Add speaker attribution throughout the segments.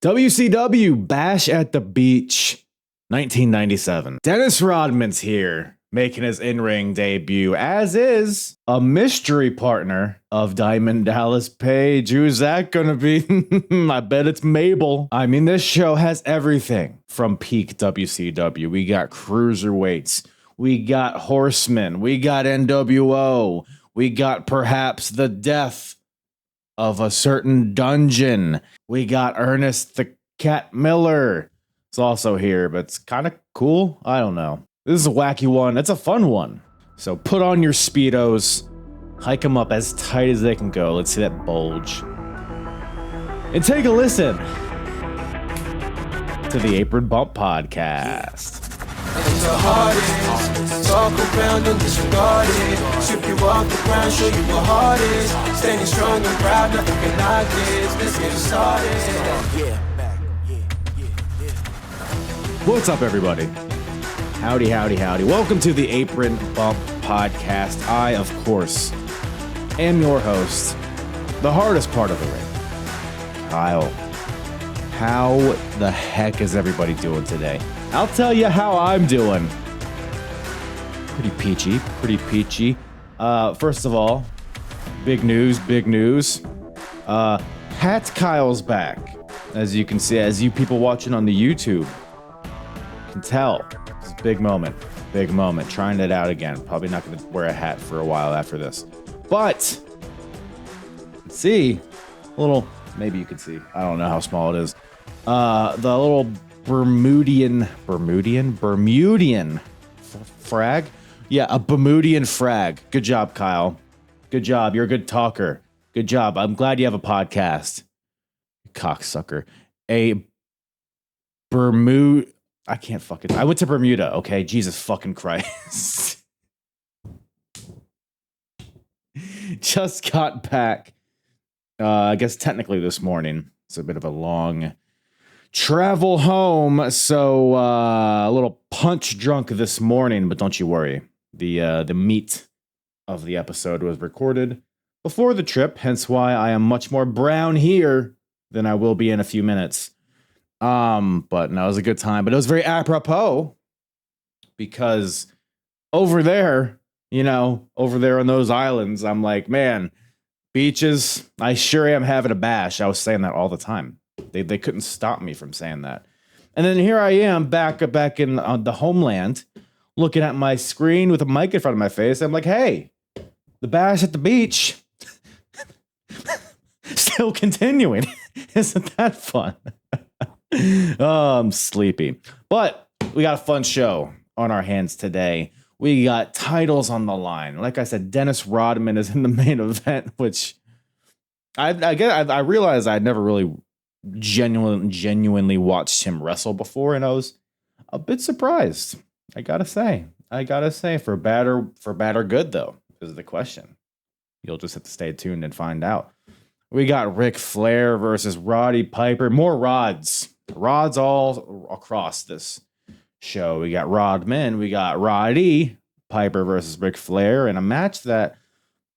Speaker 1: WCW Bash at the Beach, 1997. Dennis Rodman's here, making his in-ring debut, as is a mystery partner of Diamond Dallas Page. Who's that gonna be? I bet it's Mabel. I mean, this show has everything from peak WCW. We got cruiserweights, we got horsemen, we got NWO, we got perhaps the death of a certain dungeon. We got Ernest the Cat Miller. It's also here, but it's kind of cool. I don't know. This is a wacky one. It's a fun one. So put on your Speedos, hike them up as tight as they can go. Let's see that bulge. And take a listen to the Apron Bump Podcast.
Speaker 2: And the hardest, talk around and disregard it. Sweep you off the ground, show you what hard is. Standing strong and proud, nothing can knock this. Let's get it started.
Speaker 1: What's up, everybody? Howdy, howdy, howdy. Welcome to the Apron Bump Podcast. I, of course, am your host, the hardest part of the ring, Kyle. How the heck is everybody doing today? I'll tell you how I'm doing. Pretty peachy. First of all, big news. Hat Kyle's back. As you can see, as you people watching on the YouTube can tell, it's a big moment. Trying it out again. Probably not going to wear a hat for a while after this. But, see, a little, maybe you can see. I don't know how small it is. The little Bermudian frag? Yeah, a Bermudian frag. Good job, Kyle. Good job. You're a good talker. Good job. I'm glad you have a podcast. Cocksucker. A Bermuda. I can't fucking. I went to Bermuda, okay? Jesus fucking Christ. Just got back. I guess technically this morning. It's a bit of a long travel home, so a little punch drunk this morning, but don't you worry. The meat of the episode was recorded before the trip, hence why I am much more brown here than I will be in a few minutes. But no, it was a good time, but it was very apropos because over there on those islands, I'm like, man, beaches, I sure am having a bash. I was saying that all the time. They couldn't stop me from saying that. And then here I am back in the homeland, looking at my screen with a mic in front of my face. I'm like, hey, the bash at the beach still continuing. Isn't that fun? Oh, I'm sleepy. But we got a fun show on our hands today. We got titles on the line. Like I said, Dennis Rodman is in the main event, which I realized I'd never really genuinely watched him wrestle before, and I was a bit surprised. I gotta say, for bad or good though, is the question. You'll just have to stay tuned and find out. We got Ric Flair versus Roddy Piper. More rods all across this show. We got Rodman, we got Roddy Piper versus Ric Flair, in a match that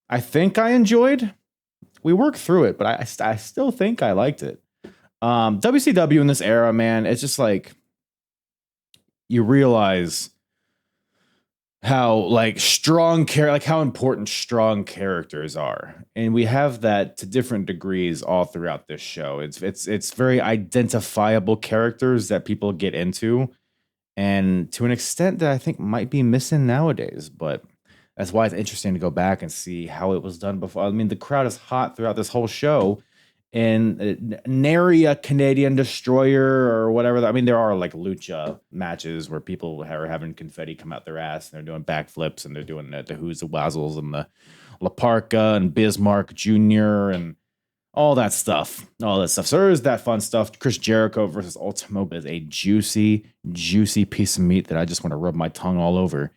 Speaker 1: I think I enjoyed. We worked through it, but I still think I liked it. WCW in this era, man, it's just like you realize how how important strong characters are, and we have that to different degrees all throughout this show. It's very identifiable characters that people get into, and to an extent that I think might be missing nowadays. But that's why it's interesting to go back and see how it was done before. I mean, the crowd is hot throughout this whole show. And nary a Canadian destroyer or whatever. I mean, there are like lucha matches where people are having confetti come out their ass and they're doing backflips and they're doing the Who's the Wazzles and the La Parka and Bismarck Jr. and all that stuff. So there's that fun stuff. Chris Jericho versus Ultimo is a juicy piece of meat that I just want to rub my tongue all over.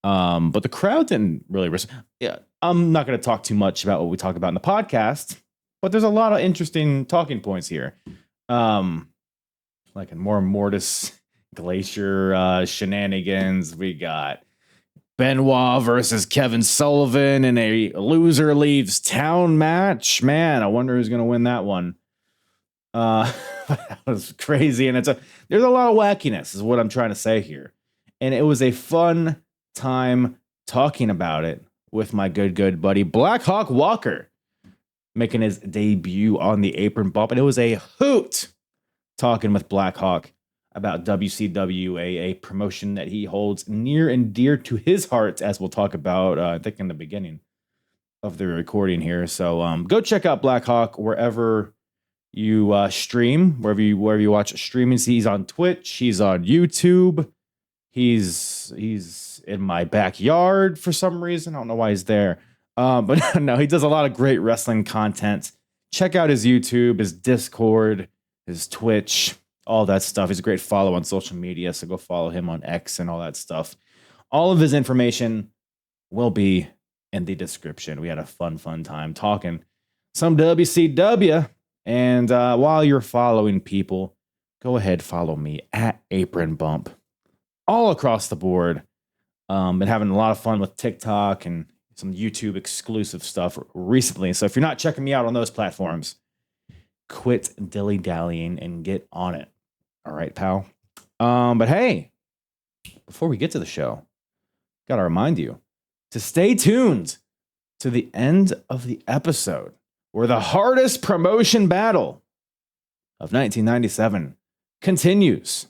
Speaker 1: But the crowd didn't really. Yeah, I'm not going to talk too much about what we talk about in the podcast. But there's a lot of interesting talking points here. Like in more Mortis Glacier shenanigans. We got Benoit versus Kevin Sullivan in a loser leaves town match. Man, I wonder who's going to win that one. That was crazy, and there's a lot of wackiness, is what I'm trying to say here. And it was a fun time talking about it with my good buddy Blackhawk Walker, making his debut on the Apron Bump, and it was a hoot talking with Blackhawk about WCW, a promotion that he holds near and dear to his heart, as we'll talk about, I think, in the beginning of the recording here. So go check out Blackhawk wherever you stream, wherever you watch streaming. He's on Twitch, he's on YouTube, he's in my backyard for some reason. I don't know why he's there. But no, he does a lot of great wrestling content. Check out his YouTube, his Discord, his Twitch, all that stuff. He's a great follow on social media, so go follow him on X and all that stuff. All of his information will be in the description. We had a fun time talking some WCW. And while you're following people, go ahead, follow me at Apron Bump all across the board. Been having a lot of fun with TikTok and some YouTube exclusive stuff recently. So if you're not checking me out on those platforms, quit dilly-dallying and get on it. All right, pal. But hey, before we get to the show, gotta remind you to stay tuned to the end of the episode, where the hardest promotion battle of 1997 continues.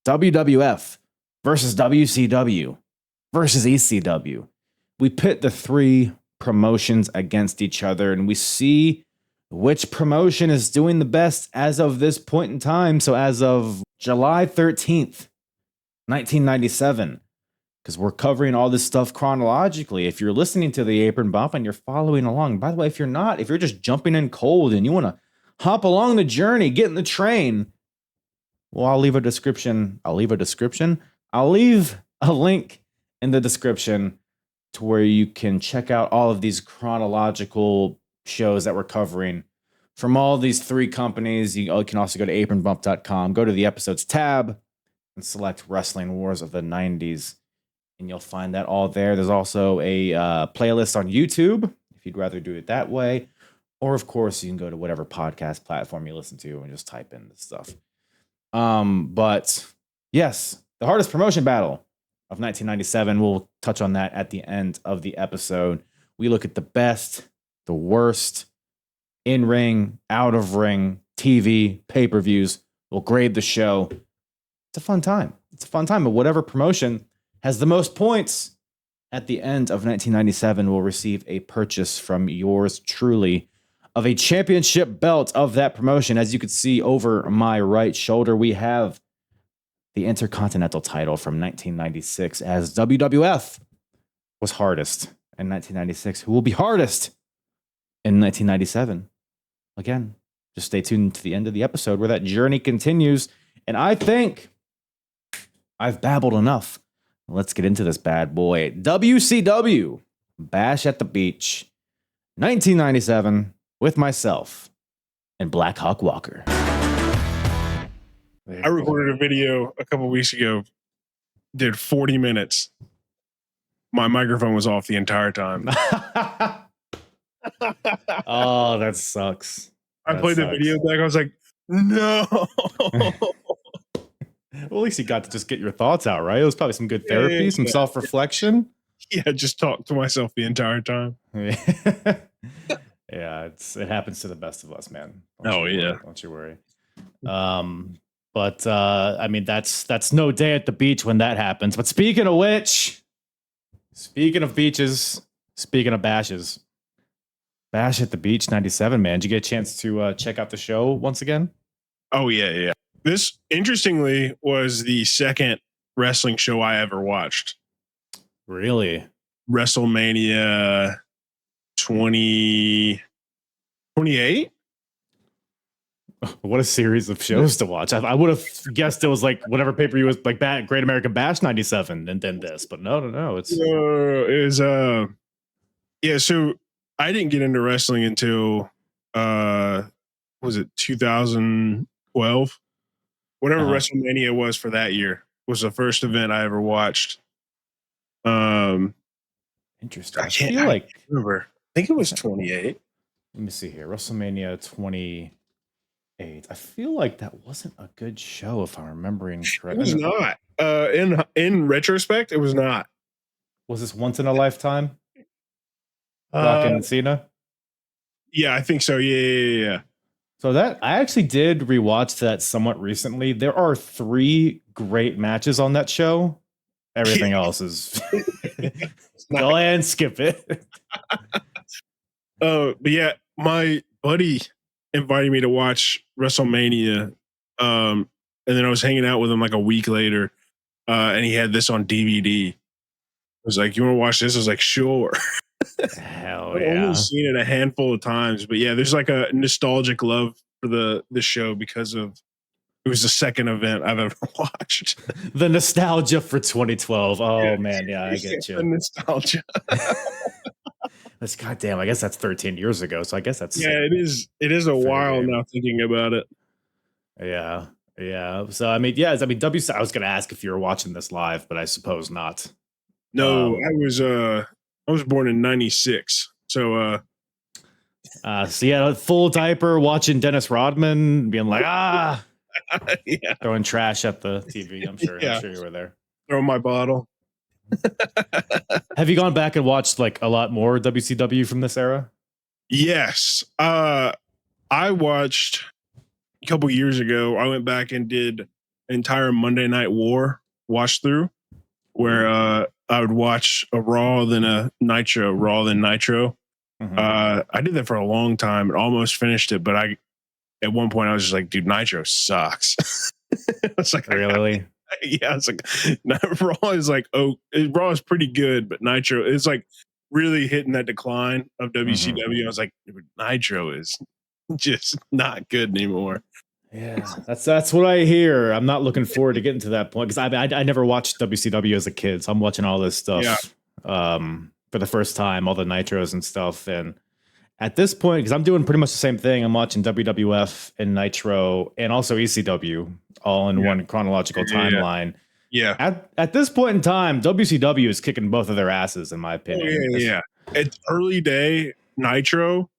Speaker 1: WWF versus WCW versus ECW. We pit the three promotions against each other, and we see which promotion is doing the best as of this point in time. So as of July 13th, 1997, because we're covering all this stuff chronologically. If you're listening to the Apron Bump and you're following along, by the way, if you're not, if you're just jumping in cold and you want to hop along the journey, get in the train, well, I'll leave a description. I'll leave a link in the description to where you can check out all of these chronological shows that we're covering from all these three companies. You can also go to apronbump.com, go to the episodes tab, and select Wrestling Wars of the 90s. And you'll find that all there. There's also a playlist on YouTube, if you'd rather do it that way. Or, of course, you can go to whatever podcast platform you listen to and just type in this stuff. But, yes, the hardest promotion battle of 1997. We'll touch on that at the end of the episode. We look at the best, the worst, in-ring, out-of-ring, TV, pay-per-views. We'll grade the show. It's a fun time. But whatever promotion has the most points at the end of 1997 will receive a purchase from yours truly of a championship belt of that promotion. As you can see over my right shoulder, we have the Intercontinental title from 1996, as WWF was hardest in 1996. Who will be hardest in 1997? Again, just stay tuned to the end of the episode where that journey continues. And I think I've babbled enough. Let's get into this bad boy. WCW, Bash at the Beach, 1997, with myself and Blackhawk Walker.
Speaker 3: I recorded a video a couple weeks ago, did 40 minutes. My microphone was off the entire time.
Speaker 1: Oh, that sucks.
Speaker 3: I played the video back. I was like, no.
Speaker 1: Well, at least you got to just get your thoughts out, right? It was probably some good therapy, some self-reflection.
Speaker 3: Yeah, just talk to myself the entire time.
Speaker 1: Yeah, it happens to the best of us, man. Don't you worry. But I mean, that's no day at the beach when that happens. But speaking of which, speaking of beaches, speaking of bashes, Bash at the Beach 97, man. Did you get a chance to check out the show once again?
Speaker 3: Oh, yeah. This, interestingly, was the second wrestling show I ever watched.
Speaker 1: Really?
Speaker 3: WrestleMania 28?
Speaker 1: What a series of shows to watch. I would have guessed it was like whatever pay-per-view was like Great American Bash 97 and then this, but no. It's
Speaker 3: so I didn't get into wrestling until was it 2012? Whatever WrestleMania was for that year was the first event I ever watched.
Speaker 1: Interesting.
Speaker 3: I remember. I think it was 28.
Speaker 1: Let me see here. WrestleMania 28. 8. I feel like that wasn't a good show, if I'm remembering
Speaker 3: It
Speaker 1: correctly.
Speaker 3: was not. In retrospect, it was not.
Speaker 1: Was this Once in a Lifetime? Rock
Speaker 3: Uh,
Speaker 1: and Cena?
Speaker 3: yeah, I think so. Yeah.
Speaker 1: So that I actually did rewatch that somewhat recently. There are 3 great matches on that show. Everything else is go ahead and skip it.
Speaker 3: But yeah, my buddy invited me to watch WrestleMania. And then I was hanging out with him like a week later, and he had this on DVD. I was like, "You want to watch this?" I was like, "Sure."
Speaker 1: Hell
Speaker 3: I've
Speaker 1: yeah.
Speaker 3: only seen it a handful of times, but yeah, there's like a nostalgic love for the show because of it was the second event I've ever watched.
Speaker 1: The nostalgia for 2012. Oh man, yeah, I get
Speaker 3: The
Speaker 1: you.
Speaker 3: nostalgia.
Speaker 1: That's goddamn. I guess that's 13 years ago. So I guess that's
Speaker 3: Yeah, it is. It is a
Speaker 1: fair
Speaker 3: while
Speaker 1: game.
Speaker 3: now thinking about it.
Speaker 1: Yeah, yeah. So I mean, yeah. I mean, I was going to ask if you were watching this live, but I suppose not.
Speaker 3: No, I was born in '96, so
Speaker 1: So yeah, full diaper, watching Dennis Rodman, being like,
Speaker 3: yeah,
Speaker 1: throwing trash at the TV. I'm sure.
Speaker 3: Yeah.
Speaker 1: I'm sure you were there.
Speaker 3: throw my bottle.
Speaker 1: Have you gone back and watched like a lot more WCW from this era?
Speaker 3: Yes, I watched a couple years ago. I went back and did entire Monday Night War watch through, where I would watch a Raw, then a Nitro, Raw, then Nitro.
Speaker 1: Mhm.
Speaker 3: I did that for a long time and almost finished it, but at one point I was just like, dude, Nitro sucks. It's like,
Speaker 1: Really?
Speaker 3: yeah, it's like Raw is like, Raw is pretty good, but Nitro is like really hitting that decline of WCW. I was like, Nitro is just not good anymore.
Speaker 1: Yeah, that's what I hear. I'm not looking forward to getting to that point because I never watched WCW as a kid, so I'm watching all this stuff for the first time, all the nitros and stuff. And at this point, because I'm doing pretty much the same thing, I'm watching WWF and Nitro and also ECW all in one chronological timeline.
Speaker 3: Yeah.
Speaker 1: At this point in time, WCW is kicking both of their asses, in my opinion.
Speaker 3: Yeah. It's early day Nitro,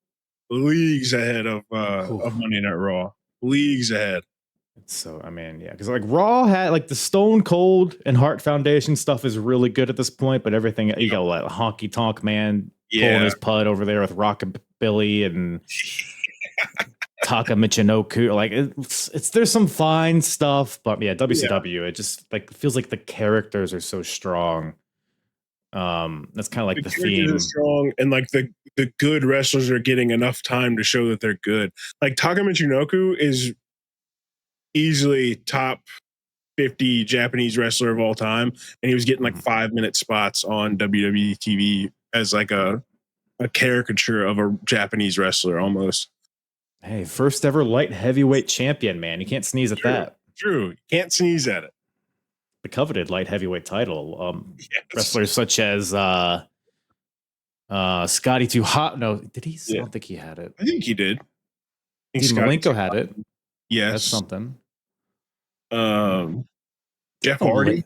Speaker 3: leagues ahead of Monday Night Raw. Leagues ahead.
Speaker 1: So I mean, yeah, because like Raw had like the Stone Cold and Hart Foundation stuff is really good at this point, but everything you got like Honky Tonk Man pulling his pud over there with Rockabilly and Taka Michinoku. Like it's there's some fine stuff, but yeah, WCW it just like feels like the characters are so strong. That's kind of like the theme.
Speaker 3: Strong and like the good wrestlers are getting enough time to show that they're good. Like Taka Michinoku is easily top 50 Japanese wrestler of all time, and he was getting like 5-minute spots on WWE TV as like a caricature of a Japanese wrestler almost.
Speaker 1: Hey, first ever light heavyweight champion, man. You can't sneeze at that.
Speaker 3: True. Can't sneeze at it.
Speaker 1: The coveted light heavyweight title. Wrestlers such as Scotty Too Hot. No, did he? I don't think he had it.
Speaker 3: I think he did.
Speaker 1: Malenko had it.
Speaker 3: Yes.
Speaker 1: That's something.
Speaker 3: Jeff Hardy.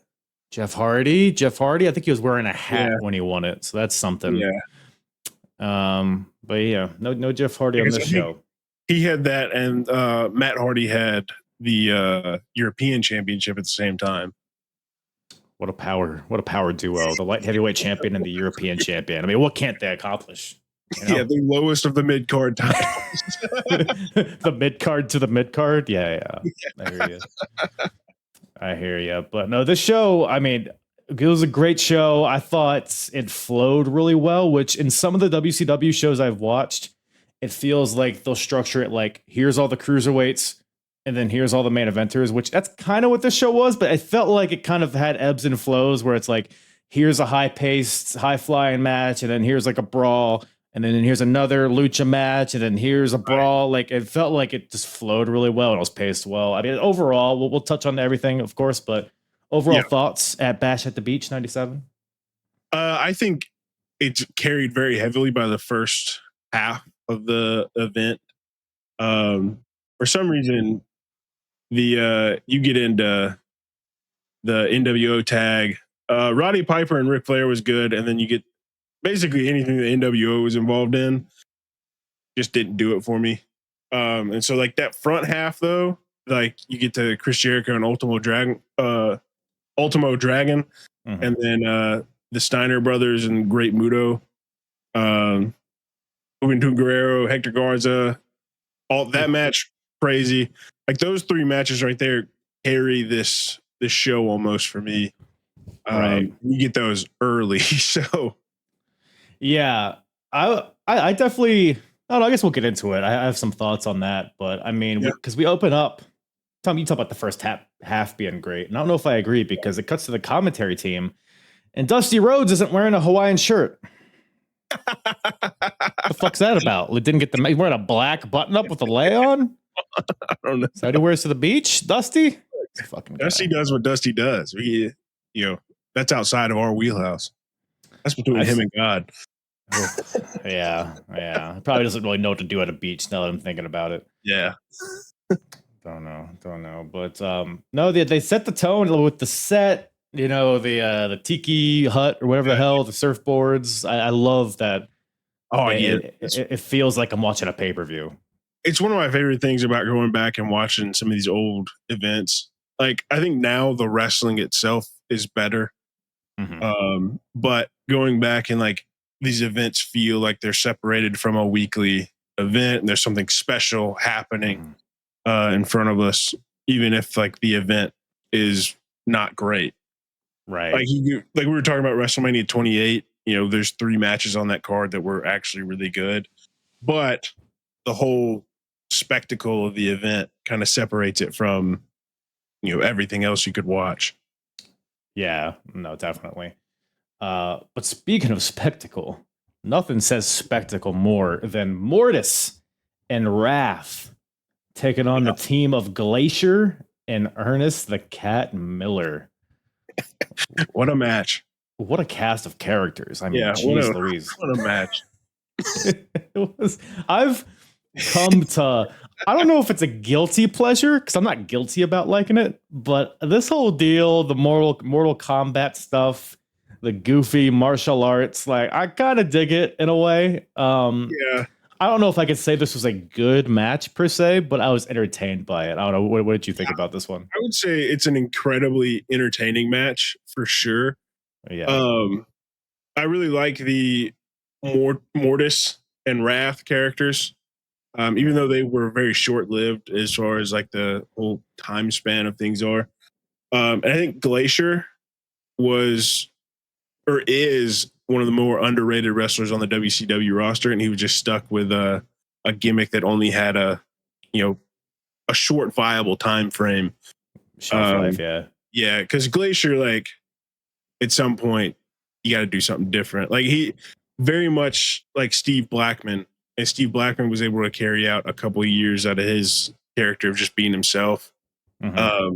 Speaker 1: Jeff Hardy. I think he was wearing a hat when he won it, so that's something.
Speaker 3: Yeah.
Speaker 1: But yeah, no Jeff Hardy on this show.
Speaker 3: He had that, and Matt Hardy had the European Championship at the same time.
Speaker 1: What a power duo! The light heavyweight champion and the European champion. I mean, what can't they accomplish? You know?
Speaker 3: Yeah, the lowest of the mid card titles.
Speaker 1: The mid card to the mid card. Yeah. I hear you. But no, this show, I mean, it was a great show. I thought it flowed really well, which in some of the WCW shows I've watched, it feels like they'll structure it like, here's all the cruiserweights, and then here's all the main eventers, which that's kind of what this show was, but I felt like it kind of had ebbs and flows where it's like, here's a high-paced, high-flying match, and then here's like a brawl, and then here's another lucha match, and then here's a brawl. Like it felt like it just flowed really well and it was paced well. I mean, overall, we'll touch on everything, of course, but overall thoughts at Bash at the Beach '97?
Speaker 3: I think it's carried very heavily by the first half of the event. For some reason, you get into the NWO tag. Roddy Piper and Ric Flair was good, and then you get basically anything the NWO was involved in. Just didn't do it for me. And so like that front half though, like you get to Chris Jericho and Ultimo Dragon, and then the Steiner brothers and Great Muto, Juventud Guerrero, Hector Garza, all that match crazy. Like those three matches right there carry this show almost for me.
Speaker 1: Right.
Speaker 3: You get those early, so
Speaker 1: yeah, I definitely. I don't know, I guess we'll get into it. I have some thoughts on that, but I mean, because we open up. Tom, you talk about the first half being great, and I don't know if I agree because it cuts to the commentary team, and Dusty Rhodes isn't wearing a Hawaiian shirt. The fuck's that about? It didn't get he's wearing a black button up with a lay on.
Speaker 3: I don't know.
Speaker 1: Is that what he wears to the beach, Dusty?
Speaker 3: Dusty does what Dusty does. That's outside of our wheelhouse. That's between him and God.
Speaker 1: Yeah. Probably doesn't really know what to do at a beach now that I'm thinking about it.
Speaker 3: Yeah.
Speaker 1: Don't know. But no, they set the tone with the set, the tiki hut or whatever the hell, the surfboards. I love that. Oh, yeah. It feels like I'm watching a pay-per-view.
Speaker 3: It's one of my favorite things about going back and watching some of these old events. Like, I think now the wrestling itself is better. But going back and like these events feel like they're separated from a weekly event and there's something special happening in front of us, even if like the event is not great.
Speaker 1: Right.
Speaker 3: Like we were talking about WrestleMania 28, there's 3 matches on that card that were actually really good, but the whole spectacle of the event kind of separates it from, everything else you could watch.
Speaker 1: Yeah, no, definitely. But speaking of spectacle, nothing says spectacle more than Mortis and Wrath taking on the team of Glacier and Ernest the Cat Miller.
Speaker 3: What a match.
Speaker 1: What a cast of characters. I mean, geez Louise.
Speaker 3: What a match.
Speaker 1: I've come to, I don't know if it's a guilty pleasure because I'm not guilty about liking it, but this whole deal, the Mortal Kombat stuff, the goofy martial arts, like I kind of dig it in a way. I don't know if I could say this was a good match per se, but I was entertained by it. I don't know. What did you think about this one?
Speaker 3: I would say it's an incredibly entertaining match for sure.
Speaker 1: Yeah.
Speaker 3: I really like the Mortis and Wrath characters, even though they were very short-lived as far as like the whole time span of things are. And I think Glacier is one of the more underrated wrestlers on the WCW roster, and he was just stuck with a gimmick that only had a short viable time frame.
Speaker 1: Shelf life, yeah.
Speaker 3: Yeah, because Glacier, like, at some point, you got to do something different. Like, he very much like Steve Blackman, and Steve Blackman was able to carry out a couple of years out of his character of just being himself. I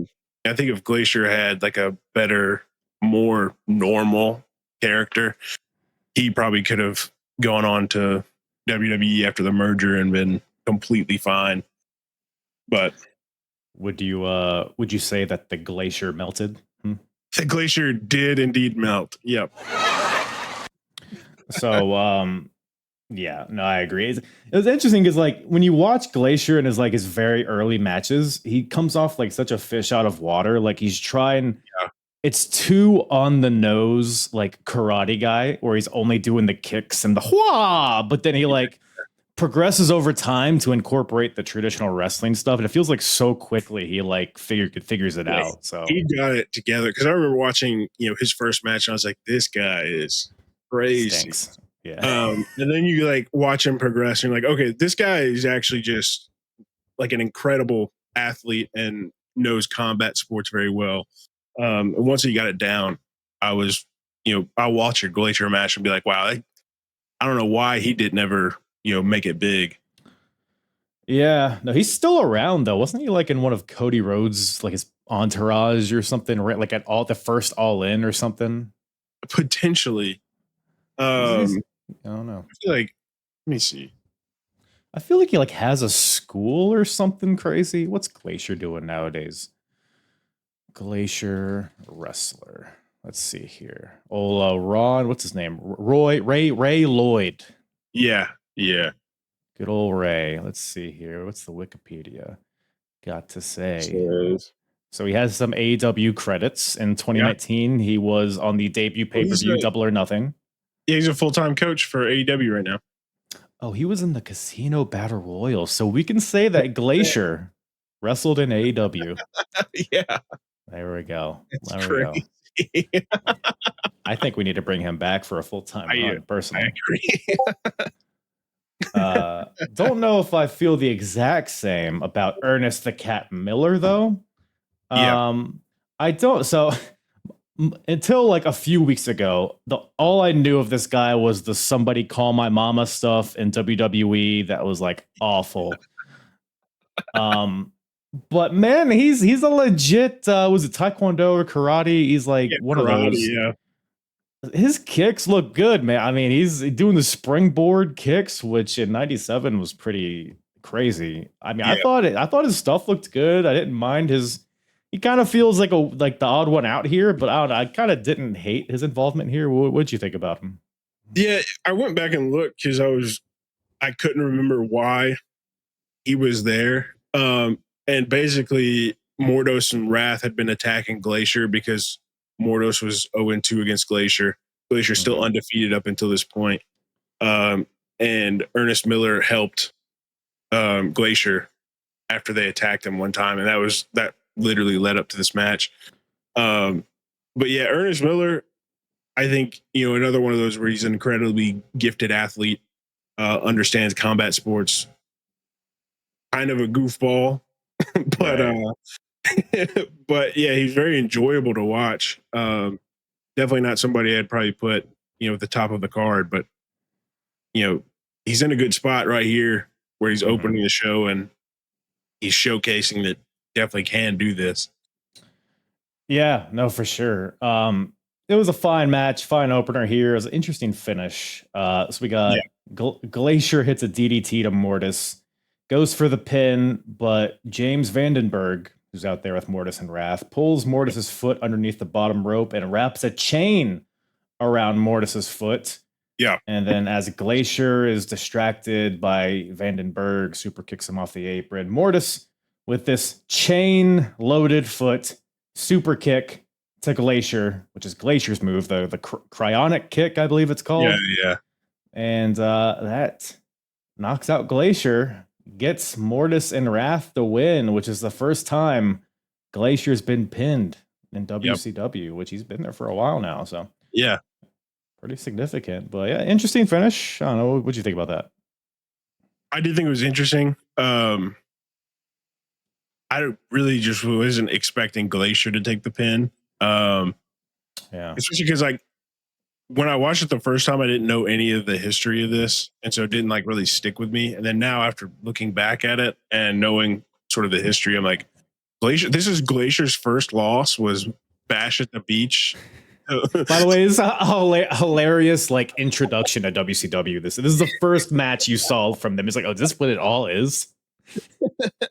Speaker 3: think if Glacier had like a better, more normal character, he probably could have gone on to WWE after the merger and been completely fine. But
Speaker 1: would you say that the Glacier melted?
Speaker 3: The Glacier did indeed melt. Yep.
Speaker 1: So yeah, no, I agree. It was interesting because like when you watch Glacier in his very early matches, he comes off like such a fish out of water. Like he's trying. Yeah. It's too on the nose, like karate guy, where he's only doing the kicks and the hua, but then he like progresses over time to incorporate the traditional wrestling stuff, and it feels like so quickly he like figures it out. So
Speaker 3: he got it together because I remember watching his first match, and I was like, this guy is crazy.
Speaker 1: Stinks. Yeah.
Speaker 3: And then you like watch him progress, and you're like, okay, this guy is actually just like an incredible athlete and knows combat sports very well. And once he got it down, I was, I'll watch your Glacier match and be like, wow, I don't know why he didn't ever, make it big.
Speaker 1: Yeah, no, he's still around though. Wasn't he like in one of Cody Rhodes, like his entourage or something, right? Like at the first All In or something?
Speaker 3: Potentially.
Speaker 1: I don't know.
Speaker 3: I feel like, let me see.
Speaker 1: I feel like he like has a school or something crazy. What's Glacier doing nowadays? Glacier wrestler. Let's see here. Ron, what's his name? Ray Lloyd.
Speaker 3: Yeah.
Speaker 1: Good old Ray. Let's see here. What's the Wikipedia got to say? So he has some AEW credits. In 2019, he was on the debut pay-per-view Double or Nothing.
Speaker 3: Yeah, he's a full-time coach for AEW right now.
Speaker 1: Oh, he was in the Casino Battle Royal. So we can say that Glacier wrestled in AEW.
Speaker 3: Yeah.
Speaker 1: There we go.
Speaker 3: It's
Speaker 1: there
Speaker 3: crazy.
Speaker 1: We go. I think we need to bring him back for a full-time run, personally.
Speaker 3: I agree.
Speaker 1: Don't know if I feel the exact same about Ernest the Cat Miller, though. I don't. So until like a few weeks ago, all I knew of this guy was the "Somebody Call My Mama" stuff in WWE that was like awful. But man, he's a legit. Was it Taekwondo or karate? He's like one
Speaker 3: karate,
Speaker 1: of those.
Speaker 3: Yeah.
Speaker 1: His kicks look good, man. I mean, he's doing the springboard kicks, which in '97 was pretty crazy. I mean, I thought his stuff looked good. I didn't mind his. He kind of feels like the odd one out here, but I don't know. I kind of didn't hate his involvement here. What'd you think about him?
Speaker 3: Yeah, I went back and looked because I couldn't remember why he was there. And basically, Mordos and Wrath had been attacking Glacier because Mordos was 0-2 against Glacier. Glacier's still undefeated up until this point. And Ernest Miller helped Glacier after they attacked him one time, and that literally led up to this match. But yeah, Ernest Miller, I think, another one of those where he's an incredibly gifted athlete, understands combat sports, kind of a goofball, but but yeah, he's very enjoyable to watch. Definitely not somebody I'd probably put, at the top of the card, but he's in a good spot right here where he's opening the show and he's showcasing that definitely can do this.
Speaker 1: Yeah, no, for sure. It was a fine match, fine opener here. It was an interesting finish. So we got Glacier hits a DDT to Mortis, goes for the pin, but James Vandenberg, who's out there with Mortis and Wrath, pulls Mortis's foot underneath the bottom rope and wraps a chain around Mortis's foot.
Speaker 3: Yeah.
Speaker 1: And then as Glacier is distracted by Vandenberg, super kicks him off the apron. Mortis, with this chain-loaded foot, super kick to Glacier, which is Glacier's move, the cryonic kick, I believe it's called.
Speaker 3: Yeah.
Speaker 1: And that knocks out Glacier, gets Mortis and Wrath the win, which is the first time Glacier's been pinned in WCW, which he's been there for a while now. So
Speaker 3: yeah,
Speaker 1: pretty significant. But yeah, interesting finish. I don't know. What'd you think about that?
Speaker 3: I did think it was interesting. I really just wasn't expecting Glacier to take the pin. Especially because when I watched it the first time, I didn't know any of the history of this, and so it didn't really stick with me. And then now, after looking back at it and knowing sort of the history, I'm like, Glacier. This is Glacier's first loss was Bash at the Beach.
Speaker 1: By the way, it's a hilarious introduction to WCW. This is the first match you saw from them. It's like, oh, is this what it all is?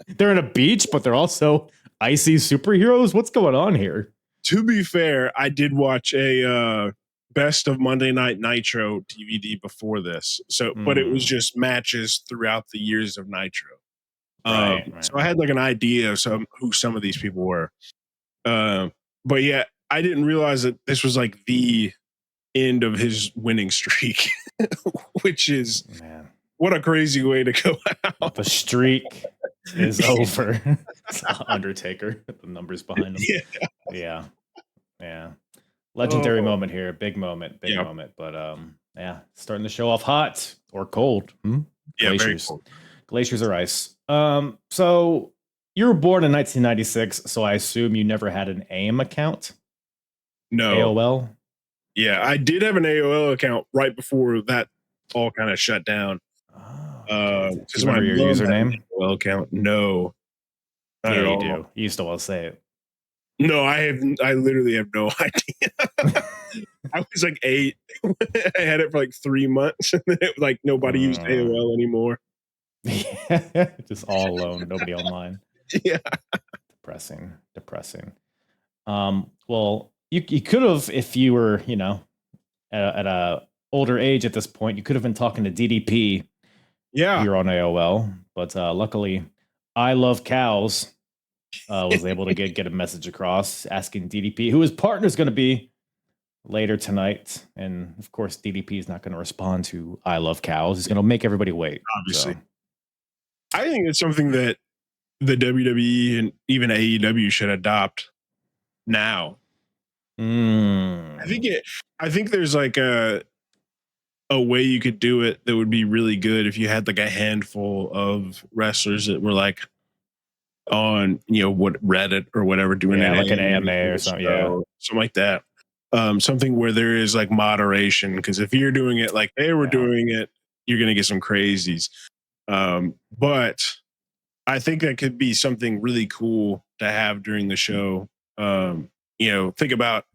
Speaker 1: They're in a beach, but they're also icy superheroes. What's going on here?
Speaker 3: To be fair, I did watch a Best of Monday Night Nitro DVD before this. So, but it was just matches throughout the years of Nitro. Right. So I had an idea of who some of these people were. But yeah, I didn't realize that this was the end of his winning streak, which is what a crazy way to go out.
Speaker 1: The streak is over. It's Undertaker, the numbers behind him. Yeah. Legendary moment here. Big moment. But starting the show off hot or cold.
Speaker 3: Yeah,
Speaker 1: Glaciers.
Speaker 3: very cold.
Speaker 1: Glaciers are ice. So you were born in 1996, so I assume you never had an AIM account?
Speaker 3: No.
Speaker 1: AOL?
Speaker 3: Yeah, I did have an AOL account right before that all kind of shut down.
Speaker 1: Because remember your username?
Speaker 3: AOL account? No.
Speaker 1: Yeah, you do. You used to well say it.
Speaker 3: No, I literally have no idea. I was 8. I had it for 3 months, and then it was nobody used AOL anymore.
Speaker 1: Just all alone, nobody online.
Speaker 3: Yeah.
Speaker 1: Depressing. Well, you could have, if you were, at a older age at this point, you could have been talking to DDP
Speaker 3: Yeah.
Speaker 1: here on AOL. But luckily, I Love Cows was able to get a message across asking DDP who his partner is going to be later tonight. And of course, DDP is not going to respond to I Love Cows. He's going to make everybody wait.
Speaker 3: Obviously.
Speaker 1: So.
Speaker 3: I think it's something that the WWE and even AEW should adopt now. I think there's like a way you could do it that would be really good if you had like a handful of wrestlers that were like on, what, Reddit or whatever, doing
Speaker 1: like an AMA or something. Yeah.
Speaker 3: Something like that. Something where there is like moderation, because if you're doing it like they were doing it, you're going to get some crazies. But I think that could be something really cool to have during the show. Think about,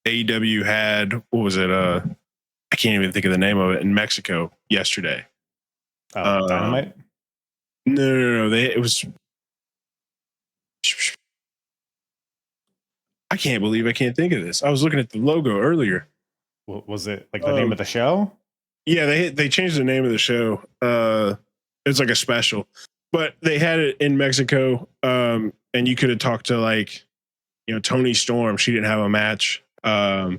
Speaker 3: AEW had, what was it? I can't even think of the name of it, in Mexico yesterday.
Speaker 1: Dynamite?
Speaker 3: No. It was. I can't believe I can't think of this. I was looking at the logo earlier.
Speaker 1: What was it, like the name of the show?
Speaker 3: Yeah, they changed the name of the show. It's like a special, but they had it in Mexico. And you could have talked to like, Tony Storm. She didn't have a match. Stuff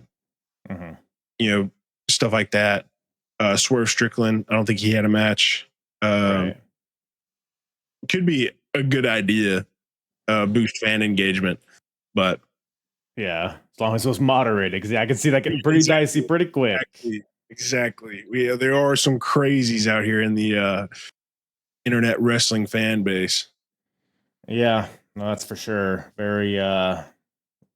Speaker 3: like that. Swerve Strickland, I don't think he had a match. Right. Could be a good idea. Boost fan engagement, but
Speaker 1: yeah, as long as it was moderated, because I can see that getting pretty dicey pretty quick.
Speaker 3: Exactly. There are some crazies out here in the internet wrestling fan base.
Speaker 1: Yeah, no, that's for sure. Very. I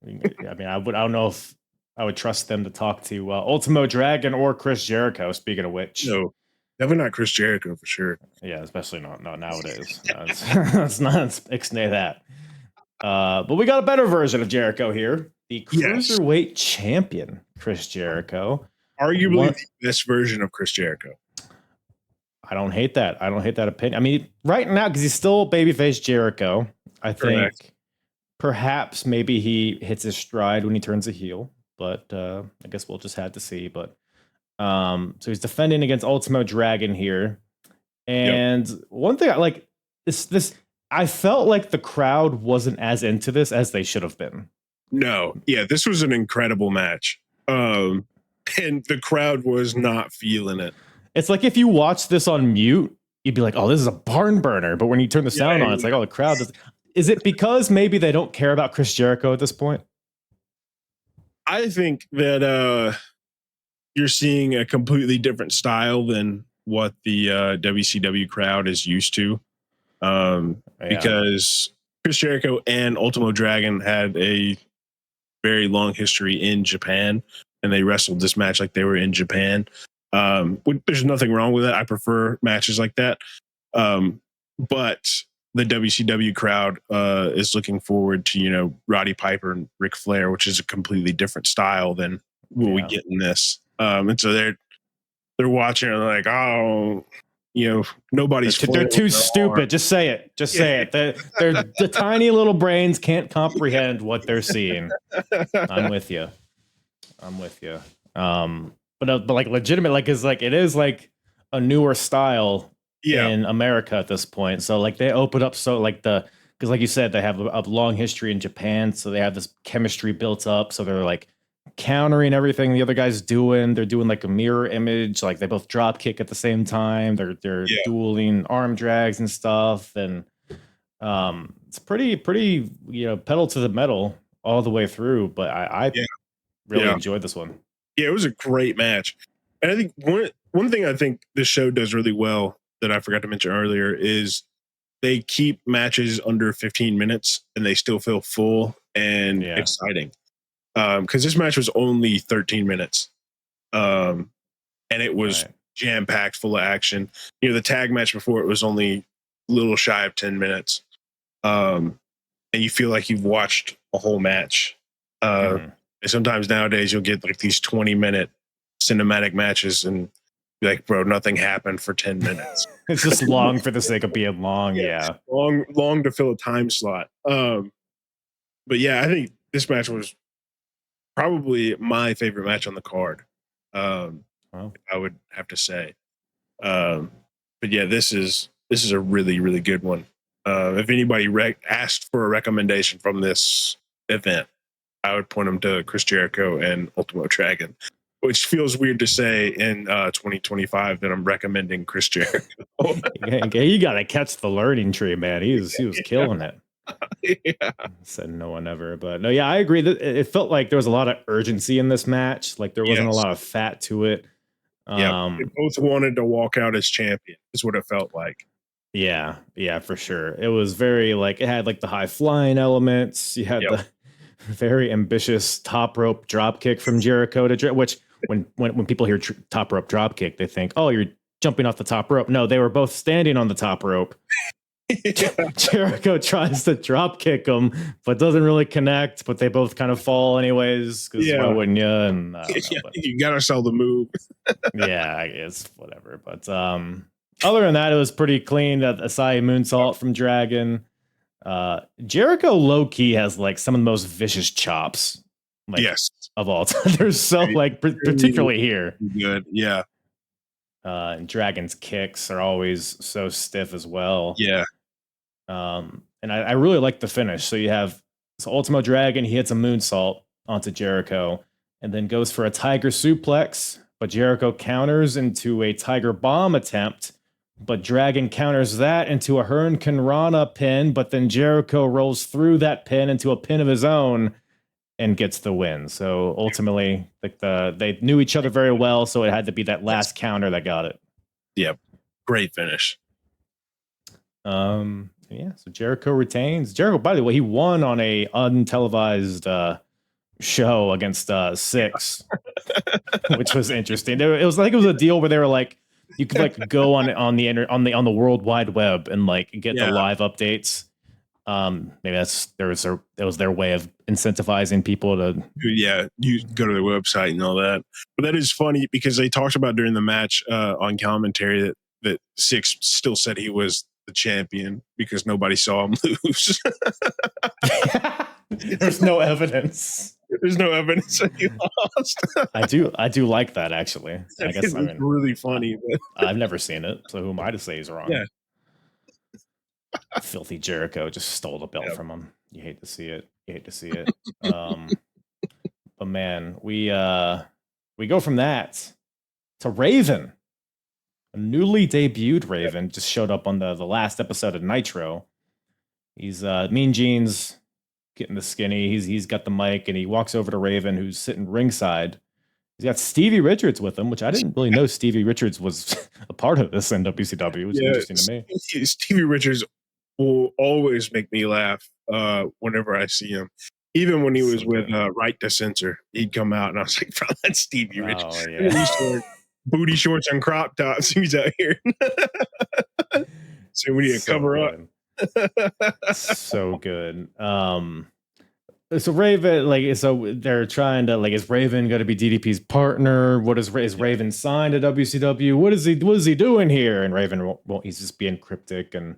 Speaker 1: don't know if I would trust them to talk to Ultimo Dragon or Chris Jericho. Speaking of which,
Speaker 3: no, definitely not Chris Jericho for sure.
Speaker 1: Yeah, especially not nowadays. Let's not ixnay that. But we got a better version of Jericho here. The cruiserweight champion, Chris Jericho.
Speaker 3: Arguably the best version of Chris Jericho.
Speaker 1: I don't hate that. I don't hate that opinion. I mean, right now, because he's still babyface Jericho, I think perhaps maybe he hits his stride when he turns a heel. But I guess we'll just have to see. But so he's defending against Ultimo Dragon here. And one thing I like this I felt like the crowd wasn't as into this as they should have been.
Speaker 3: No. Yeah, this was an incredible match. And the crowd was not feeling it.
Speaker 1: It's like if you watch this on mute, you'd be like, oh, this is a barn burner. But when you turn the sound on, it's like, oh, the crowd does. Is it because maybe they don't care about Chris Jericho at this point?
Speaker 3: I think that you're seeing a completely different style than what the WCW crowd is used to. Because Chris Jericho and Ultimo Dragon had a very long history in Japan, and they wrestled this match like they were in Japan. There's nothing wrong with it. I prefer matches like that. But the WCW crowd is looking forward to, Roddy Piper and Ric Flair, which is a completely different style than what we get in this. And so they're watching and they're like, oh, nobody's.
Speaker 1: They're too stupid. Just say it. Just say it. They're the tiny little brains can't comprehend what they're seeing. I'm with you. But like legitimate, like it is like a newer style in America at this point. So like they open up because like you said, they have a long history in Japan, so they have this chemistry built up. So they're like countering everything the other guy's doing. They're doing like a mirror image, like they both drop kick at the same time. They're dueling arm drags and stuff, and it's pretty pedal to the metal all the way through. But I really enjoyed this one.
Speaker 3: Yeah, it was a great match, and I think one thing I think this show does really well that I forgot to mention earlier is they keep matches under 15 minutes and they still feel full and exciting. Because this match was only 13 minutes, and it was jam-packed full of action. The tag match before it was only a little shy of 10 minutes, and you feel like you've watched a whole match. And sometimes nowadays you'll get like these 20-minute cinematic matches and be like, bro, nothing happened for 10 minutes.
Speaker 1: It's just long for the sake of being long.
Speaker 3: Long to fill a time slot. But I think this match was probably my favorite match on the card.
Speaker 1: Wow.
Speaker 3: I would have to say. But yeah, this is a really, really good one. If anybody asked for a recommendation from this event, I would point them to Chris Jericho and Ultimo Dragon, which feels weird to say in 2025 that I'm recommending Chris Jericho.
Speaker 1: You got to catch the learning tree, man. He was killing it.
Speaker 3: Yeah.
Speaker 1: Said no one ever, but no, yeah, I agree that it felt like there was a lot of urgency in this match. Like there wasn't a lot of fat to it.
Speaker 3: Yeah, they both wanted to walk out as champion. Is what it felt like.
Speaker 1: Yeah, for sure. It was very like it had like the high flying elements. You had the very ambitious top rope drop kick from Jericho to which when people hear top rope drop kick, they think, oh, you're jumping off the top rope. No, they were both standing on the top rope. Jericho tries to drop kick him, but doesn't really connect. But they both kind of fall anyways. Because why wouldn't you? And
Speaker 3: you gotta sell the move.
Speaker 1: Yeah, I guess whatever. But other than that, it was pretty clean. Asai moonsault from Dragon. Jericho low key has like some of the most vicious chops. Like, of all time. They're so like particularly here.
Speaker 3: Good, yeah.
Speaker 1: And Dragon's kicks are always so stiff as well.
Speaker 3: Yeah.
Speaker 1: And I really like the finish. So you have Ultimo Dragon, he hits a moonsault onto Jericho and then goes for a tiger suplex, but Jericho counters into a tiger bomb attempt, but Dragon counters that into a Hurricane Rana pin, but then Jericho rolls through that pin into a pin of his own and gets the win. So ultimately, like they knew each other very well, so it had to be that last counter that got it.
Speaker 3: Yep. Great finish.
Speaker 1: Yeah, so Jericho retains. Jericho, by the way, he won on a untelevised show against Six, which was interesting. It was like it was a deal where they were like, you could like go on the World Wide Web and like get the live updates. Maybe that was their way of incentivizing people to.
Speaker 3: Yeah, you go to their website and all that. But that is funny because they talked about during the match on commentary that Six still said he was the champion because nobody saw him lose.
Speaker 1: There's no evidence.
Speaker 3: There's no evidence that he lost.
Speaker 1: I do like that actually. I guess
Speaker 3: it's really funny. But
Speaker 1: I've never seen it, so who am I to say he's wrong?
Speaker 3: Yeah.
Speaker 1: Filthy Jericho just stole the belt from him. You hate to see it. But man, we go from that to Raven. A newly debuted Raven just showed up on the last episode of Nitro. He's Mean Gene's getting the skinny. He's got the mic and he walks over to Raven, who's sitting ringside. He's got Stevie Richards with him, which I didn't really know Stevie Richards was a part of this in WCW, which is interesting to me.
Speaker 3: Stevie Richards will always make me laugh whenever I see him. Even when he was with Right to Censor, he'd come out and I was like, bro, that's Stevie Richards. Yeah. Booty shorts and crop tops. He's out here. So we need to cover up.
Speaker 1: So good. So Raven, so they're trying to is Raven going to be DDP's partner? What is Raven signed to WCW? What is he doing here? And Raven he's just being cryptic and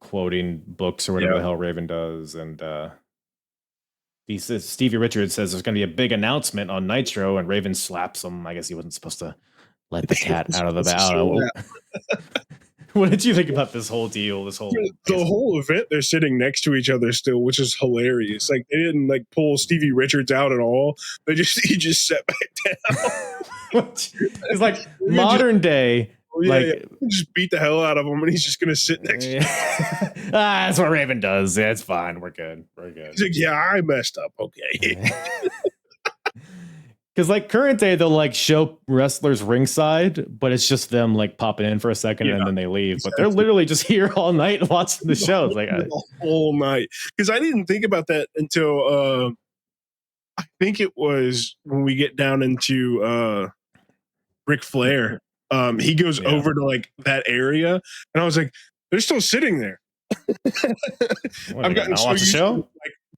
Speaker 1: quoting books or whatever the hell Raven does. And he says Stevie Richards says there's going to be a big announcement on Nitro, and Raven slaps him. I guess he wasn't supposed to let the cat out of the bag. What did you think about this whole deal? The
Speaker 3: whole event, they're sitting next to each other still, which is hilarious. Like they didn't pull Stevie Richards out at all. He just sat back down.
Speaker 1: It's like modern day.
Speaker 3: Just beat the hell out of him, and he's just gonna sit next to him.
Speaker 1: That's what Raven does. Yeah, it's fine. We're good.
Speaker 3: He's like, yeah, I messed up. Okay.
Speaker 1: Because current day, they'll show wrestlers ringside, but it's just them popping in for a second and then they leave. But they're literally just here all night watching the show.
Speaker 3: The whole night. Because I didn't think about that until I think it was when we get down into Ric Flair. He goes over to that area, and I was like, they're still sitting there. I've gotten so used to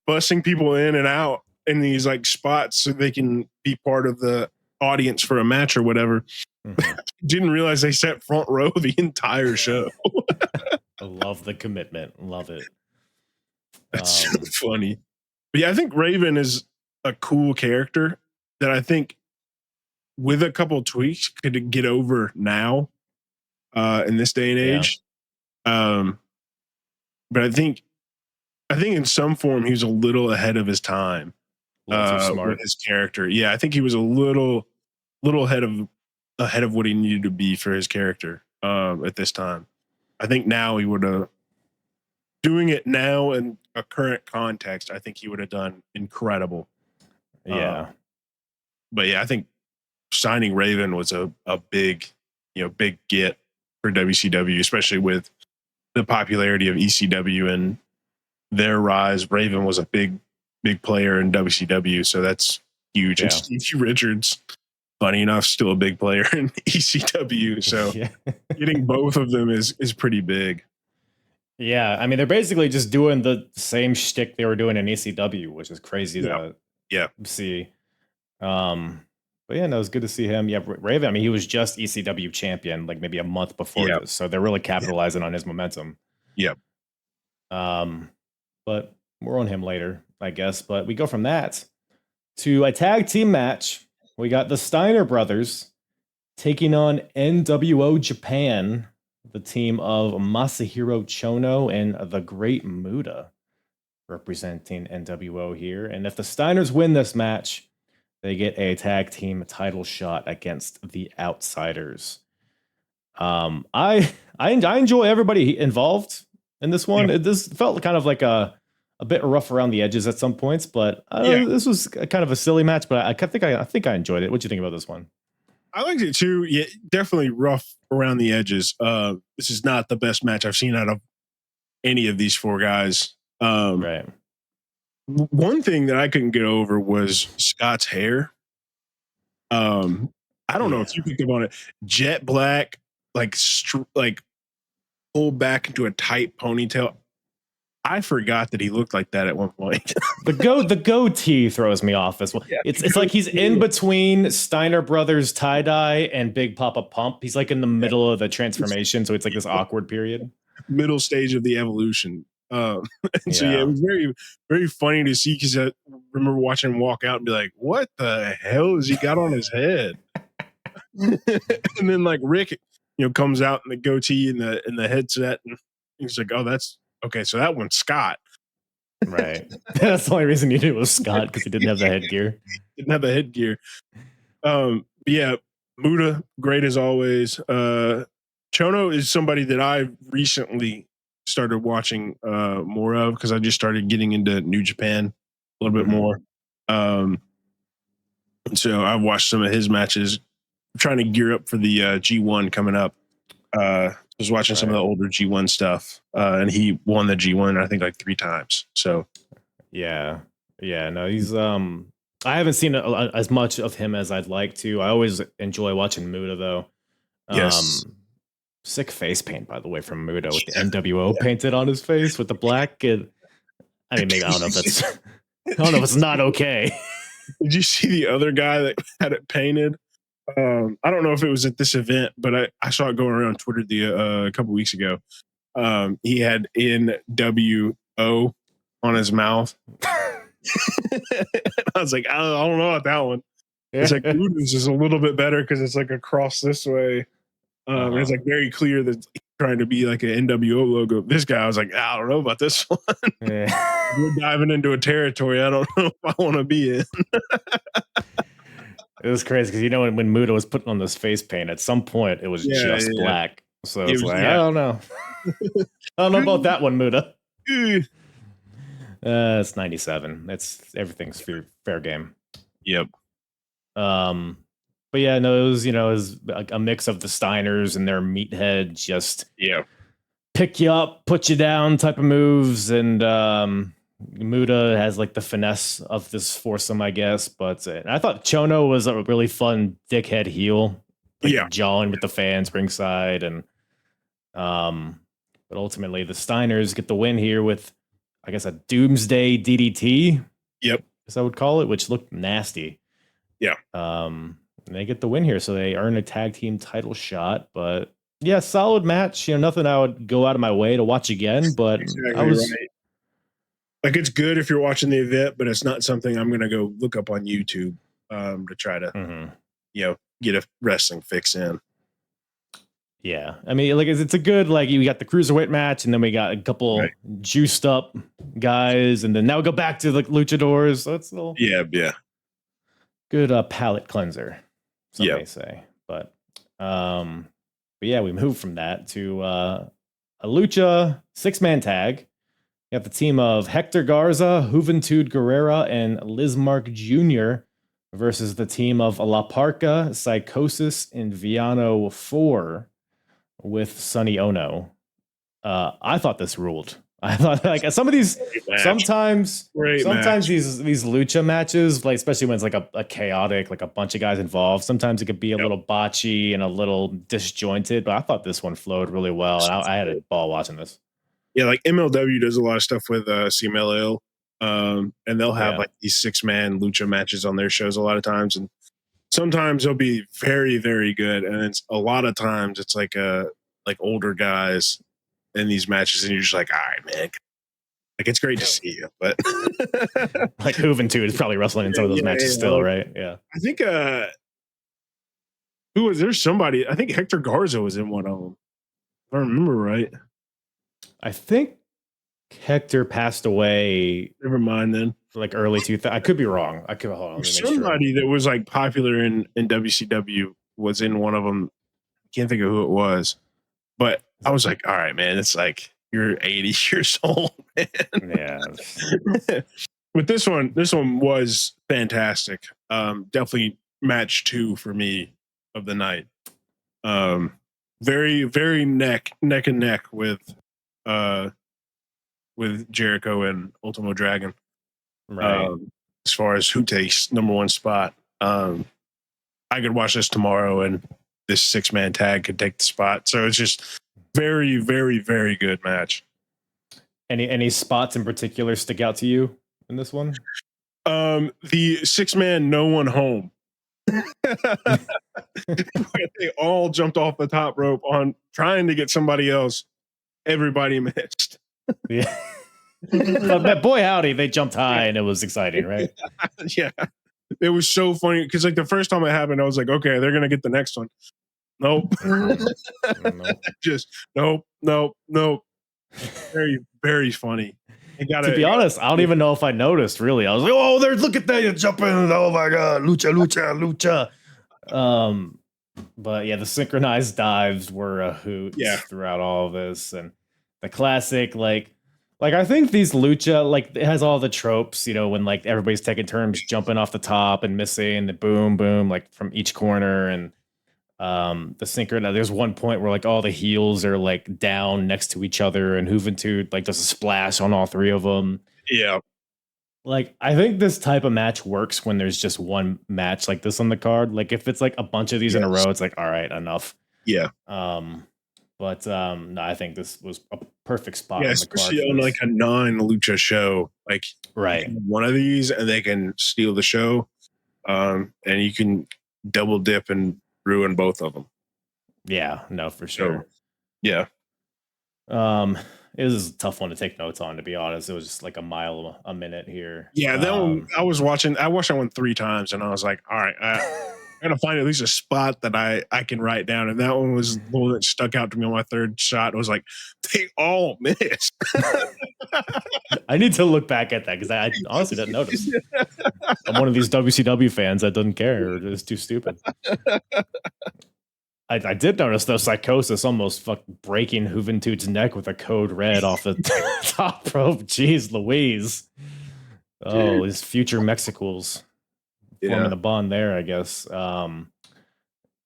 Speaker 3: busting people in and out in these spots so they can be part of the audience for a match or whatever. Mm-hmm. Didn't realize they sat front row the entire show.
Speaker 1: I love the commitment. Love it.
Speaker 3: That's so funny. But yeah, I think Raven is a cool character that I think with a couple tweaks could get over now in this day and age. But I think in some form he was a little ahead of his time
Speaker 1: Too smart.
Speaker 3: with his character. Yeah, I think he was a little ahead of what he needed to be for his character at this time. I think now he would have doing it now in a current context. I think he would have done incredible.
Speaker 1: Yeah.
Speaker 3: But yeah, I think signing Raven was a big get for WCW, especially with the popularity of ECW and their rise. Raven was a big player in WCW, so that's huge.
Speaker 1: Yeah.
Speaker 3: And Stevie Richards, funny enough, still a big player in ECW. So getting both of them is pretty big.
Speaker 1: Yeah, I mean, they're basically just doing the same shtick they were doing in ECW, which is crazy to see. But yeah, no, it was good to see him. Yeah, Raven, I mean, he was just ECW champion like maybe a month before this, so they're really capitalizing on his momentum.
Speaker 3: Yeah.
Speaker 1: But more on him later, I guess. But we go from that to a tag team match. We got the Steiner brothers taking on NWO Japan, the team of Masahiro Chono and the Great Muta, representing NWO here. And if the Steiners win this match, they get a tag team title shot against the Outsiders. I enjoy everybody involved in this one. This felt kind of like a bit rough around the edges at some points, but this was kind of a silly match. But I think I enjoyed it. What do you think about this one?
Speaker 3: I liked it too. Yeah, definitely rough around the edges. This is not the best match I've seen out of any of these four guys.
Speaker 1: Right.
Speaker 3: One thing that I couldn't get over was Scott's hair. I don't know if you picked up on it. Jet black, like pulled back into a tight ponytail. I forgot that he looked like that at one point.
Speaker 1: The goatee throws me off as well. Yeah, it's like he's in between Steiner Brothers tie-dye and Big Papa Pump. He's like in the middle of the transformation, so it's like this awkward period.
Speaker 3: Middle stage of the evolution. So it was very, very funny to see because I remember watching him walk out and be like, "What the hell has he got on his head?" And then like Rick, comes out in the goatee and the headset, and he's like, "Oh, that's okay." So that one's Scott,
Speaker 1: right? That's the only reason you knew it was Scott because he didn't have the headgear.
Speaker 3: Didn't have the headgear. But yeah, Muta, great as always. Chono is somebody that I recently started watching more of because I just started getting into New Japan a little bit more. So I've watched some of his matches. I'm trying to gear up for the G1 coming up. I was watching some of the older G1 stuff, and he won the G1 I think like 3 times. So no, he's I haven't seen as much of him as I'd like to. I always enjoy watching Muta though. Yes.
Speaker 1: Sick face paint, by the way, from Muta with the NWO painted on his face with the black. I mean, maybe I don't know if that's. I don't know if it's not okay.
Speaker 3: Did you see the other guy that had it painted? I don't know if it was at this event, but I saw it going around Twitter a couple weeks ago. He had NWO on his mouth. I was like, I don't know about that one. It's like Muta's is a little bit better because it's like across this way. And it's like very clear that he's trying to be like an NWO logo. This guy, I was like, I don't know about this one. We're diving into a territory I don't know if I want to be in.
Speaker 1: It was crazy because when Muta was putting on this face paint, at some point it was just black. So it was like, I don't know. I don't know about that one, Muta. It's 97. Everything's fair game.
Speaker 3: Yep.
Speaker 1: But yeah, no, it was a mix of the Steiners and their meathead just pick you up, put you down type of moves, and Muta has like the finesse of this foursome, I guess. But I thought Chono was a really fun dickhead heel, jawing with the fans ringside, and but ultimately the Steiners get the win here with, I guess, a Doomsday DDT.
Speaker 3: Yep,
Speaker 1: as I would call it, which looked nasty.
Speaker 3: Yeah.
Speaker 1: And they get the win here, so they earn a tag team title shot. But yeah, solid match. Nothing I would go out of my way to watch again. But I was
Speaker 3: right. Like, it's good if you're watching the event, but it's not something I'm going to go look up on YouTube to try to, get a wrestling fix in.
Speaker 1: Yeah, I mean, like it's a good like you got the cruiserweight match, and then we got a couple
Speaker 3: Right.
Speaker 1: juiced up guys, and then now we go back to the luchadors. So it's a little
Speaker 3: Yeah.
Speaker 1: good palate cleanser, some
Speaker 3: Yeah.
Speaker 1: may say. But yeah, we moved from that to a lucha 6-man tag. You have the team of Hector Garza, Juventud Guerrera, and Lizmark Jr. versus the team of La Parca, Psychosis, and Viano 4 with Sonny Ono. I thought this ruled. I thought like some of these sometimes these lucha matches, like especially when it's like a chaotic, like a bunch of guys involved, sometimes it could be a little botchy and a little disjointed, but I thought this one flowed really well, and I had a ball watching this.
Speaker 3: Yeah, like MLW does a lot of stuff with CMLL, and they'll have like these 6-man lucha matches on their shows a lot of times, and sometimes they'll be very, very good, and it's a lot of times it's like older guys in these matches, and you're just like, all right, man, like it's great to see you, but
Speaker 1: like Juventud is probably wrestling in some of those matches still, right? Yeah,
Speaker 3: I think who was there? Somebody, I think Hector Garza was in one of them, if I remember right.
Speaker 1: I think Hector passed away.
Speaker 3: Never mind then.
Speaker 1: Like early 2000. I could be wrong. I could hold on.
Speaker 3: Somebody that was like popular in WCW was in one of them. I can't think of who it was, but I was like, all right, man, it's like you're 80 years old, man.
Speaker 1: Yeah.
Speaker 3: But this one was fantastic. Definitely match 2 for me of the night. Very, very neck and neck with Jericho and Ultimo Dragon.
Speaker 1: Right.
Speaker 3: As far as who takes number 1 spot, I could watch this tomorrow, and this 6-man tag could take the spot. So it's just very, very, very good match.
Speaker 1: Any spots in particular stick out to you in this one?
Speaker 3: The 6-man no one home. They all jumped off the top rope on trying to get somebody else. Everybody missed.
Speaker 1: Yeah. But boy howdy, they jumped high and it was exciting, right?
Speaker 3: Yeah. It was so funny because like the first time it happened, I was like, okay, they're gonna get the next one. Nope. Just nope. Very, very funny.
Speaker 1: To be honest, I don't even know if I noticed really. I was like, oh, look at that, you're jumping. Oh my god, lucha. But yeah, the synchronized dives were a hoot throughout all of this, and the classic like I think these lucha, like it has all the tropes, you know, when like everybody's taking turns jumping off the top and missing the boom like from each corner, and the synchronized. There's one point where like all the heels are like down next to each other, and Juventud like does a splash on all 3 of them.
Speaker 3: Yeah.
Speaker 1: Like, I think this type of match works when there's just one match like this on the card. Like, if it's like a bunch of these in a row, it's like, all right, enough.
Speaker 3: Yeah.
Speaker 1: But no, I think this was a perfect spot.
Speaker 3: Yeah, especially on like a non-lucha show, like
Speaker 1: right,
Speaker 3: one of these, and they can steal the show, and you can double dip and ruin both of them.
Speaker 1: Yeah, no, for sure.
Speaker 3: So, yeah.
Speaker 1: It was a tough one to take notes on, to be honest. It was just like a mile a minute here.
Speaker 3: Yeah, that one I watched that one 3 times, and I was like, all right, I gotta find at least a spot that I can write down. And that one was the one that stuck out to me on my 3rd shot. It was like, they all missed.
Speaker 1: I need to look back at that because I honestly didn't notice. I'm one of these WCW fans that doesn't care or is too stupid. I did notice though, Psychosis almost breaking Juventud's neck with a code red off the top rope. Jeez Louise. Oh, his future Mexicals forming the bond there, I guess.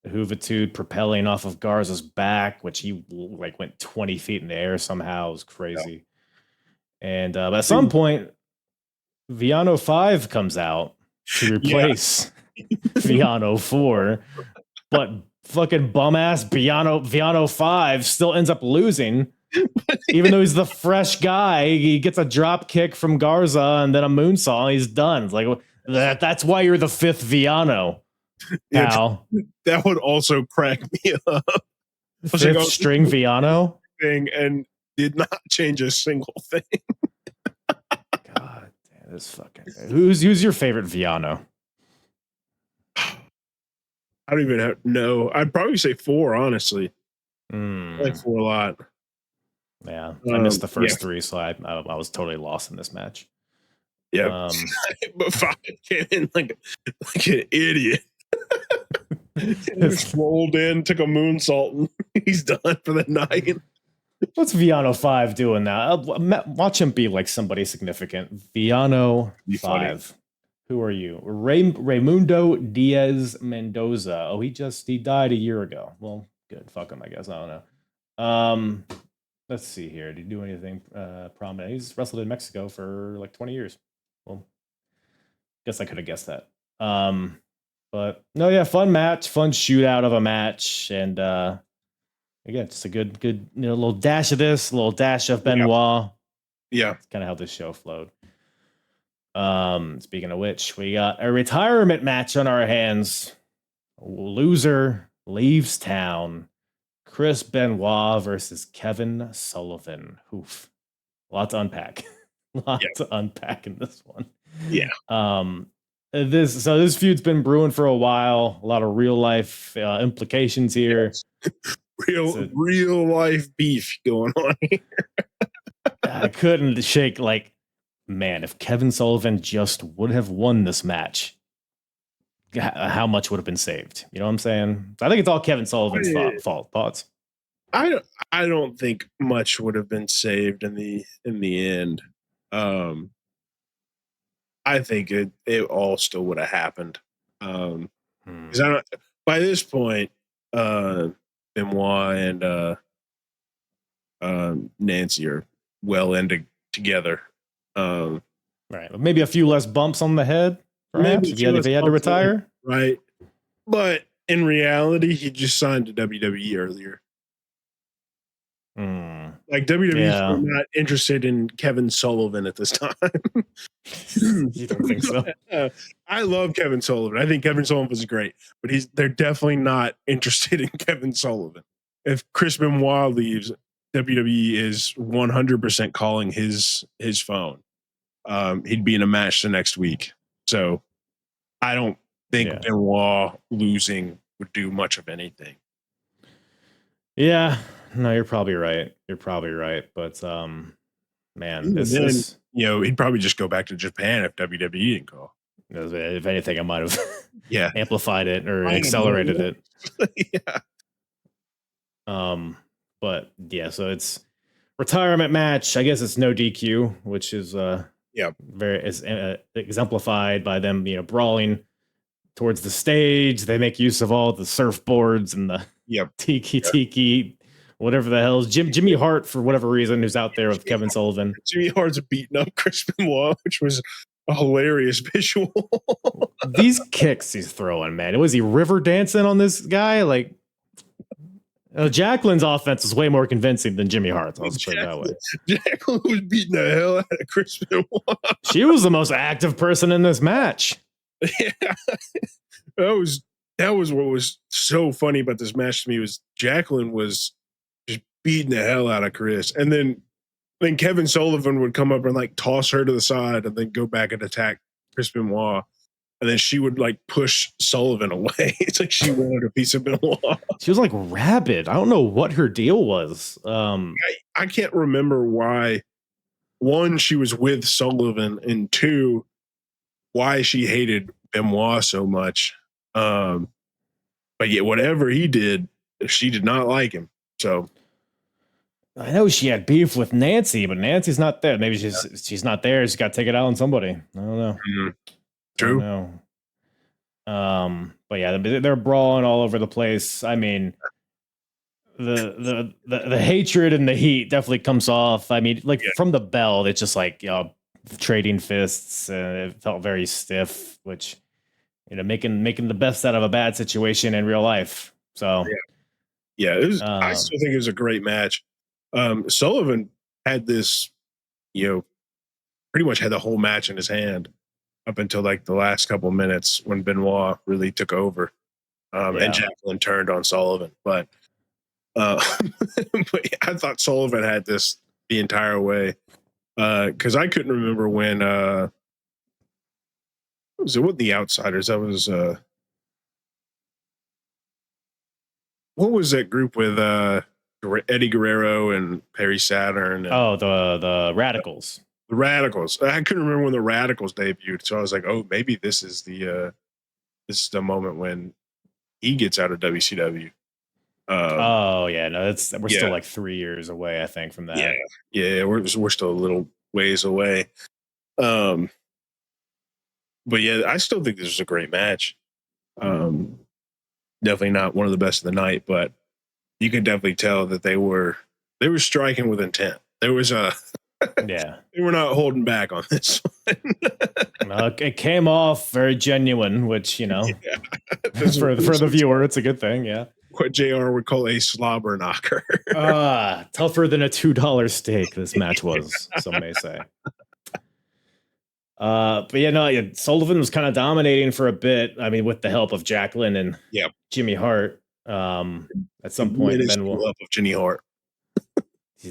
Speaker 1: Juventud propelling off of Garza's back, which he like went 20 feet in the air somehow. It was crazy. And at some point, Viano 5 comes out to replace Viano 4, but fucking bum ass Viano 5 still ends up losing, even though he's the fresh guy. He gets a drop kick from Garza and then a moonsault. And he's done. It's like that's why you're the 5th Viano, pal.
Speaker 3: That would also crack me up.
Speaker 1: 5th string Viano
Speaker 3: thing and did not change a single thing.
Speaker 1: God damn, this fucking. Who's your favorite Viano?
Speaker 3: I I don't even know. I'd probably say 4, honestly. I like 4 a lot.
Speaker 1: Yeah, I missed the first 3, so I was totally lost in this match.
Speaker 3: Yeah, but 5 came in like an idiot. Just rolled in, took a moonsault, and he's done for the night.
Speaker 1: What's Viano 5 doing now? Watch him be like somebody significant. Viano 5. Funny. Who are you? Raymundo Diaz Mendoza. Oh, he died a year ago. Well, good. Fuck him, I guess. I don't know. Let's see here. Did he do anything prominent? He's wrestled in Mexico for like 20 years. Well, guess I could have guessed that. But no, yeah, fun match, fun shootout of a match, and again, just a good, little dash of this, a little dash of Benoit.
Speaker 3: Yeah,
Speaker 1: that's kind of how this show flowed. Speaking of which, we got a retirement match on our hands. Loser leaves town. Chris Benoit versus Kevin Sullivan. Oof. A lot to unpack. To unpack in this one.
Speaker 3: Yeah.
Speaker 1: This feud's been brewing for a while. A lot of real life implications here.
Speaker 3: Yes. Real life beef going on here.
Speaker 1: I couldn't shake man, if Kevin Sullivan just would have won this match, how much would have been saved? You know what I'm saying? I think it's all Kevin Sullivan's fault. Thoughts?
Speaker 3: I don't think much would have been saved in the end. I think it all still would have happened. Because by this point, Benoit and Nancy are well into together.
Speaker 1: Right. Maybe a few less bumps on the head, perhaps, if he had to retire.
Speaker 3: Right. But in reality, he just signed to WWE earlier. Like WWE is not interested in Kevin Sullivan at this time.
Speaker 1: You don't think so?
Speaker 3: I love Kevin Sullivan. I think Kevin Sullivan is great, but they're definitely not interested in Kevin Sullivan. If Chris Benoit leaves, WWE is 100% calling his phone. He'd be in a match the next week. So I don't think Benoit losing would do much of anything.
Speaker 1: Yeah. No, you're probably right. But man, this
Speaker 3: he'd probably just go back to Japan if WWE didn't call.
Speaker 1: If anything, I might have amplified it or accelerated it. But yeah, so it's retirement match. I guess it's no DQ, which is very exemplified by them, brawling towards the stage. They make use of all the surfboards and the tiki. Whatever the hell is Jimmy Hart, for whatever reason, who's out there with Kevin Sullivan.
Speaker 3: Jimmy Hart's beating up Chris Benoit, which was a hilarious visual.
Speaker 1: These kicks he's throwing, man. Was he river dancing on this guy? Jacqueline's offense is way more convincing than Jimmy Hart's. I'll just put it that way.
Speaker 3: Jacqueline was beating the hell out of Chris Benoit.
Speaker 1: She was the most active person in this match.
Speaker 3: Yeah, that was what was so funny about this match to me was Jacqueline was just beating the hell out of Chris, and then Kevin Sullivan would come up and toss her to the side, and then go back and attack Chris Benoit. And then she would push Sullivan away. It's like she wanted a piece of Benoit.
Speaker 1: She was rabid. I don't know what her deal was.
Speaker 3: I can't remember why. One, she was with Sullivan, and two, why she hated Benoit so much. But yet, whatever he did, she did not like him. So
Speaker 1: I know she had beef with Nancy, but Nancy's not there. Maybe she's not there. She's got to take it out on somebody. I don't know.
Speaker 3: Mm-hmm. True.
Speaker 1: But yeah, they're brawling all over the place. I mean, the hatred and the heat definitely comes off. I mean, from the bell, it's just trading fists, and it felt very stiff, which making the best out of a bad situation in real life. So
Speaker 3: yeah, it was. I still think it was a great match. Sullivan had this, pretty much had the whole match in his hand up until the last couple minutes when Benoit really took over, and Jacqueline turned on Sullivan. But, but I thought Sullivan had this the entire way, because I couldn't remember when was it with the Outsiders? That was what was that group with Eddie Guerrero and Perry Saturn? And
Speaker 1: Oh, the Radicals.
Speaker 3: the Radicals. I couldn't remember when the Radicals debuted, so I was like, oh, maybe this is the moment when he gets out of WCW.
Speaker 1: Oh yeah, no, we're
Speaker 3: yeah.
Speaker 1: still like 3 years away, I think, from that.
Speaker 3: Yeah, we're still a little ways away. But yeah, I still think this was a great match. Definitely not one of the best of the night, but you can definitely tell that they were striking with intent. There was
Speaker 1: Yeah.
Speaker 3: they were not holding back on this one.
Speaker 1: It came off very genuine, which, for the viewer, it's a good thing. Yeah.
Speaker 3: What JR would call a slobber knocker.
Speaker 1: Tougher than a $2 steak, this match was, some may say. But yeah, no, Sullivan was kind of dominating for a bit. I mean, with the help of Jacqueline and Jimmy Hart. At some point,
Speaker 3: Benoit of Jimmy Hart.
Speaker 1: I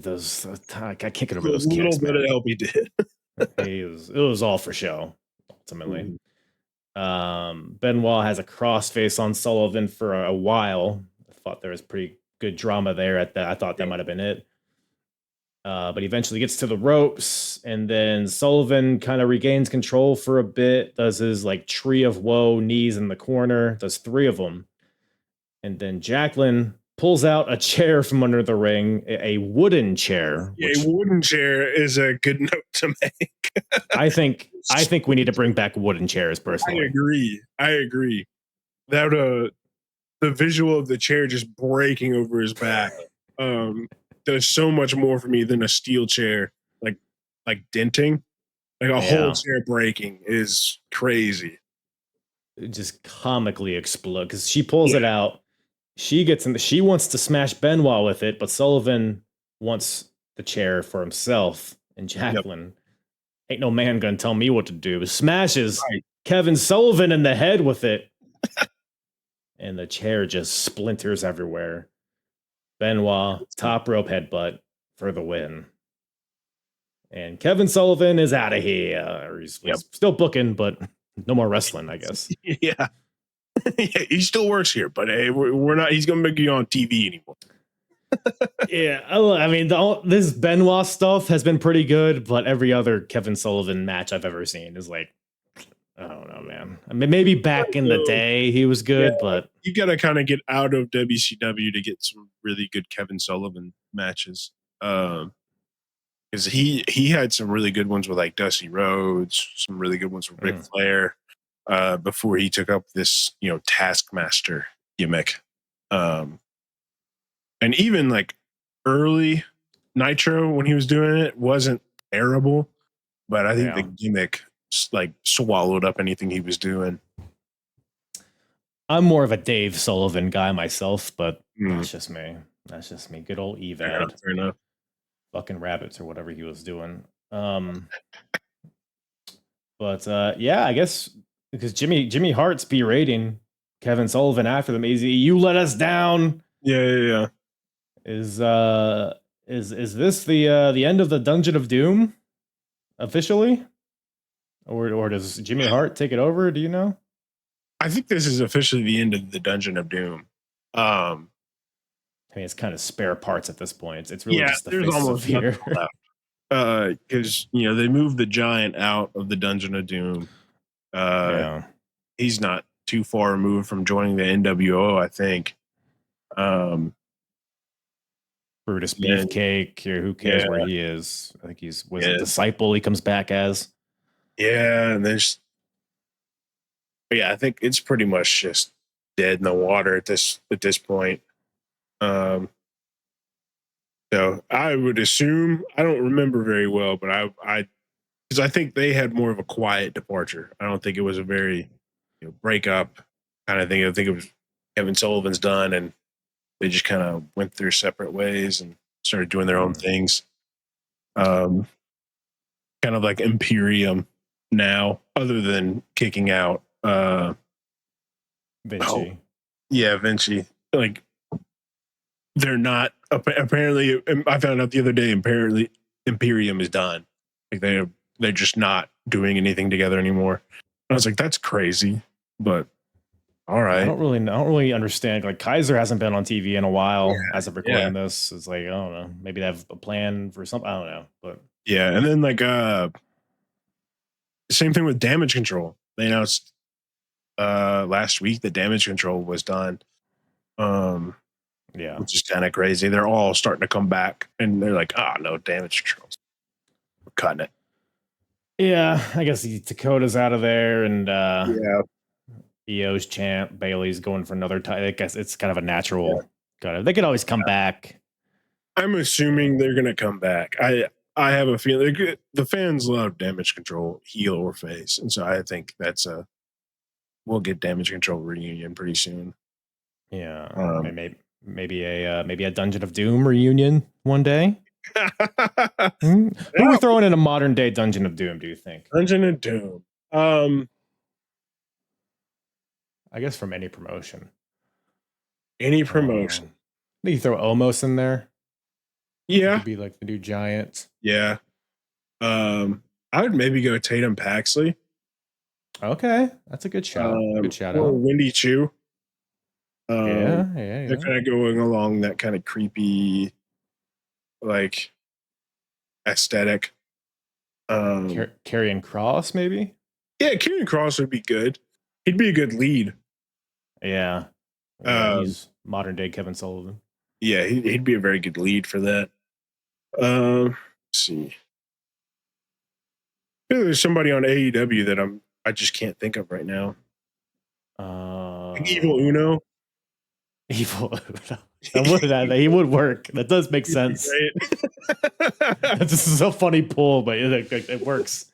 Speaker 1: can't get over those kicks. A little
Speaker 3: bit of help he did.
Speaker 1: It was all for show, ultimately. Benoit has a crossface on Sullivan for a while. I thought there was pretty good drama there I thought that might have been it. But he eventually gets to the ropes, and then Sullivan kind of regains control for a bit, does his like tree of woe knees in the corner, does 3 of them. And then Jacqueline pulls out a chair from under the ring, a wooden chair.
Speaker 3: A wooden chair is a good note to make.
Speaker 1: I think we need to bring back wooden chairs, personally.
Speaker 3: I agree. That the visual of the chair just breaking over his back does so much more for me than a steel chair, like denting. Like a whole chair breaking is crazy.
Speaker 1: It just comically explode because she pulls it out. She gets in. She wants to smash Benoit with it, but Sullivan wants the chair for himself. And Jacqueline, ain't no man gonna tell me what to do. Smashes Kevin Sullivan in the head with it, and the chair just splinters everywhere. Benoit top rope headbutt for the win. And Kevin Sullivan is out of here. He's still booking, but no more wrestling, I guess.
Speaker 3: Yeah. He still works here, but hey, we're not. He's gonna make you on TV anymore.
Speaker 1: I mean, this Benoit stuff has been pretty good, but every other Kevin Sullivan match I've ever seen is like, I don't know, man. I mean, maybe back in the day he was good, but
Speaker 3: you got to kind of get out of WCW to get some really good Kevin Sullivan matches. Because he had some really good ones with like Dusty Rhodes, some really good ones with Ric Flair. Before he took up this, Taskmaster gimmick. And even like early Nitro when he was doing it wasn't terrible, but I think the gimmick like swallowed up anything he was doing.
Speaker 1: I'm more of a Dave Sullivan guy myself, but that's just me. Good old Evad.
Speaker 3: Fair enough.
Speaker 1: Fucking rabbits or whatever he was doing. But I guess because Jimmy Hart's berating Kevin Sullivan after the maze. You let us down.
Speaker 3: Yeah.
Speaker 1: Is this the end of the Dungeon of Doom officially, or does Jimmy Hart take it over? Do you know?
Speaker 3: I think this is officially the end of the Dungeon of Doom.
Speaker 1: I mean, it's kind of spare parts at this point. It's really just the
Speaker 3: there's
Speaker 1: faces
Speaker 3: almost
Speaker 1: of fear.
Speaker 3: Because they moved the Giant out of the Dungeon of Doom. He's not too far removed from joining the NWO, I think.
Speaker 1: Brutus Beefcake, who cares where he is? I think he's a disciple. He comes back as.
Speaker 3: Yeah, and then I think it's pretty much just dead in the water at this point. So I would assume, I don't remember very well, but because I think they had more of a quiet departure. I don't think it was a very breakup kind of thing. I think it was Kevin Sullivan's done, and they just kind of went their separate ways and started doing their own things. Kind of like Imperium now, other than kicking out
Speaker 1: Vinci.
Speaker 3: Vinci. Like, they're not apparently. I found out the other day. Apparently, Imperium is done. Like they're just not doing anything together anymore. I was like, that's crazy, but All right.
Speaker 1: I don't really understand. Like Kaiser hasn't been on TV in a while as of recording this. It's like, I don't know. Maybe they have a plan for something. I don't know. But
Speaker 3: yeah, and then like same thing with Damage Control. They announced last week that Damage Control was done.
Speaker 1: Yeah,
Speaker 3: which is kind of crazy. They're all starting to come back, and they're like, "Ah, no, Damage Control. We're cutting it."
Speaker 1: yeah. I guess Dakota's out of there, and
Speaker 3: Yeah,
Speaker 1: EO's champ. Bailey's going for another title. I guess it's kind of a natural. Kind of. They could always come back.
Speaker 3: I'm assuming they're gonna come back. I have a feeling the fans love Damage Control, heel or face, and so I think we'll get Damage Control reunion pretty soon.
Speaker 1: Yeah, maybe a Dungeon of Doom reunion one day. Who are we throwing in a modern day Dungeon of Doom? Do you think?
Speaker 3: Dungeon of Doom.
Speaker 1: I guess from any promotion.
Speaker 3: Any promotion.
Speaker 1: You throw Omos in there.
Speaker 3: Yeah,
Speaker 1: could be like the new Giant.
Speaker 3: Yeah. I would maybe go Tatum Paxley.
Speaker 1: Okay, that's a good shout. Good shout
Speaker 3: or
Speaker 1: out.
Speaker 3: Wendy Chu.
Speaker 1: Yeah.
Speaker 3: They're kind of going along that kind of creepy, like, aesthetic.
Speaker 1: Karrion Kross, maybe.
Speaker 3: Yeah, Karrion Kross would be good. He'd be a good lead.
Speaker 1: Yeah, he's modern day Kevin Sullivan.
Speaker 3: Yeah, he'd be a very good lead for that. Let's see. There's somebody on AEW that I just can't think of right now. Like Evil Uno.
Speaker 1: Evil Uno. He would work. That does make sense. This is a funny pull, but it works.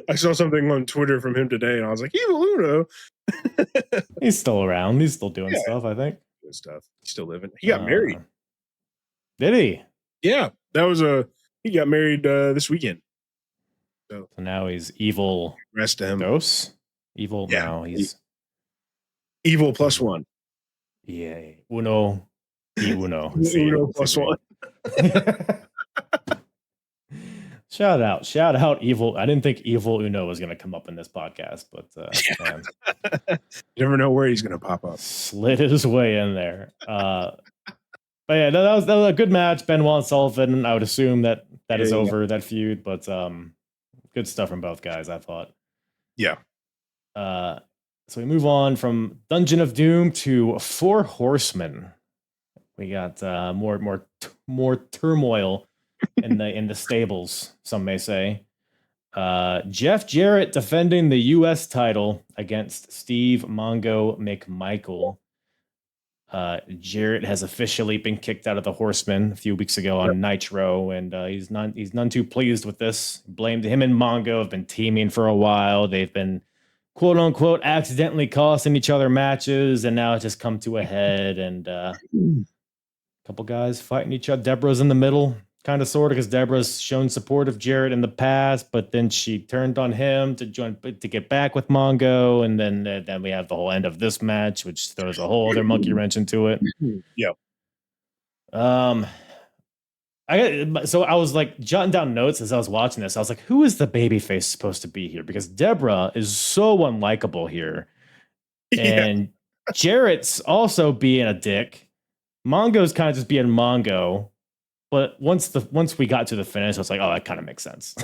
Speaker 3: I saw something on Twitter from him today, and I was like, Evil Uno.
Speaker 1: He's still around. He's still doing stuff, I think.
Speaker 3: Good stuff. He's still living. He got married.
Speaker 1: Did he?
Speaker 3: Yeah. He got married this weekend. So
Speaker 1: now he's evil.
Speaker 3: Rest of him.
Speaker 1: Dose? Evil?
Speaker 3: Yeah.
Speaker 1: No, he's
Speaker 3: evil plus one.
Speaker 1: Yeah. Uno. Uno.
Speaker 3: Uno plus one.
Speaker 1: Shout out Evil. I didn't think Evil Uno was going to come up in this podcast, but man.
Speaker 3: You never know where he's going to pop up.
Speaker 1: Slid his way in there. But yeah, that was a good match. Benoit and Sullivan. I would assume that is over, that feud, but good stuff from both guys, I thought.
Speaker 3: Yeah.
Speaker 1: So we move on from Dungeon of Doom to Four Horsemen. We got more turmoil in the stables, some may say. Jeff Jarrett defending the U.S. title against Steve Mongo McMichael. Jarrett has officially been kicked out of the Horsemen a few weeks ago on Nitro, and he's none too pleased with this. Blamed him and Mongo have been teaming for a while. They've been quote unquote accidentally costing each other matches, and now it's just come to a head. And a couple guys fighting each other. Deborah's in the middle, kind of sort of, because Deborah's shown support of Jarrett in the past, but then she turned on him to get back with Mongo, and then we have the whole end of this match, which throws a whole other monkey wrench into it.
Speaker 3: Yeah.
Speaker 1: So I was like jotting down notes as I was watching this. I was like, who is the babyface supposed to be here? Because Deborah is so unlikable here. And Jarrett's also being a dick. Mongo's kind of just being Mongo. But once we got to the finish, I was like, oh, that kind of makes sense.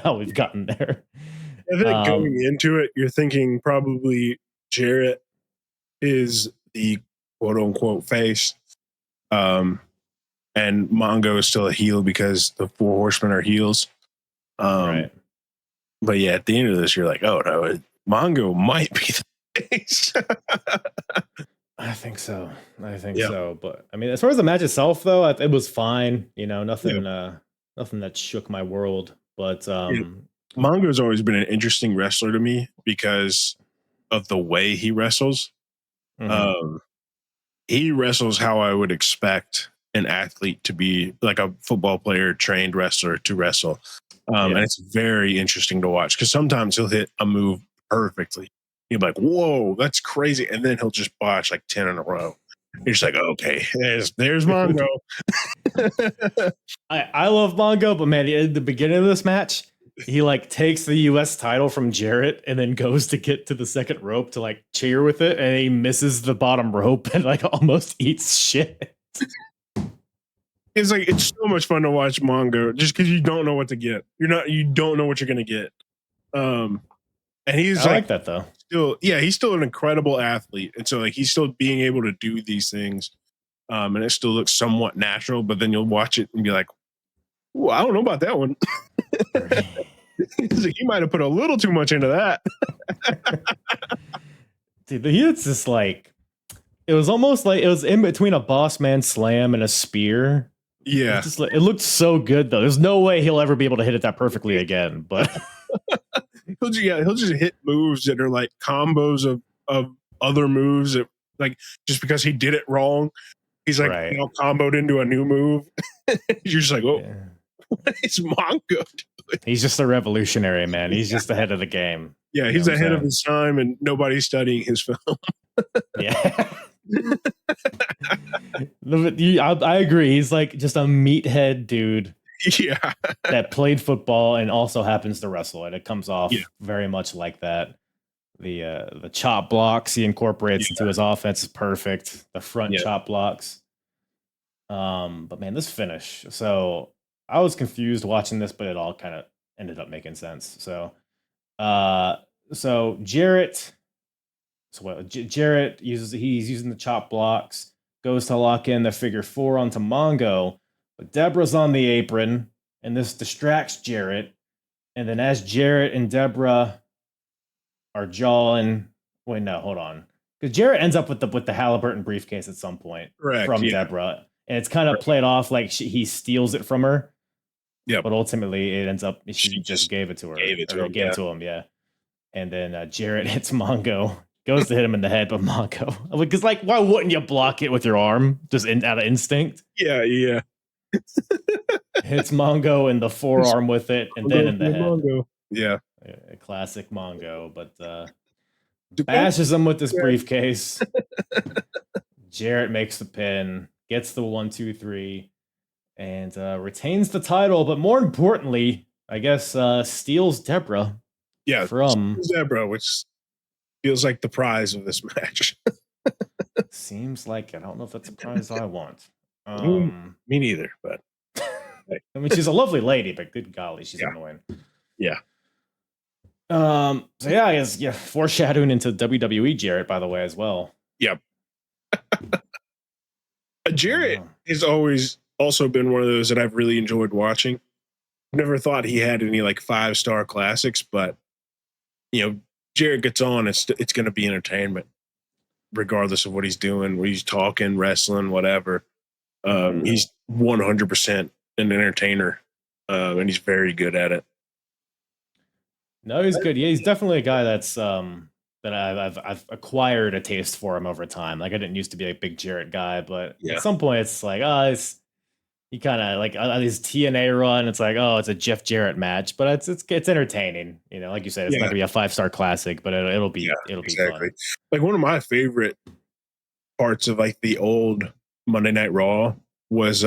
Speaker 1: How we've gotten there.
Speaker 3: I think going into it, you're thinking probably Jarrett is the quote unquote face. And Mongo is still a heel because the Four Horsemen are heels.
Speaker 1: Right.
Speaker 3: But yeah, at the end of this, you're like, oh no, Mongo might be the face.
Speaker 1: I think so. But I mean, as far as the match itself, though, it was fine. Nothing that shook my world. But
Speaker 3: Mongo's always been an interesting wrestler to me because of the way he wrestles.
Speaker 1: Mm-hmm.
Speaker 3: He wrestles how I would expect an athlete to be, like a football player, trained wrestler to wrestle. And it's very interesting to watch because sometimes he'll hit a move perfectly. You'll be like, whoa, that's crazy. And then he'll just botch like 10 in a row. You're just like, okay, there's Mongo.
Speaker 1: I love Mongo, but man, at the beginning of this match, he like takes the US title from Jarrett and then goes to get to the second rope to like cheer with it, and he misses the bottom rope and like almost eats shit.
Speaker 3: It's like it's so much fun to watch Mongo just because you don't know what to get. You don't know what you're gonna get. And he's
Speaker 1: I like that though.
Speaker 3: He's still an incredible athlete, and so like he's still being able to do these things, and it still looks somewhat natural. But then you'll watch it and be like, "Ooh, I don't know about that one." He's like, you might have put a little too much into that.
Speaker 1: Dude, it's just like it was almost like it was in between a boss man slam and a spear.
Speaker 3: Yeah,
Speaker 1: It looked so good though. There's no way he'll ever be able to hit it that perfectly again. But
Speaker 3: he'll just hit moves that are like combos of other moves that, like, just because he did it wrong, he's like comboed into a new move. You're just like, oh, yeah. What is Mongo doing?
Speaker 1: He's just a revolutionary, man. He's just ahead of the game.
Speaker 3: Yeah, he's ahead of his time, and nobody's studying his film.
Speaker 1: Yeah. I agree. He's like just a meathead dude.
Speaker 3: Yeah.
Speaker 1: That played football and also happens to wrestle, and it comes off very much like that. The chop blocks he incorporates into his offense is perfect. The front chop blocks. But man, this finish. So I was confused watching this, but it all kind of ended up making sense. So Jarrett. So Jarrett he's using the chop blocks, goes to lock in the figure 4 onto Mongo, but Deborah's on the apron, and this distracts Jarrett. And then as Jarrett and Deborah are jawing, wait, no, hold on, because Jarrett ends up with the Halliburton briefcase at some point from Deborah, and it's kind of played off like he steals it from her. Yeah, but ultimately it ends up she just gave it to her. Gave it to him, yeah. And then Jarrett hits Mongo. Goes to hit him in the head, but Mongo, because like, why wouldn't you block it with your arm just out of instinct?
Speaker 3: Yeah.
Speaker 1: Hits Mongo in the forearm with it, and then in the head.
Speaker 3: Mongo. Yeah,
Speaker 1: a classic Mongo, but bashes him with this briefcase. Jarrett makes the pin, gets the 1, 2, 3, and retains the title. But more importantly, I guess steals Deborah.
Speaker 3: Yeah,
Speaker 1: from
Speaker 3: Deborah, which feels like the prize of this match.
Speaker 1: Seems like I don't know if that's a prize I want.
Speaker 3: Me neither, but
Speaker 1: I mean, she's a lovely lady, but good golly, she's annoying.
Speaker 3: Yeah.
Speaker 1: So yeah, I guess foreshadowing into WWE Jarrett, by the way, as well.
Speaker 3: Yep. Jarrett has always also been one of those that I've really enjoyed watching. Never thought he had any like 5-star classics, but Jarrett gets on, it's going to be entertainment, regardless of what he's doing, where he's talking, wrestling, whatever. He's 100% an entertainer, and he's very good at it.
Speaker 1: No, he's good. Yeah, he's definitely a guy that's that I've acquired a taste for him over time. Like I didn't used to be a big Jarrett guy, but at some point it's like, he kind of like his TNA run. It's like, it's a Jeff Jarrett match, but it's entertaining. Like you said, it's not gonna be a 5-star classic, but it'll be fun.
Speaker 3: Like one of my favorite parts of like the old Monday Night Raw was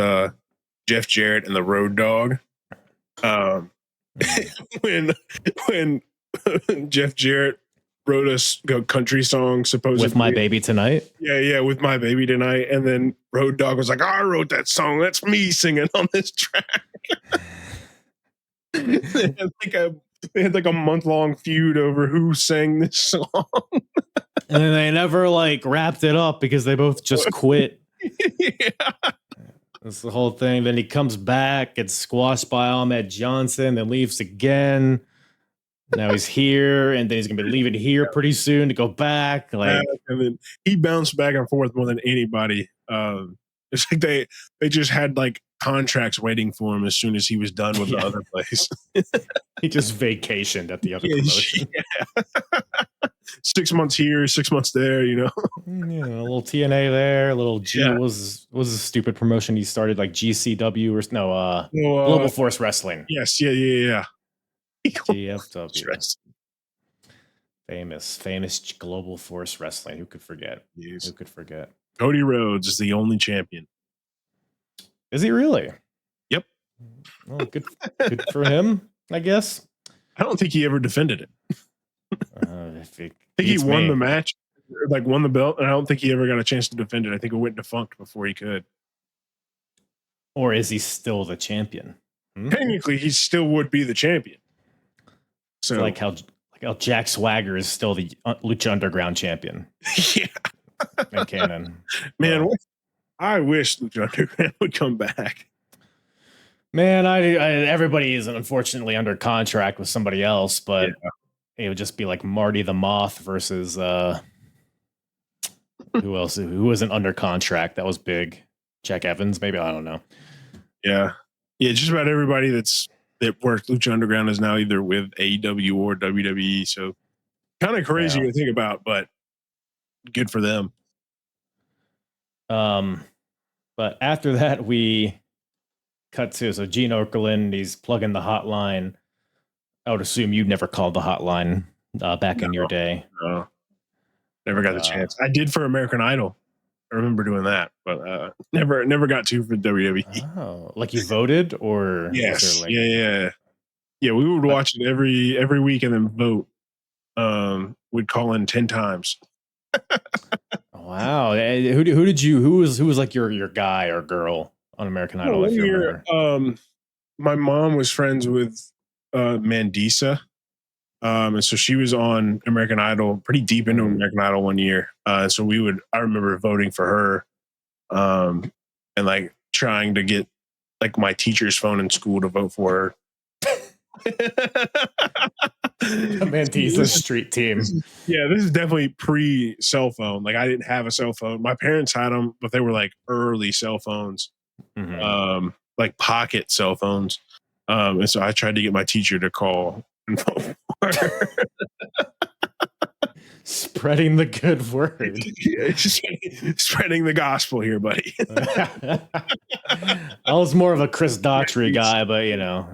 Speaker 3: Jeff Jarrett and the Road Dogg. When Jeff Jarrett wrote a country song supposedly
Speaker 1: with My Baby Tonight.
Speaker 3: Yeah, with My Baby Tonight, and then Road Dogg was like, I wrote that song. That's me singing on this track. They had like a month-long feud over who sang this song.
Speaker 1: And then they never like wrapped it up because they both just quit. That's the whole thing. Then he comes back, gets squashed by Ahmed Johnson, then leaves again. Now he's here, and then he's gonna be leaving here pretty soon to go back. Like,
Speaker 3: and then he bounced back and forth more than anybody. It's like they just had like contracts waiting for him as soon as he was done with the other place.
Speaker 1: He just vacationed at the other promotion.
Speaker 3: 6 months here, 6 months there.
Speaker 1: Yeah, a little TNA there. A little G was a stupid promotion he started, like GCW or Global Force Wrestling.
Speaker 3: Yes, yeah.
Speaker 1: GFW. Famous Global Force Wrestling. Who could forget?
Speaker 3: Yes.
Speaker 1: Who could forget?
Speaker 3: Cody Rhodes is the only champion.
Speaker 1: Is he really?
Speaker 3: Yep.
Speaker 1: Well, good for him, I guess.
Speaker 3: I don't think he ever defended it.
Speaker 1: If it
Speaker 3: I think he
Speaker 1: beats
Speaker 3: won
Speaker 1: me.
Speaker 3: the match, like won the belt, and I don't think he ever got a chance to defend it. I think it went defunct before he could.
Speaker 1: Or is he still the champion?
Speaker 3: Technically, he still would be the champion. So
Speaker 1: It's like how Jack Swagger is still the Lucha Underground champion.
Speaker 3: yeah,
Speaker 1: In canon.
Speaker 3: man, I wish Lucha Underground would come back.
Speaker 1: Man, everybody is unfortunately under contract with somebody else, but it would just be like Marty the Moth versus who else? Who wasn't under contract? That was big. Jack Evans, maybe, I don't know.
Speaker 3: Yeah, just about everybody that worked Lucha Underground is now either with AEW or WWE. So kind of crazy to think about, but good for them.
Speaker 1: But after that, we cut to Gene Okerlund. He's plugging the hotline. I would assume you never called the hotline back in your day.
Speaker 3: No, never got the chance. I did for American Idol. I remember doing that, but never got to for WWE.
Speaker 1: Oh, like you voted, or
Speaker 3: yes, yeah. We would watch it every week and then vote. We'd call in 10 times.
Speaker 1: Wow, who was like your guy or girl on American Idol? If you remember.
Speaker 3: My mom was friends with Mandisa. And so she was on American Idol, pretty deep into American Idol one year. So I remember voting for her, and like trying to get like my teacher's phone in school to vote for her.
Speaker 1: Mandisa street team.
Speaker 3: This is definitely pre cell phone. Like I didn't have a cell phone. My parents had them, but they were like early cell phones, like pocket cell phones. And so I tried to get my teacher to call and vote for her.
Speaker 1: Spreading the good word.
Speaker 3: Spreading the gospel here, buddy.
Speaker 1: I was more of a Chris Daughtry guy, but you know.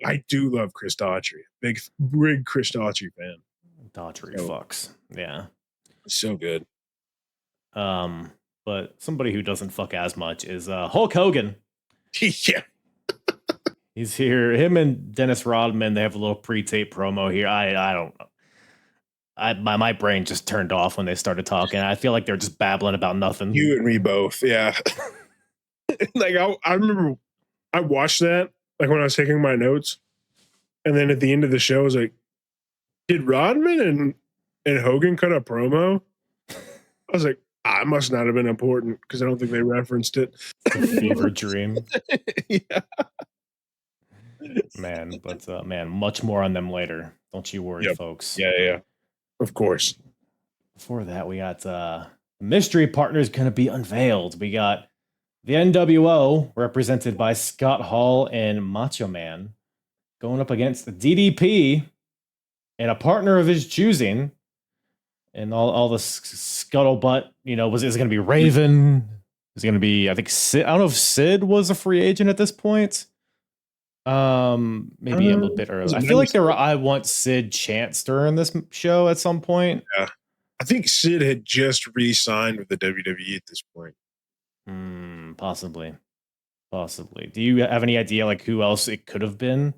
Speaker 3: I do love Chris Daughtry. Big Chris Daughtry fan.
Speaker 1: Daughtry fucks. Yeah.
Speaker 3: So good.
Speaker 1: But somebody who doesn't fuck as much is Hulk Hogan.
Speaker 3: Yeah.
Speaker 1: He's here. Him and Dennis Rodman, they have a little pre-tape promo here. I don't know. My brain just turned off when they started talking. I feel like they're just babbling about nothing.
Speaker 3: You and me both, yeah. Like I remember I watched that like when I was taking my notes, and then at the end of the show, I was like, "Did Rodman and Hogan cut a promo?" I was like, "I must not have been important because I don't think they referenced it."
Speaker 1: Fever dream.
Speaker 3: Yeah.
Speaker 1: Man, but much more on them later. Don't you worry, folks.
Speaker 3: Yeah. Of course.
Speaker 1: Before that, we got mystery partners going to be unveiled. We got the NWO, represented by Scott Hall and Macho Man, going up against the DDP and a partner of his choosing. And all the scuttlebutt, is it going to be Raven? Is it going to be, I think, Sid? I don't know if Sid was a free agent at this point. Maybe a little bit early. I feel like I want Sid chants during this show at some point.
Speaker 3: Yeah, I think Sid had just re-signed with the WWE at this point.
Speaker 1: Possibly. Do you have any idea like who else it could have been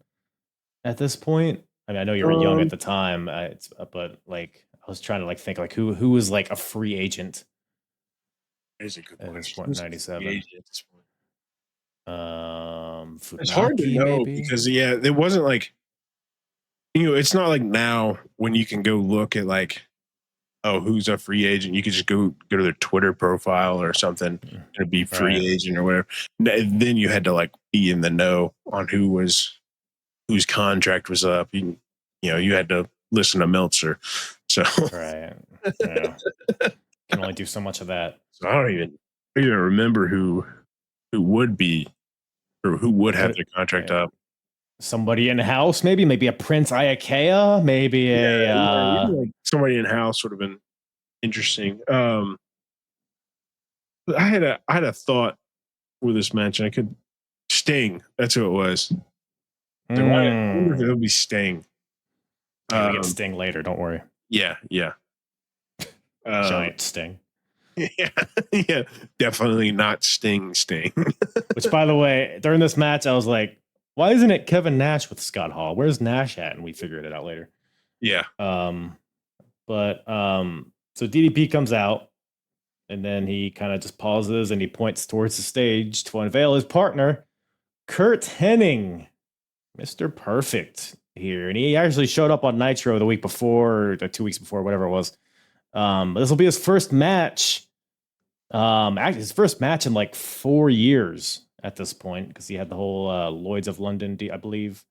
Speaker 1: at this point? I mean, I know you were young at the time, but like I was trying to like think like who was like a free agent.
Speaker 3: Is a good
Speaker 1: question. 97.
Speaker 3: It's hard to know
Speaker 1: maybe?
Speaker 3: Because it wasn't like it's not like now when you can go look at like who's a free agent. You could just go to their Twitter profile or something and be free agent or whatever. Then you had to like be in the know on whose contract was up. You had to listen to Meltzer. So
Speaker 1: right. Yeah. Can only do so much of that.
Speaker 3: So I don't even remember who would be or who would have their contract up.
Speaker 1: Somebody in house, maybe a Prince Iakea, maybe
Speaker 3: like somebody in house would have been interesting. I had a thought for this match. I could Sting. That's who it was. I wonder if it'll be Sting.
Speaker 1: We get Sting later. Don't worry.
Speaker 3: Yeah.
Speaker 1: Giant Sting.
Speaker 3: Yeah, definitely not Sting.
Speaker 1: Which, by the way, during this match, I was like, Why isn't it Kevin Nash with Scott Hall? Where's Nash at? And we figured it out later.
Speaker 3: Yeah.
Speaker 1: So DDP comes out, and then he kind of just pauses and he points towards the stage to unveil his partner, Kurt Hennig, Mr. Perfect here. And he actually showed up on Nitro the week before, or 2 weeks before, whatever it was. This will be his first match. Actually, his first match in like 4 years at this point, because he had the whole Lloyds of London, I believe.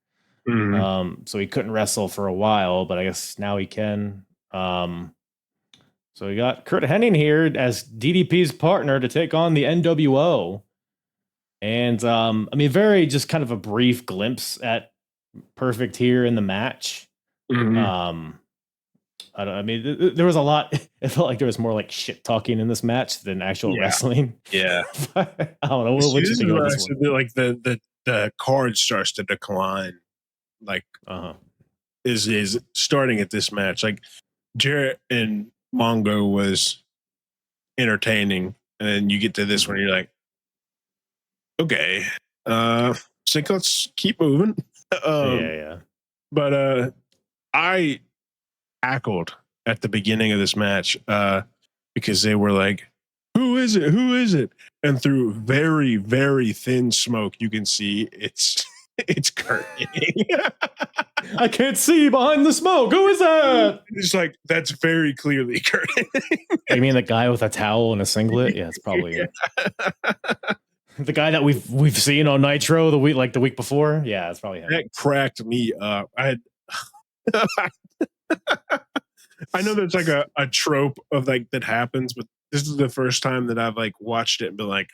Speaker 1: So he couldn't wrestle for a while, but I guess now he can. So we got Kurt Hennig here as DDP's partner to take on the NWO. And I mean, very just kind of a brief glimpse at Perfect here in the match. I mean, there was a lot. It felt like there was more like shit talking in this match than actual wrestling.
Speaker 3: Yeah.
Speaker 1: I don't know. What you think about this one?
Speaker 3: Like the card starts to decline. Like is starting at this match. Like Jarrett and Mongo was entertaining, and then you get to this one, you're like, okay, so let's keep moving. But I cackled at the beginning of this match because they were like, who is it? Who is it? And through very, very thin smoke, you can see it's Kurt.
Speaker 1: I can't see behind the smoke. Who is that?
Speaker 3: It's like, that's very clearly Kurt.
Speaker 1: You mean the guy with a towel and a singlet? Yeah, it's probably the guy that we've seen on Nitro the week before. Yeah, it's probably him.
Speaker 3: That cracked me up. I know there's like a trope of like that happens, but this is the first time that I've like watched it and been like,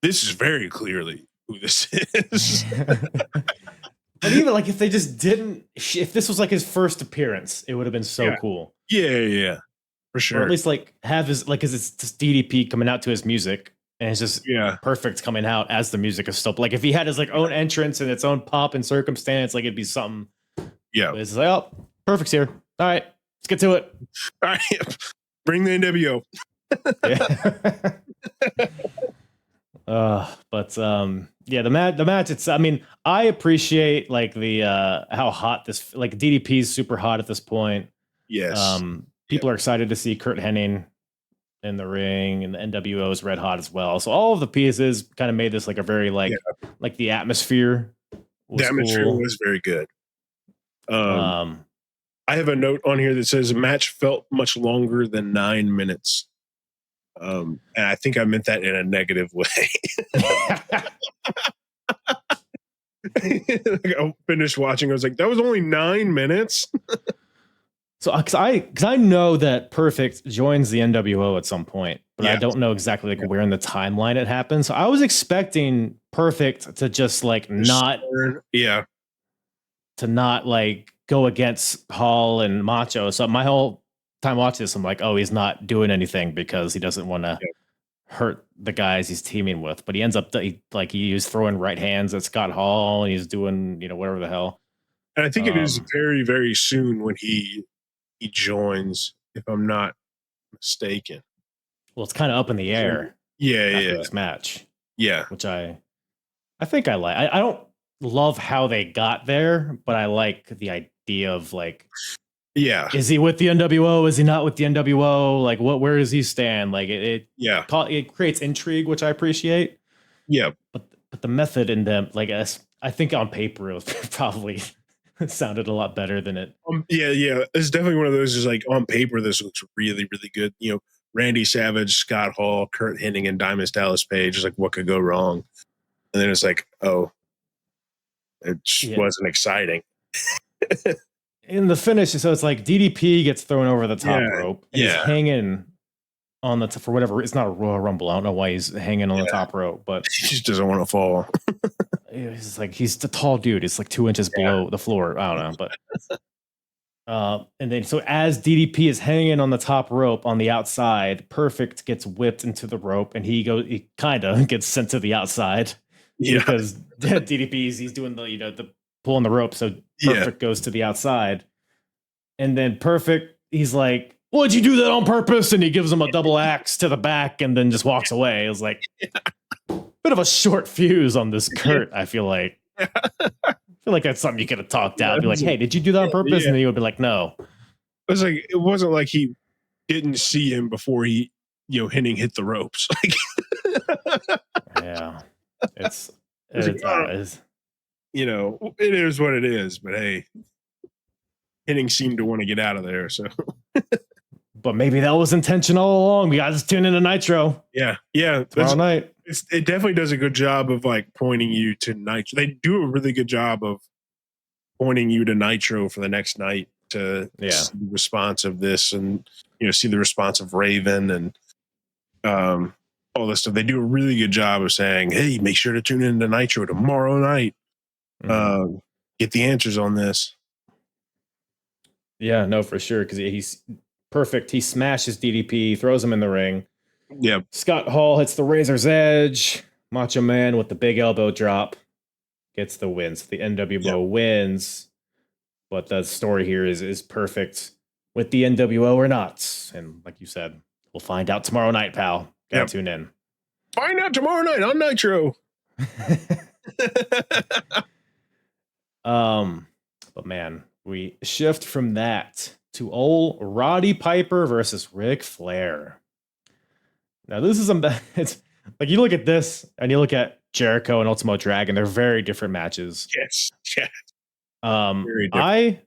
Speaker 3: this is very clearly who this is.
Speaker 1: But even like if they just didn't, if this was like his first appearance, it would have been so cool.
Speaker 3: Yeah, for sure.
Speaker 1: Or at least like have his like, because it's just DDP coming out to his music, and it's just Perfect coming out as the music is still like if he had his like own entrance and its own pop and circumstance, like it'd be something. Yeah, but it's like, oh, Perfect's here. All right, let's get to it.
Speaker 3: All right, bring the NWO.
Speaker 1: The match. It's. I mean, I appreciate like the how hot this like DDP's super hot at this point.
Speaker 3: Yes.
Speaker 1: People are excited to see Kurt Hennig in the ring, and the NWO is red hot as well. So all of the pieces kind of made this like a very like the atmosphere.
Speaker 3: The atmosphere was very good. I have a note on here that says match felt much longer than 9 minutes. And I think I meant that in a negative way. Like I finished watching. I was like, that was only 9 minutes.
Speaker 1: So, because I know that Perfect joins the NWO at some point, but I don't know exactly like where in the timeline it happens. So I was expecting Perfect to just like not like go against Hall and Macho. So my whole time watching this, I'm like, oh, he's not doing anything because he doesn't want to hurt the guys he's teaming with. But he ends up he was throwing right hands at Scott Hall, and he's doing whatever the hell.
Speaker 3: And I think it is very, very soon when he joins, if I'm not mistaken.
Speaker 1: Well, it's kind of up in the air. This match.
Speaker 3: Yeah,
Speaker 1: which I think I like. I don't love how they got there, but I like the idea of like, is he with the NWO? Is he not with the NWO? Like, where does he stand? Like, it creates intrigue, which I appreciate.
Speaker 3: Yeah,
Speaker 1: but the method in them, like, I think on paper it was probably sounded a lot better than it.
Speaker 3: It's definitely one of those. Is like on paper, this looks really, really good. Randy Savage, Scott Hall, Kurt Hennig, and Diamond Dallas Page. Is like, what could go wrong? And then it's like, oh, it wasn't exciting.
Speaker 1: In the finish, so it's like DDP gets thrown over the top rope. And he's hanging on the for whatever. It's not a Royal Rumble. I don't know why he's hanging on the top rope, but
Speaker 3: he just doesn't want to fall.
Speaker 1: He's like, he's a tall dude. It's like 2 inches below the floor. I don't know, but and then so as DDP is hanging on the top rope on the outside, Perfect gets whipped into the rope, and he kind of gets sent to the outside because he's doing the pulling the rope, so Perfect goes to the outside, and then Perfect, he's like, "Why'd you do that on purpose?" And he gives him a double axe to the back, and then just walks away. It was like bit of a short fuse on this Kurt. I feel like I feel like that's something you could have talked out.
Speaker 3: Yeah,
Speaker 1: Be like, hey, did you do that on purpose?
Speaker 3: yeah.
Speaker 1: And then you would be like, no.
Speaker 3: It was like, it wasn't like he didn't see him before he, Henning hit the ropes. Like,
Speaker 1: Yeah. It's,
Speaker 3: It's like,
Speaker 1: it's,
Speaker 3: oh,
Speaker 1: it's
Speaker 3: it is what it is. But hey, Henning seemed to want to get out of there. So
Speaker 1: but maybe that was intentional all along. We got to tune into Nitro
Speaker 3: yeah,
Speaker 1: tomorrow night.
Speaker 3: it definitely does a good job of like pointing you to Nitro. They do a really good job of pointing you to Nitro for the next night to see the response of this, and see the response of Raven and all this stuff. They do a really good job of saying, hey, make sure to tune into Nitro tomorrow night. Get the answers on this.
Speaker 1: Yeah, no, for sure, because he's perfect. He smashes DDP, throws him in the ring.
Speaker 3: Yeah.
Speaker 1: Scott Hall hits the Razor's Edge. Macho Man with the big elbow drop gets the win. So the NWO wins. But the story here is perfect with the NWO or not. And like you said, we'll find out tomorrow night, pal. Gotta tune in.
Speaker 3: Find out tomorrow night on Nitro.
Speaker 1: But man, we shift from that to old Roddy Piper versus Ric Flair. Now this is it's like you look at this and you look at Jericho and Ultimo Dragon, they're very different matches.
Speaker 3: Yes. Yeah.
Speaker 1: I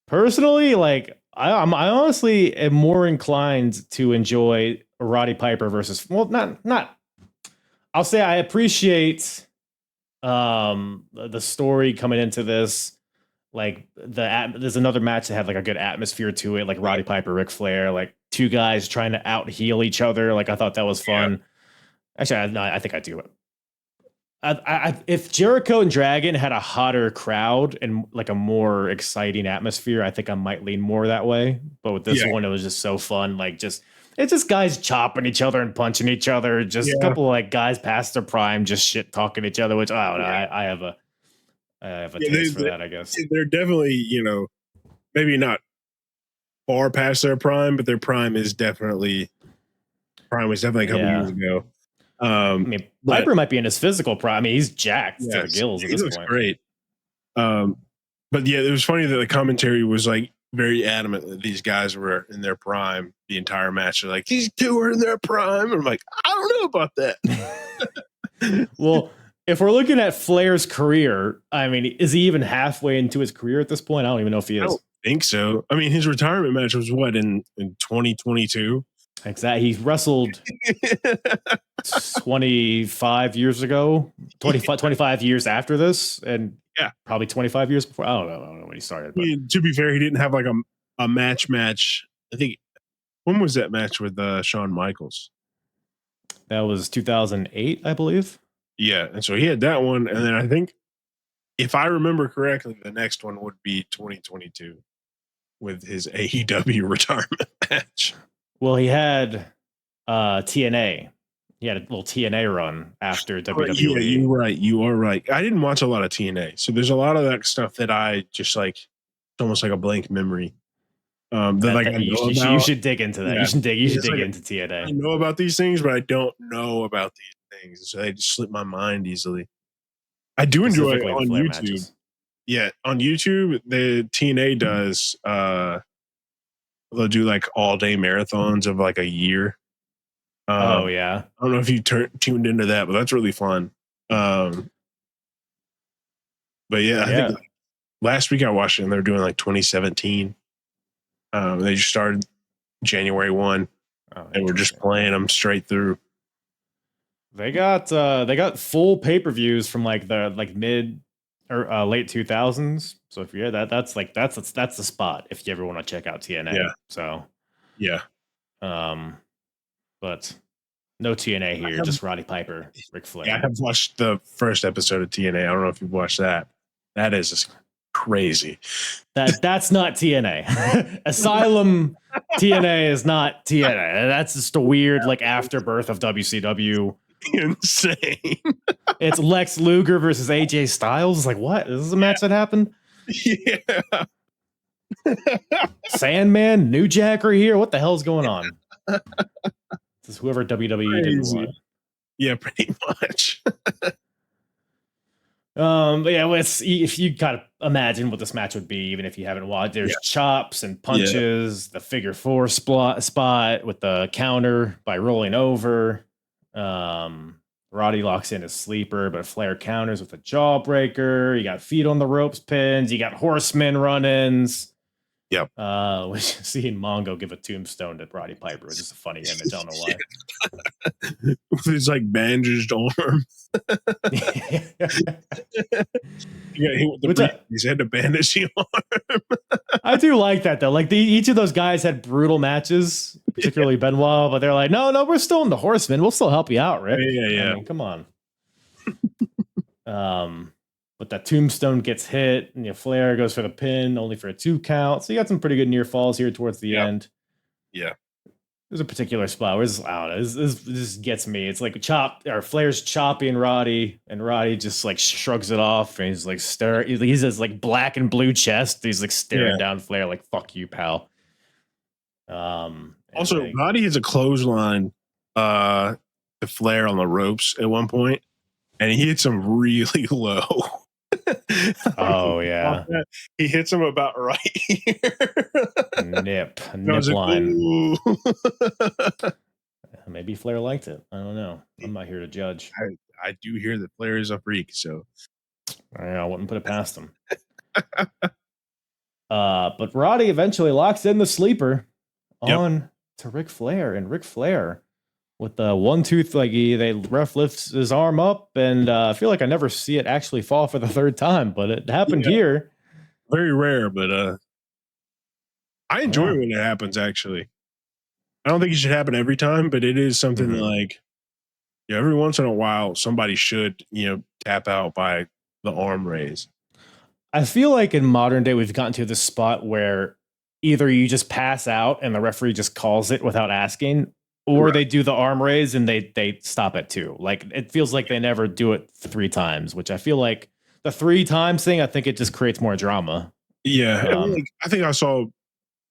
Speaker 1: personally I honestly am more inclined to enjoy Roddy Piper versus not I'll say I appreciate the story coming into this. Like there's another match that had like a good atmosphere to it, like Roddy Piper, Ric Flair, like two guys trying to out heel each other. Like I thought that was fun. Actually, I think I do it. If Jericho and Dragon had a hotter crowd and like a more exciting atmosphere, I think I might lean more that way. But with this one, it was just so fun. Like it's just guys chopping each other and punching each other. Just a couple of like guys past their prime, just shit talking each other. Which I don't know. I have a taste for that, I guess.
Speaker 3: They're definitely, maybe not far past their prime, but their prime was definitely a couple years ago.
Speaker 1: I mean, Piper might be in his physical prime. I mean, he's jacked to the gills at this point.
Speaker 3: Great. But yeah, it was funny that the commentary was like very adamant that these guys were in their prime the entire match. They're like, these two are in their prime. And I'm like, I don't know about that.
Speaker 1: Well, if we're looking at Flair's career, I mean, is he even halfway into his career at this point? I don't even know if he is.
Speaker 3: I don't think so. I mean, his retirement match was what in 2022?
Speaker 1: Exactly. He wrestled 25 years ago, 25 years after this, and probably 25 years before. I don't know when he started. But.
Speaker 3: I mean, to be fair, he didn't have like a match. I think, when was that match with Shawn Michaels?
Speaker 1: That was 2008, I believe.
Speaker 3: Yeah, and so he had that one, and then I think, if I remember correctly, the next one would be 2022 with his AEW retirement match.
Speaker 1: Well, he had TNA. He had a little TNA run after WWE.
Speaker 3: Yeah, you're right. You are right. I didn't watch a lot of TNA, so there's a lot of that stuff that I just like. It's almost like a blank memory.
Speaker 1: You should dig into that. Yeah. You should dig into TNA.
Speaker 3: I know about these things, but I don't know about these things, so they just slip my mind easily. I do enjoy it on YouTube. Matches. Yeah, on YouTube, the TNA does. They'll do like all day marathons of like a year.
Speaker 1: Oh yeah,
Speaker 3: I don't know if you tuned into that, but that's really fun. But yeah, I think last week I watched it and they're doing like 2017. They just started January 1, and we're just playing them straight through.
Speaker 1: They got full pay-per-views from like the mid or late 2000s. So if you're that's the spot if you ever want to check out TNA.
Speaker 3: Yeah.
Speaker 1: So
Speaker 3: yeah.
Speaker 1: But no TNA here, just Roddy Piper, Ric Flair.
Speaker 3: Yeah, I have watched the first episode of TNA. I don't know if you've watched that. That is just crazy.
Speaker 1: That's not TNA. Asylum TNA is not TNA. That's just a weird like afterbirth of WCW.
Speaker 3: Insane.
Speaker 1: It's Lex Luger versus AJ Styles. It's like, what? Is this a match that happened?
Speaker 3: Yeah.
Speaker 1: Sandman, New Jack are here. What the hell's going on? This is whoever WWE didn't want.
Speaker 3: Yeah, pretty much.
Speaker 1: But yeah, if you kind of imagine what this match would be, even if you haven't watched, there's chops and
Speaker 3: Yeah.
Speaker 1: punches, the figure four spot with the counter by rolling over. Roddy locks in his sleeper, but Flair counters with a jawbreaker. You got feet on the ropes pins. You got horseman run-ins.
Speaker 3: Yep.
Speaker 1: Which seeing Mongo give a tombstone to Roddy Piper was just a funny image. I don't know why.
Speaker 3: With his like bandaged arm. He got hit with the briefcase. He had to bandage the arm.
Speaker 1: I do like that though. Like each of those guys had brutal matches, particularly Benoit, but they're like, no, we're still in the Horsemen. We'll still help you out, Rick.
Speaker 3: Yeah.
Speaker 1: I mean, come on. But that tombstone gets hit, and Flair goes for the pin, only for a 2 count. So you got some pretty good near falls here towards the end.
Speaker 3: Yeah.
Speaker 1: There's a particular spot where this gets me. It's like Flair's chopping Roddy, and Roddy just like shrugs it off, and he's like he's this like black and blue chest. He's like staring down Flair like, "Fuck you, pal."
Speaker 3: Also, Roddy has a clothesline to Flair on the ropes at one point, and he hits him really low.
Speaker 1: Oh yeah,
Speaker 3: he hits him about right here.
Speaker 1: nip line. Maybe Flair liked it. I don't know. I'm not here to judge.
Speaker 3: I do hear that Flair is a freak, so
Speaker 1: I wouldn't put it past him. But Roddy eventually locks in the sleeper on to Ric Flair, and Ric Flair with the 1-2, like the ref lifts his arm up, and I feel like I never see it actually fall for the 3rd time, but it happened here.
Speaker 3: Very rare, but I enjoy when it happens. Actually, I don't think it should happen every time, but it is something that, like, every once in a while somebody should tap out by the arm raise.
Speaker 1: I feel like in modern day we've gotten to this spot where either you just pass out and the referee just calls it without asking, or they do the arm raise and they stop at 2. Like, it feels like they never do it 3 times, which I feel like the 3 times thing, I think it just creates more drama.
Speaker 3: Yeah. I think I saw a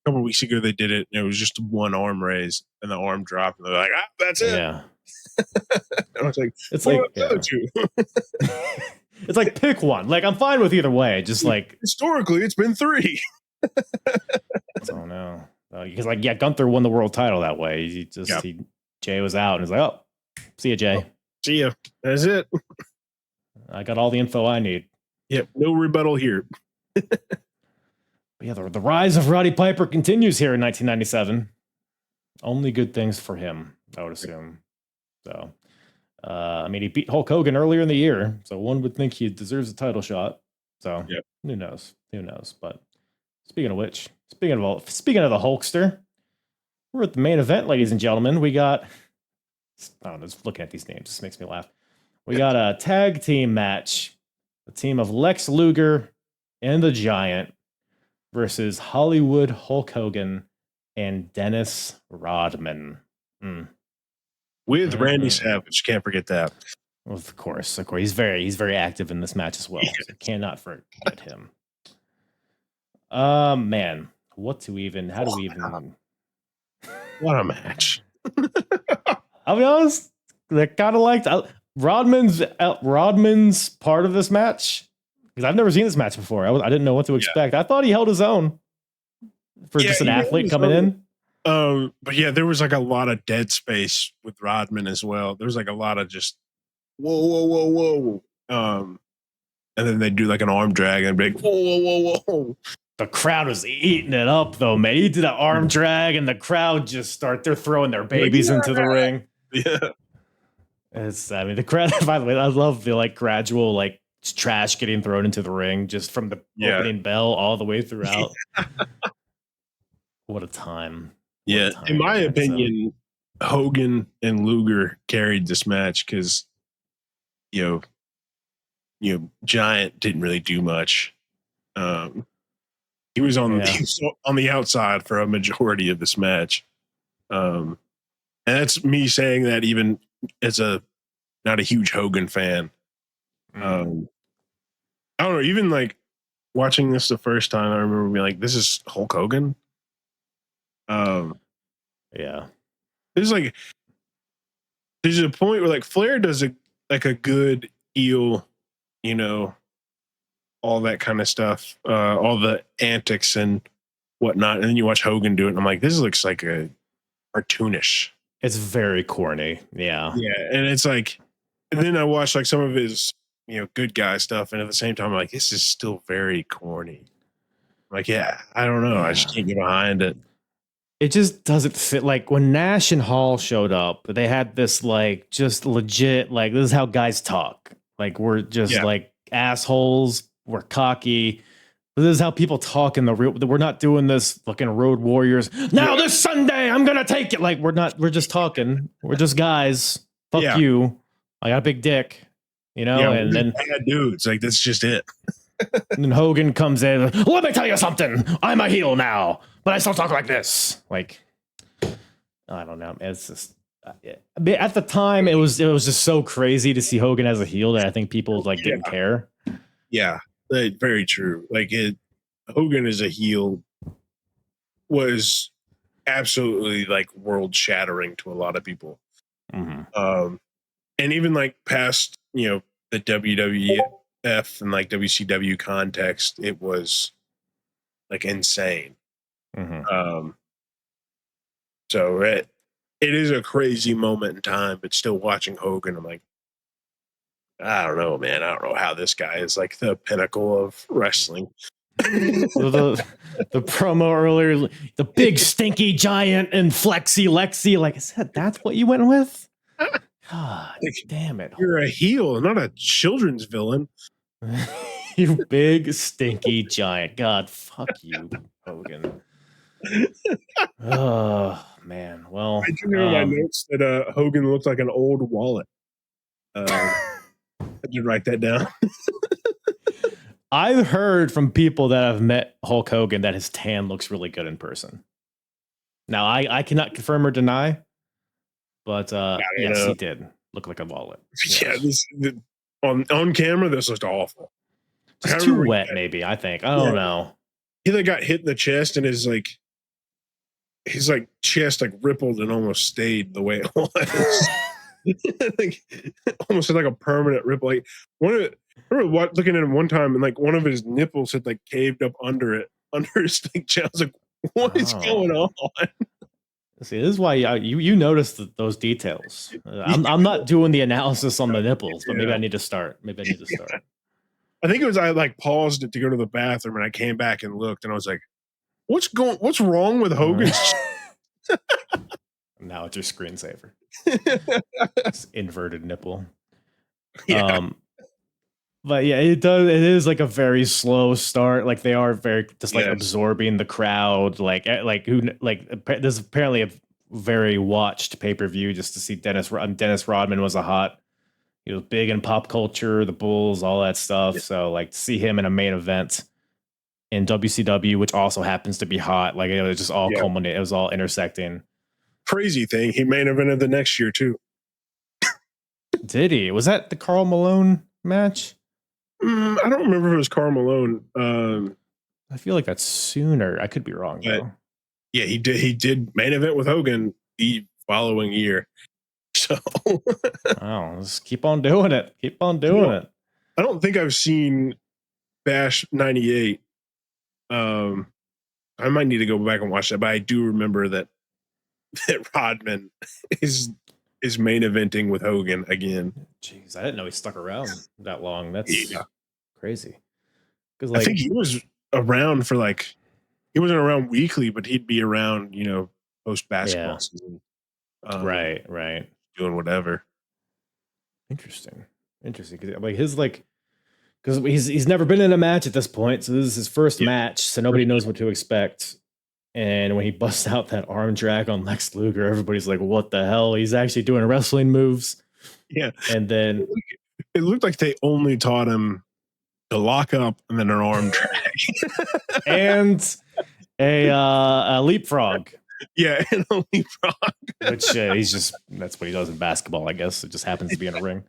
Speaker 3: couple of weeks ago they did it, and it was just 1 arm raise and the arm dropped, and they're like, that's it.
Speaker 1: Yeah.
Speaker 3: I was like,
Speaker 1: it's like, it's like, pick one. Like, I'm fine with either way. Just like,
Speaker 3: historically, it's been 3.
Speaker 1: I don't know. Because Gunther won the world title that way. Jay was out and he's like, "Oh, see ya, Jay.
Speaker 3: See ya. That's it.
Speaker 1: I got all the info I need."
Speaker 3: Yep, no rebuttal here.
Speaker 1: But the rise of Roddy Piper continues here in 1997. Only good things for him, I would assume. So, he beat Hulk Hogan earlier in the year, so one would think he deserves a title shot. So, who knows? But speaking of which, speaking of the Hulkster, we're at the main event, ladies and gentlemen. We got, I don't know, just looking at these names, this makes me laugh. We got a tag team match, a team of Lex Luger and the Giant versus Hollywood Hulk Hogan and Dennis Rodman.
Speaker 3: With Randy Savage, can't forget that.
Speaker 1: Of course, he's very active in this match as well. So cannot forget him. Man, how do we even?
Speaker 3: What a match!
Speaker 1: I'll be honest, I kind of liked Rodman's part of this match, because I've never seen this match before. I didn't know what to expect. I thought he held his own for just an athlete coming in.
Speaker 3: But there was like a lot of dead space with Rodman as well. There was like a lot of just whoa. And then they do like an arm drag and be like, whoa.
Speaker 1: The crowd was eating it up though, man. He did an arm drag and the crowd just they're throwing their babies into the ring.
Speaker 3: Yeah.
Speaker 1: The crowd, by the way, I love the gradual trash getting thrown into the ring just from the opening bell all the way throughout. What a time.
Speaker 3: In my opinion, Hogan and Luger carried this match because Giant didn't really do much. He was on the outside for a majority of this match. And that's me saying that even as not a huge Hogan fan. I don't know, even watching this the first time, I remember being like, this is Hulk Hogan. There's a point where Flair does a good heel you know, all that kind of stuff, all the antics and whatnot. And then you watch Hogan do it, and I'm like, this looks like a cartoonish.
Speaker 1: It's very corny. Yeah.
Speaker 3: Yeah, and it's like, and then I watch like some of his, good guy stuff, and at the same time, I'm like, this is still very corny. I'm like, yeah, I don't know, I just can't get behind it.
Speaker 1: It just doesn't fit. Like when Nash and Hall showed up, they had this like just legit, like this is how guys talk. Like we're just like assholes. We're cocky. This is how people talk in the real. We're not doing this fucking Road Warriors. Now this Sunday, I'm gonna take it. Like we're not. We're just talking. We're just guys. Fuck you. I got a big dick. And then
Speaker 3: bad dudes. Like that's just it.
Speaker 1: And then Hogan comes in. Let me tell you something. I'm a heel now, but I still talk like this. Like I don't know. It's just at the time it was just so crazy to see Hogan as a heel that I think people like didn't care.
Speaker 3: Yeah. Very true. Like Hogan as a heel was absolutely like world shattering to a lot of people.
Speaker 1: Mm-hmm.
Speaker 3: And even like past, the WWF and like WCW context, it was like insane.
Speaker 1: Mm-hmm.
Speaker 3: So it is a crazy moment in time, but still watching Hogan, I'm like, I don't know, man. I don't know how this guy is like the pinnacle of wrestling.
Speaker 1: the promo earlier, the big stinky giant and Flexi Lexi. Like I said, that's what you went with? God damn it.
Speaker 3: You're a heel, not a children's villain.
Speaker 1: You big stinky giant. God, fuck you, Hogan. Oh, man. Well,
Speaker 3: I do know my notes that Hogan looked like an old wallet. I did write that down.
Speaker 1: I've heard from people that have met Hulk Hogan that his tan looks really good in person. Now, I cannot confirm or deny, but yes, he did look like a wallet. Yes.
Speaker 3: Yeah, on camera, this looked awful.
Speaker 1: Just too wet, maybe, I think. I don't know.
Speaker 3: He like got hit in the chest and his chest like rippled and almost stayed the way it was. Like almost like a permanent ripple. Like I remember looking at him one time and like one of his nipples had like caved up under his chest. I was like, what is going on?
Speaker 1: See, this is why you noticed those details. I'm not doing the analysis on the nipples, but maybe I need to start.
Speaker 3: I think it was I like paused it to go to the bathroom and I came back and looked and I was like, what's wrong with Hogan's?
Speaker 1: Now it's your screensaver. It's inverted nipple. Yeah. But yeah, it is like a very slow start. Like they are very just like absorbing the crowd. There's apparently a very watched pay-per-view just to see Dennis Rodman was he was big in pop culture, the Bulls, all that stuff. Yeah. So like to see him in a main event in WCW, which also happens to be hot. Like it was just all culminating. It was all intersecting.
Speaker 3: Crazy thing. He main evented the next year too.
Speaker 1: Did he? Was that the Karl Malone match?
Speaker 3: I don't remember if it was Karl Malone.
Speaker 1: I feel like that's sooner. I could be wrong though.
Speaker 3: Yeah, he did main event with Hogan the following year. So
Speaker 1: just keep on doing it. Keep on doing it.
Speaker 3: I don't think I've seen Bash 98. I might need to go back and watch that, but I do remember that Rodman is main eventing with Hogan again.
Speaker 1: Jeez, I didn't know he stuck around that long. That's crazy. Because
Speaker 3: I think he was around for he wasn't around weekly, but he'd be around, post basketball season.
Speaker 1: Right.
Speaker 3: Doing whatever.
Speaker 1: Interesting. Because he's never been in a match at this point, so this is his first match, so nobody knows what to expect. And when he busts out that arm drag on Lex Luger, everybody's like, what the hell? He's actually doing wrestling moves.
Speaker 3: Yeah.
Speaker 1: And then
Speaker 3: it looked like they only taught him to lock up and then an arm drag.
Speaker 1: And a leapfrog.
Speaker 3: Yeah, and a leapfrog.
Speaker 1: Which that's what he does in basketball, I guess. It just happens to be in a ring.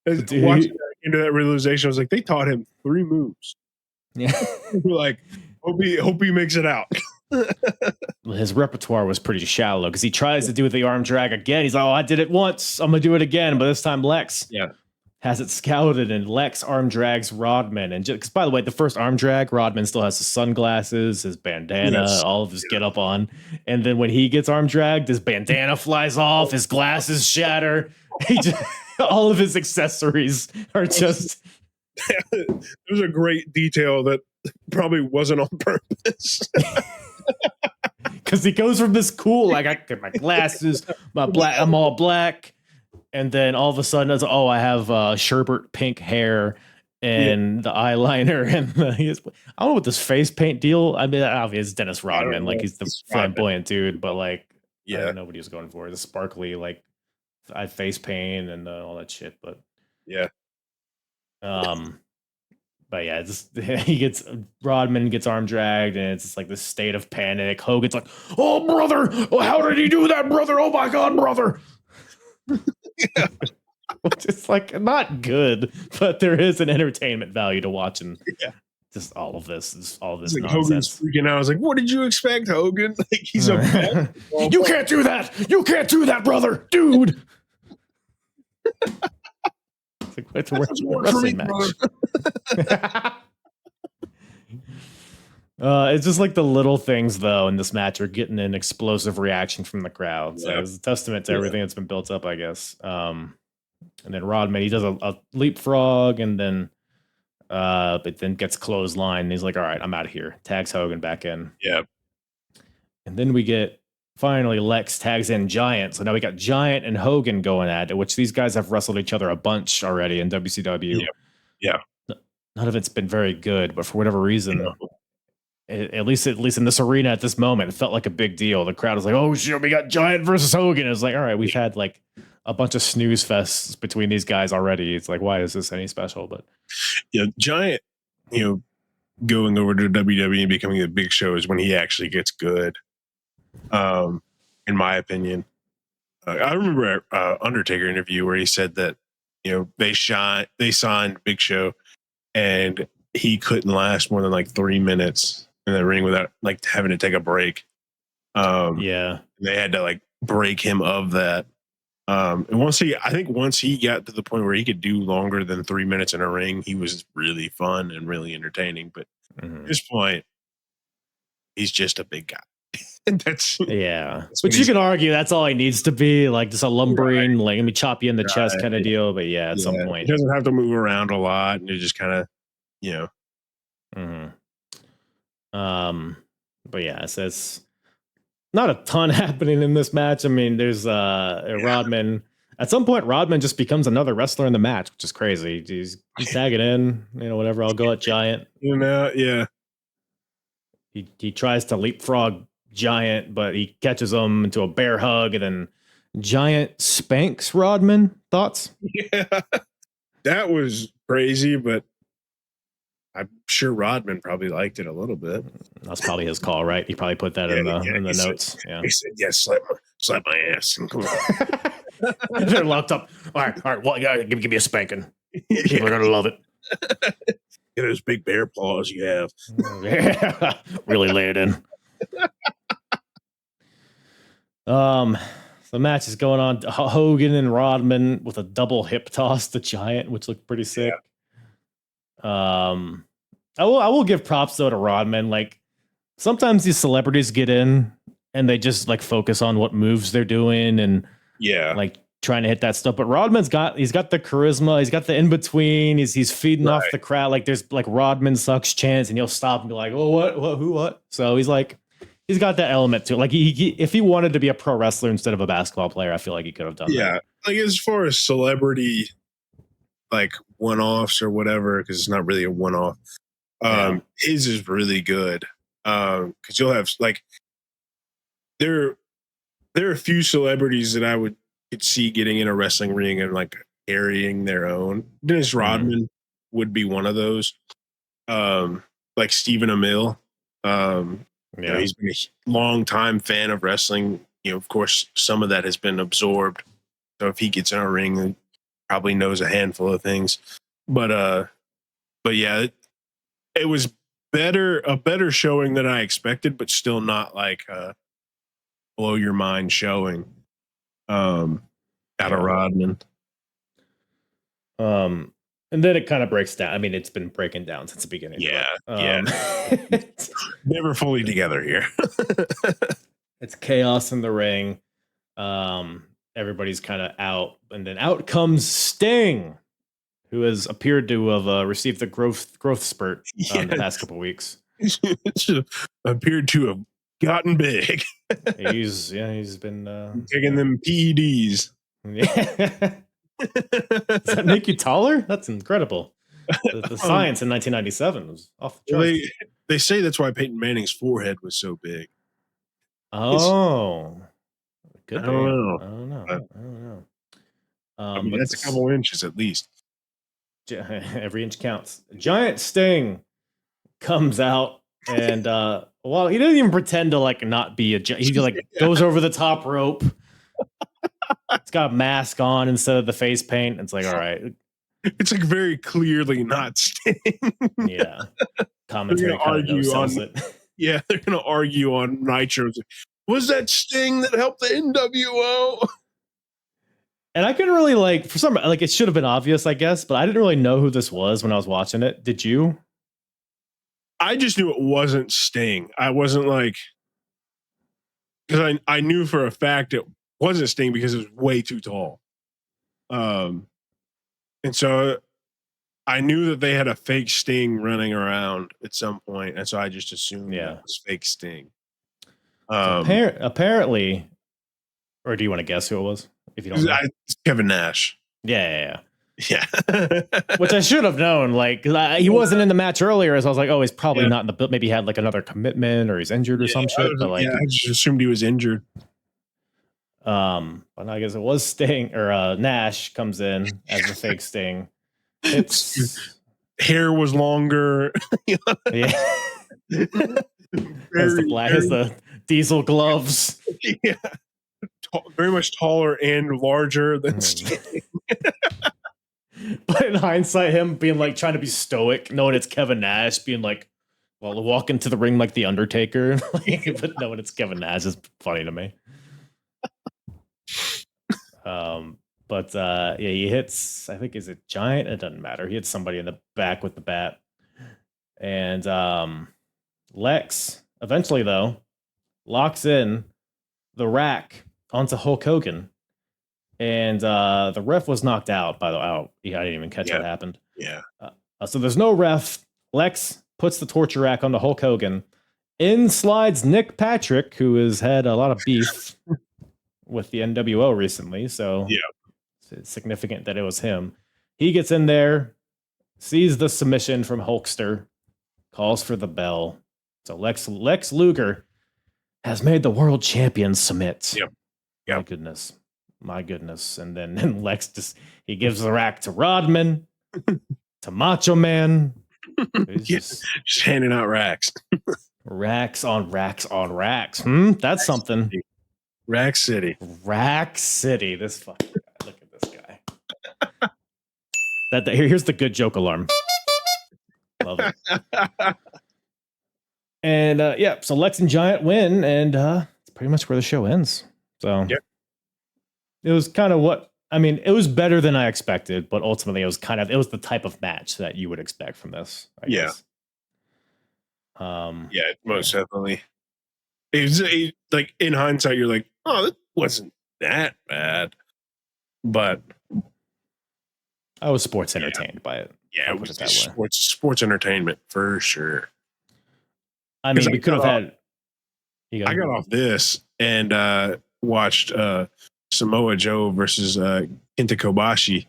Speaker 3: Watching into that realization, I was like, they taught him 3 moves.
Speaker 1: Yeah.
Speaker 3: Like, hope he makes it out.
Speaker 1: his repertoire was pretty shallow because he tries to do the arm drag again. He's like, oh, I did it once. I'm going to do it again. But this time Lex has it scouted, and Lex arm drags Rodman. And because, by the way, the first arm drag, Rodman still has his sunglasses, his bandana, all of his get up on. And then when he gets arm dragged, his bandana flies off, his glasses shatter. All of his accessories are just...
Speaker 3: There's a great detail that probably wasn't on purpose.
Speaker 1: Because he goes from this cool, like, I got my glasses, I'm all black, and then all of a sudden it's, oh, I have sherbet pink hair and the eyeliner, and I don't know what this face paint deal. I mean, obviously it's Dennis Rodman, like he's the flamboyant dude, but like, I don't know what he was going for. The sparkly, like, I face paint and all that shit, but But yeah, Rodman gets arm dragged, and it's just like this state of panic. Hogan's like, "Oh, brother! Oh, how did he do that, brother? Oh my God, brother!" It's like not good, but there is an entertainment value to watching. Just all of this like nonsense.
Speaker 3: Hogan's freaking out. I was like, "What did you expect, Hogan?" Like he's a
Speaker 1: you can't do that. You can't do that, brother, dude. It's like, wrestling match. It's just like the little things, though, in this match are getting an explosive reaction from the crowd. So it's a testament to everything that's been built up, I guess. And then Rodman, he does a leapfrog, and then but then gets clothesline. And he's like, all right, I'm out of here. Tags Hogan back in.
Speaker 3: Yeah.
Speaker 1: And then we get finally Lex tags in Giant. So now we got Giant and Hogan going at it, which these guys have wrestled each other a bunch already in WCW.
Speaker 3: Yeah.
Speaker 1: None of it's been very good, but for whatever reason, at least in this arena at this moment, it felt like a big deal. The crowd was like, oh shit, we got Giant versus Hogan. It was like, all right, we've had like a bunch of snooze fests between these guys already. It's like, why is this any special? But
Speaker 3: Giant, going over to WWE and becoming a Big Show is when he actually gets good. In my opinion, I remember Undertaker interview where he said that they signed Big Show, and he couldn't last more than like 3 minutes in the ring without like having to take a break. They had to like break him of that. And once he got to the point where he could do longer than 3 minutes in a ring, he was really fun and really entertaining. But at this point, he's just a big guy. That's
Speaker 1: but you can argue that's all he needs to be, like just a lumbering, like let me chop you in the chest kind of deal. But at some point,
Speaker 3: he doesn't have to move around a lot, and it just kind of,
Speaker 1: But it's not a ton happening in this match. I mean, there's Rodman. At some point, Rodman just becomes another wrestler in the match, which is crazy. He's tagging in, whatever. I'll go at Giant. He tries to leapfrog Giant, but he catches him into a bear hug, and then Giant spanks Rodman. Thoughts?
Speaker 3: Yeah, that was crazy, but I'm sure Rodman probably liked it a little bit.
Speaker 1: That's probably his call, right? He probably put that in the notes.
Speaker 3: He said, slap my ass. And come on.
Speaker 1: They're locked up. All right. Well, give me a spanking. People are gonna love it.
Speaker 3: Get those big bear paws you have.
Speaker 1: Really lay it in. The match is going on. Hogan and Rodman with a double hip toss to Giant, which looked pretty sick. I will give props though to Rodman. Like sometimes these celebrities get in and they just like focus on what moves they're doing and like trying to hit that stuff. But Rodman's got the charisma, he's got the in between, he's feeding off the crowd. Like there's like Rodman sucks chants, and he'll stop and be like, oh what? So he's got that element to it. Like he if he wanted to be a pro wrestler instead of a basketball player, I feel like he could have done that.
Speaker 3: Yeah, like as far as celebrity like one-offs or whatever, because it's not really a one-off. His is really good. Because you'll have like there are a few celebrities that I could see getting in a wrestling ring and like carrying their own. Dennis Rodman would be one of those. Like Stephen Amell. He's been a long time fan of wrestling. Of course, some of that has been absorbed. So if he gets in a ring, he probably knows a handful of things. But yeah, it was better showing than I expected, but still not like blow your mind showing. Out of Rodman.
Speaker 4: And then it kind of breaks down. I mean, it's been breaking down since the beginning.
Speaker 3: Yeah,
Speaker 4: but,
Speaker 3: never fully together here.
Speaker 4: It's chaos in the ring. Everybody's kind of out, and then out comes Sting, who has appeared to have received the growth spurt in the past couple weeks.
Speaker 3: Appeared to have gotten big.
Speaker 4: He's been
Speaker 3: taking them PEDs.
Speaker 4: Yeah. Does that make you taller? That's incredible. The science in 1997 was off the charts.
Speaker 3: They say that's why Peyton Manning's forehead was so big.
Speaker 4: Oh, good.
Speaker 3: I don't
Speaker 4: know.
Speaker 3: I mean, that's a couple inches at least.
Speaker 4: Every inch counts. Giant Sting comes out, and well, he doesn't even pretend to like not be a. He like goes over the top rope. It's got a mask on instead of the face paint. It's like, all right.
Speaker 3: It's like very clearly not Sting.
Speaker 4: Yeah. Commentary kind of sells it.
Speaker 3: Yeah, they're gonna argue on Nitro. Was that Sting that helped the NWO?
Speaker 4: And I couldn't really like it should have been obvious, I guess, but I didn't really know who this was when I was watching it. Did you?
Speaker 3: I just knew it wasn't Sting. I wasn't like, because I knew for a fact it wasn't Sting because it was way too tall. And so I knew that they had a fake Sting running around at some point, and so I just assumed it was fake Sting.
Speaker 4: Apparently, or do you want to guess who it was? If you don't know?
Speaker 3: It's Kevin Nash.
Speaker 4: Yeah.
Speaker 3: Which
Speaker 4: I should have known. Like, he wasn't in the match earlier, so I was like, oh, he's probably not in the. Maybe he had like another commitment, or he's injured or some shit. But like,
Speaker 3: I just assumed he was injured.
Speaker 4: But I guess it was Sting, or Nash comes in as the fake Sting. It's
Speaker 3: hair was longer.
Speaker 4: Yeah. Has the diesel gloves.
Speaker 3: Yeah. Very much taller and larger than Sting.
Speaker 4: But in hindsight, him being like trying to be stoic, knowing it's Kevin Nash, being like, well, walk into the ring like the Undertaker, but knowing it's Kevin Nash is funny to me. He hits, I think, is it Giant? It doesn't matter. He hits somebody in the back with the bat. And Lex eventually, though, locks in the rack onto Hulk Hogan. And the ref was knocked out, by the way. I didn't even catch what happened.
Speaker 3: Yeah.
Speaker 4: So there's no ref. Lex puts the torture rack onto Hulk Hogan. In slides Nick Patrick, who has had a lot of beef with the NWO recently. So it's significant that it was him. He gets in there, sees the submission from Hulkster, calls for the bell. So Lex Luger has made the world champion submit.
Speaker 3: Yep.
Speaker 4: My goodness. And then Lex he gives the rack to Rodman, to Macho Man. He's
Speaker 3: just handing out racks.
Speaker 4: Racks on racks on racks. That's something.
Speaker 3: Rack City.
Speaker 4: This fucking guy. Look at this guy. Here's the good joke alarm. Love it. And so Lex and Giant win, and it's pretty much where the show ends. So it was kind of it was better than I expected, but ultimately it was the type of match that you would expect from this, I guess.
Speaker 3: Most definitely. It like in hindsight, you're like, oh, it wasn't that bad, but
Speaker 4: I was sports entertained by it.
Speaker 3: Yeah, it was sports entertainment for sure.
Speaker 4: I mean, we could have had.
Speaker 3: I got off this and watched Samoa Joe versus Kenta Kobashi.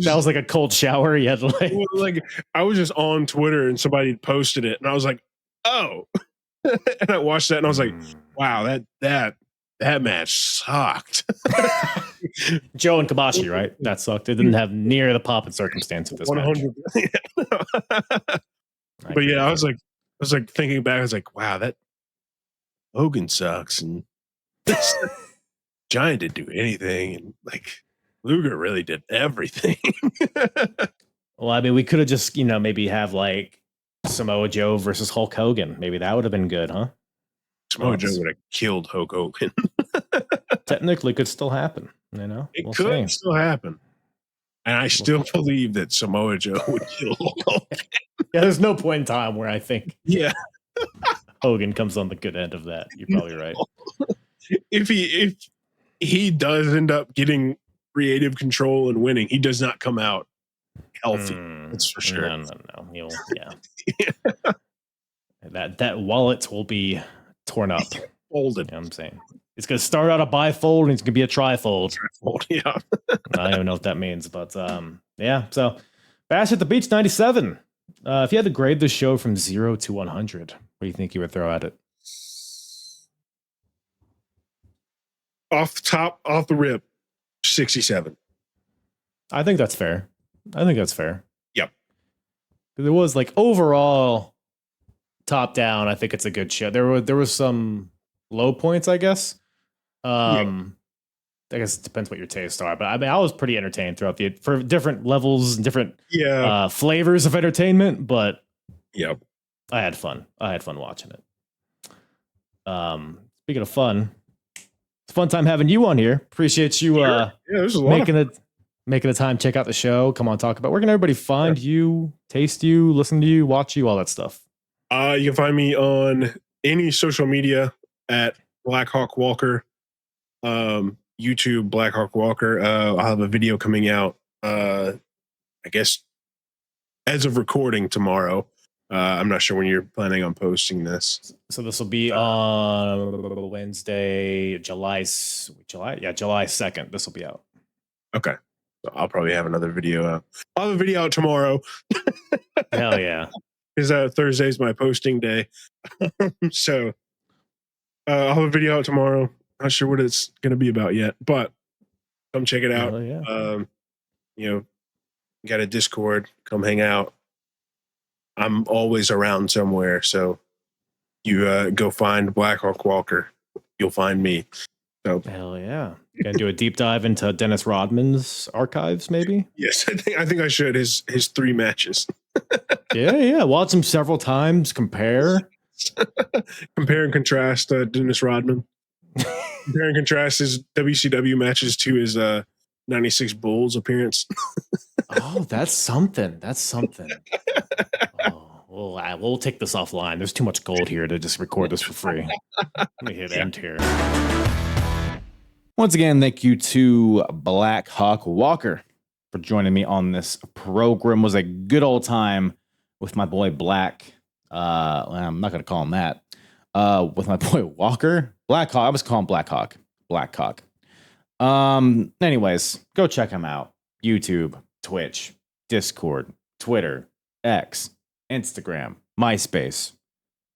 Speaker 4: That was like a cold shower. You had to
Speaker 3: like I was just on Twitter and somebody posted it, and I was like, oh. And I watched that and I was like, wow, that match sucked.
Speaker 4: Joe and Kobashi, right? That sucked. It didn't have near the pop and circumstance of this 100.
Speaker 3: Match. But yeah, I was like thinking back, I was like, wow, that Hogan sucks, and Giant didn't do anything, and like Luger really did everything.
Speaker 4: Well, I mean, we could have just, maybe have like Samoa Joe versus Hulk Hogan. Maybe that would have been good, huh?
Speaker 3: Samoa Joe would have killed Hulk Hogan.
Speaker 4: Technically, could still happen.
Speaker 3: It
Speaker 4: We'll
Speaker 3: could
Speaker 4: see.
Speaker 3: still happen. And I still believe that Samoa Joe would kill Hulk Hogan.
Speaker 4: Yeah, there's no point in time where I think
Speaker 3: Yeah.
Speaker 4: Hogan comes on the good end of that. You're probably right.
Speaker 3: If he does end up getting creative control and winning, he does not come out healthy. That's for sure.
Speaker 4: No. That wallet will be torn up.
Speaker 3: Folded.
Speaker 4: You know what I'm saying? It's going to start out a bifold and it's going to be a trifold.
Speaker 3: Yeah.
Speaker 4: I don't even know what that means, but yeah. So Bash at the Beach 97. If you had to grade the show from 0 to 100, what do you think you would throw at it?
Speaker 3: Off the rip, 67.
Speaker 4: I think that's fair.
Speaker 3: Yep.
Speaker 4: There was like overall top down. I think it's a good show. There was some low points, I guess. I guess it depends what your tastes are, but I mean, I was pretty entertained throughout for different levels and different flavors of entertainment. But
Speaker 3: yep,
Speaker 4: I had fun. Watching it. Speaking of fun, it's a fun time having you on here. Appreciate you making the time, check out the show, come on, talk about. Where can everybody find you, taste you, listen to you, watch you, all that stuff?
Speaker 3: You can find me on any social media at Blackhawk Walker, YouTube Blackhawk Walker. I'll have a video coming out, I guess, as of recording tomorrow. I'm not sure when you're planning on posting this.
Speaker 4: So this will be on Wednesday, July 2nd. This will be out.
Speaker 3: Okay. So I'll probably have another video out. I'll have a video out tomorrow.
Speaker 4: Hell yeah.
Speaker 3: Because Thursday's my posting day. So I'll have a video out tomorrow. Not sure what it's going to be about yet, but come check it out.
Speaker 4: Yeah.
Speaker 3: Got a Discord. Come hang out. I'm always around somewhere. So you go find Blackhawk Walker. You'll find me. So
Speaker 4: hell yeah. Gonna do a deep dive into Dennis Rodman's archives, maybe?
Speaker 3: Yes, I think I should. His 3 matches.
Speaker 4: Yeah. Watch him several times. Compare
Speaker 3: and contrast Dennis Rodman. Compare and contrast his WCW matches to his 96 Bulls appearance.
Speaker 4: Oh, that's something. Oh, we'll take this offline. There's too much gold here to just record this for free. Let me hit end here.
Speaker 1: Once again, thank you to Blackhawk Walker for joining me on this program. It was a good old time with my boy Black. I'm not going to call him that. With my boy Walker. Blackhawk. I was calling Blackhawk. Blackhawk. Anyways, go check him out. YouTube, Twitch, Discord, Twitter, X, Instagram, MySpace,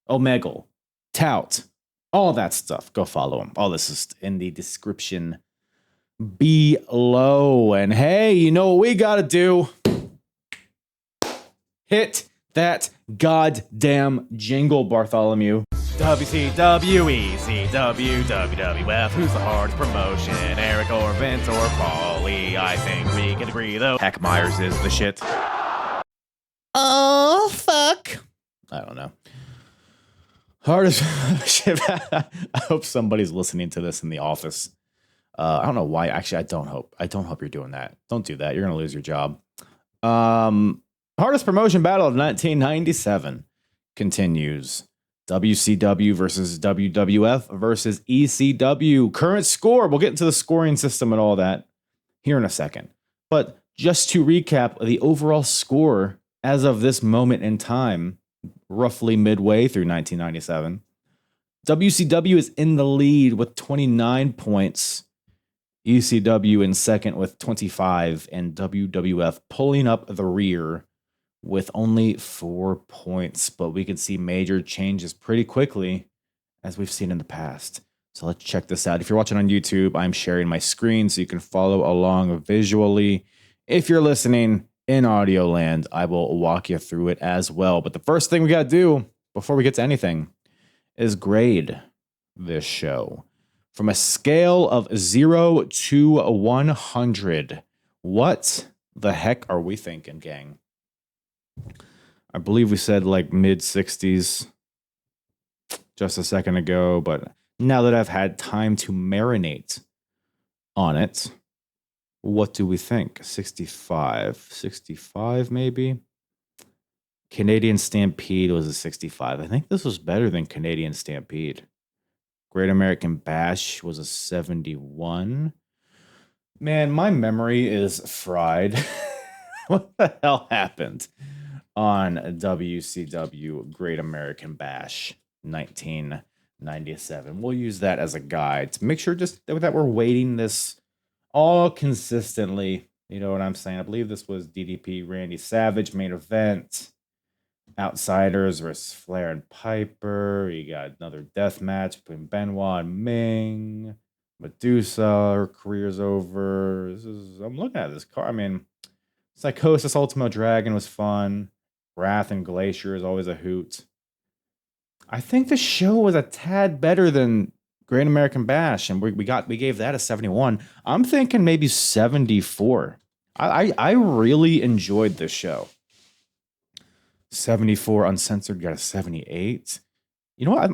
Speaker 1: Omegle, Tout, all that stuff. Go follow him. All this is in the description below. And hey, you know what we got to do? Hit that goddamn jingle, Bartholomew.
Speaker 4: WCW, ECW, WWF. Who's the hardest promotion? Eric or Vince or Paulie? I think we can agree, though.
Speaker 1: Heck Myers is the shit. Oh, fuck. I don't know. Hardest. I hope somebody's listening to this in the office. I don't know why. Actually, I don't hope you're doing that. Don't do that. You're going to lose your job. Hardest promotion battle of 1997 continues. WCW versus WWF versus ECW. Current score. We'll get into the scoring system and all that here in a second. But just to recap the overall score as of this moment in time, roughly midway through 1997, WCW is in the lead with 29 points. ECW in second with 25, and WWF pulling up the rear with only 4 points. But we can see major changes pretty quickly, as we've seen in the past. So let's check this out. If you're watching on YouTube, I'm sharing my screen so you can follow along visually. If you're listening in audio land, I will walk you through it as well. But the first thing we got to do before we get to anything is grade this show. From a scale of 0 to 100, what the heck are we thinking, gang? I believe we said like mid 60s just a second ago, but now that I've had time to marinate on it, what do we think? 65 maybe? Canadian Stampede was a 65. I think this was better than Canadian Stampede. Great American Bash was a 71. Man, my memory is fried. What the hell happened on WCW Great American Bash 1997? We'll use that as a guide to make sure just that we're weighting this all consistently. You know what I'm saying? I believe this was DDP Randy Savage main event. Outsiders versus Flair and Piper. You got another death match between Benoit and Ming. Medusa, her career's over. I'm looking at this card. I mean, Psychosis Ultimo Dragon was fun. Wrath and Glacier is always a hoot. I think the show was a tad better than Great American Bash, and we gave that a 71. I'm thinking maybe 74. I really enjoyed this show. 74 uncensored got a 78. You know what?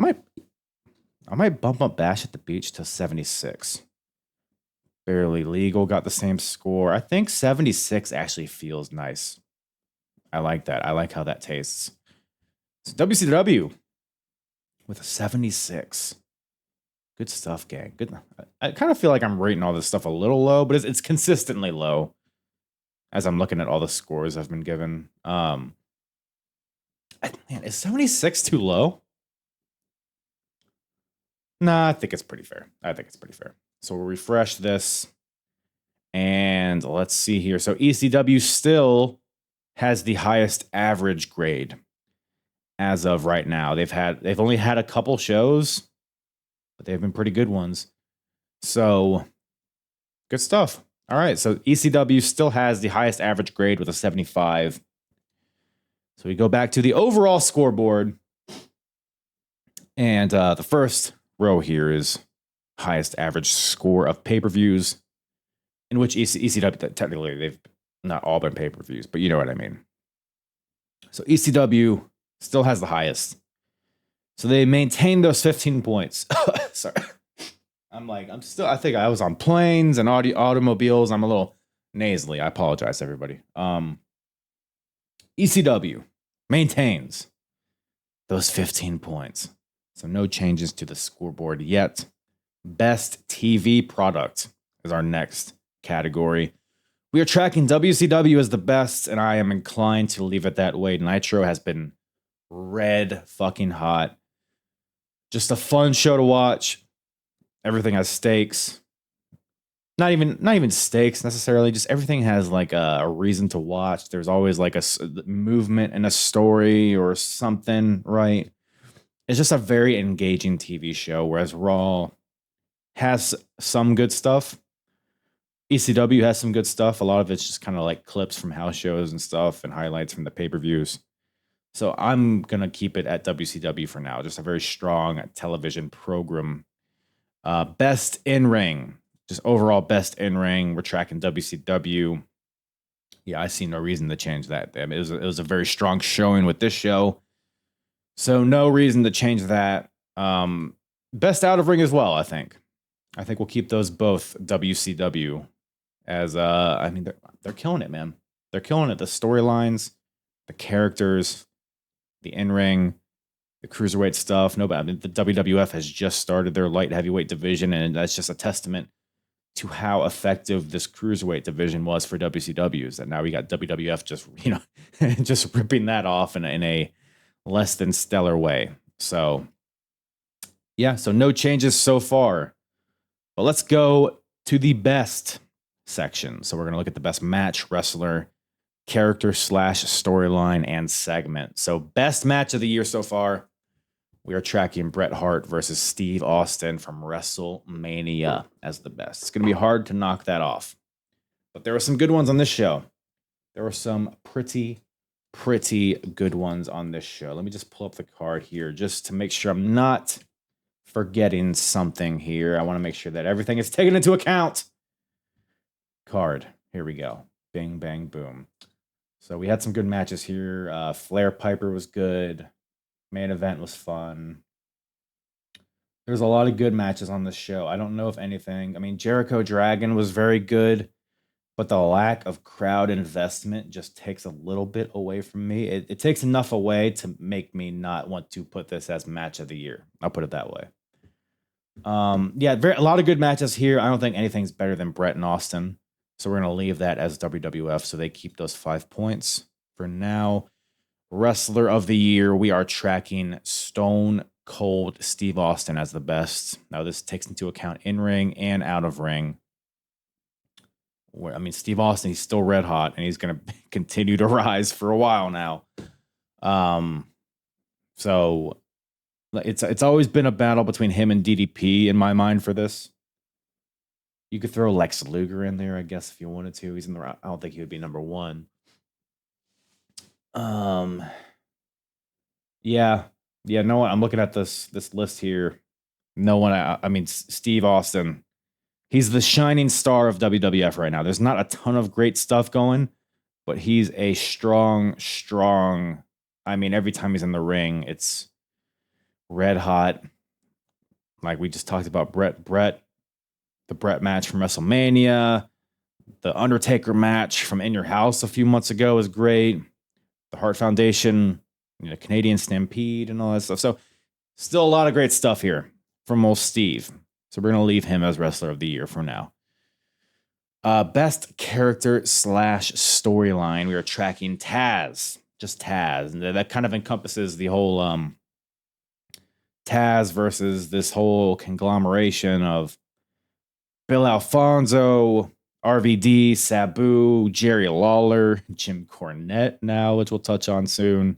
Speaker 1: I might bump up Bash at the Beach to 76. Barely Legal got the same score. I think 76 actually feels nice. I like that. I like how that tastes. So WCW with a 76. Good stuff, gang. Good. I kind of feel like I'm rating all this stuff a little low, but it's consistently low as I'm looking at all the scores I've been given. Man, is 76 too low? Nah, I think it's pretty fair. So we'll refresh this. And let's see here. So ECW still has the highest average grade as of right now. They've only had a couple shows, but they've been pretty good ones. So good stuff. All right. So ECW still has the highest average grade with a 75. So we go back to the overall scoreboard. And the first row here is highest average score of pay-per-views, in which ECW, technically, they've not all been pay-per-views, but you know what I mean. So ECW still has the highest. So they maintain those 15 points. Sorry. I think I was on planes and automobiles. I'm a little nasally. I apologize, everybody. ECW maintains those 15 points. So no changes to the scoreboard yet. Best TV product is our next category. We are tracking WCW as the best, and I am inclined to leave it that way. Nitro has been red fucking hot. Just a fun show to watch. Everything has stakes. Not even stakes necessarily. Just everything has like a reason to watch. There's always like a movement in a story or something, right? It's just a very engaging TV show, whereas Raw has some good stuff. ECW has some good stuff. A lot of it's just kind of like clips from house shows and stuff and highlights from the pay-per-views. So I'm going to keep it at WCW for now. Just a very strong television program. Best in-ring. Just overall best in-ring. We're tracking WCW. Yeah, I see no reason to change that. I mean, it was a very strong showing with this show. So no reason to change that. Best out of ring as well, I think. I think we'll keep those both WCW as I mean they're killing it, man. They're killing it. The storylines, the characters, the in-ring, the cruiserweight stuff. No, but I mean the WWF has just started their light heavyweight division, and that's just a testament to how effective this cruiserweight division was for WCW's. And now we got WWF just, just ripping that off in a less than stellar way. So yeah, so no changes so far. But let's go to the best section. So we're going to look at the best match, wrestler, character / storyline, and segment. So best match of the year so far, we are tracking Bret Hart versus Steve Austin from WrestleMania as the best. It's going to be hard to knock that off. But there were some good ones on this show. There were some pretty good ones on this show. Let me just pull up the card here just to make sure I'm not forgetting something here. I want to make sure that everything is taken into account. Card. Here we go. Bing, bang, boom. So we had some good matches here. Flair Piper was good. Main event was fun. There's a lot of good matches on this show. I don't know if anything. I mean, Jericho Dragon was very good, but the lack of crowd investment just takes a little bit away from me. It takes enough away to make me not want to put this as match of the year. I'll put it that way. Yeah, a lot of good matches here. I don't think anything's better than Brett and Austin. So we're going to leave that as WWF so they keep those 5 points. For now, Wrestler of the Year, we are tracking Stone Cold Steve Austin as the best. Now, this takes into account in-ring and out-of-ring. I mean, Steve Austin, he's still red hot, and he's going to continue to rise for a while now. So it's always been a battle between him and DDP in my mind for this. You could throw Lex Luger in there, I guess, if you wanted to. He's in the. I don't think he would be number one. Yeah. No one. I'm looking at this list here. No one. I mean, Steve Austin. He's the shining star of WWF right now. There's not a ton of great stuff going, but he's a strong. I mean, every time he's in the ring, it's red hot. Like we just talked about Brett. The Brett match from WrestleMania, the Undertaker match from In Your House a few months ago was great. The Hart Foundation, Canadian Stampede and all that stuff. So still a lot of great stuff here from old Steve. So we're going to leave him as Wrestler of the Year for now. Best character / storyline. We are tracking Taz. Just Taz. And that kind of encompasses the whole Taz versus this whole conglomeration of Bill Alfonso, RVD, Sabu, Jerry Lawler, Jim Cornette now, which we'll touch on soon.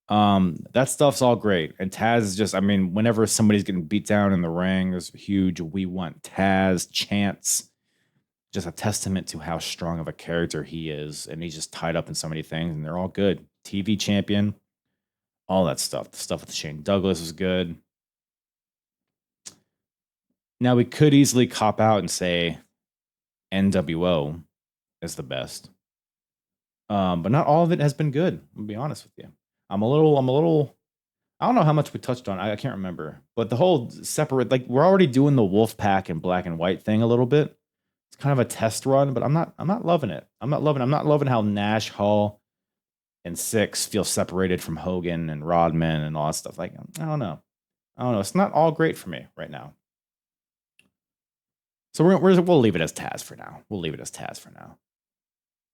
Speaker 1: That stuff's all great. And Taz is just, I mean, whenever somebody's getting beat down in the ring, there's a huge "We Want Taz" chants. Just a testament to how strong of a character he is. And he's just tied up in so many things, and they're all good. TV champion, all that stuff. The stuff with Shane Douglas was good. Now, we could easily cop out and say NWO is the best. But not all of it has been good. I'll be honest with you. I'm a little, I don't know how much we touched on. I can't remember. But the whole separate, like we're already doing the Wolfpack and Black and White thing a little bit. It's kind of a test run, but I'm not loving it. I'm not loving how Nash, Hall, and Six feel separated from Hogan and Rodman and all that stuff. Like, I don't know. It's not all great for me right now. So we'll leave it as Taz for now.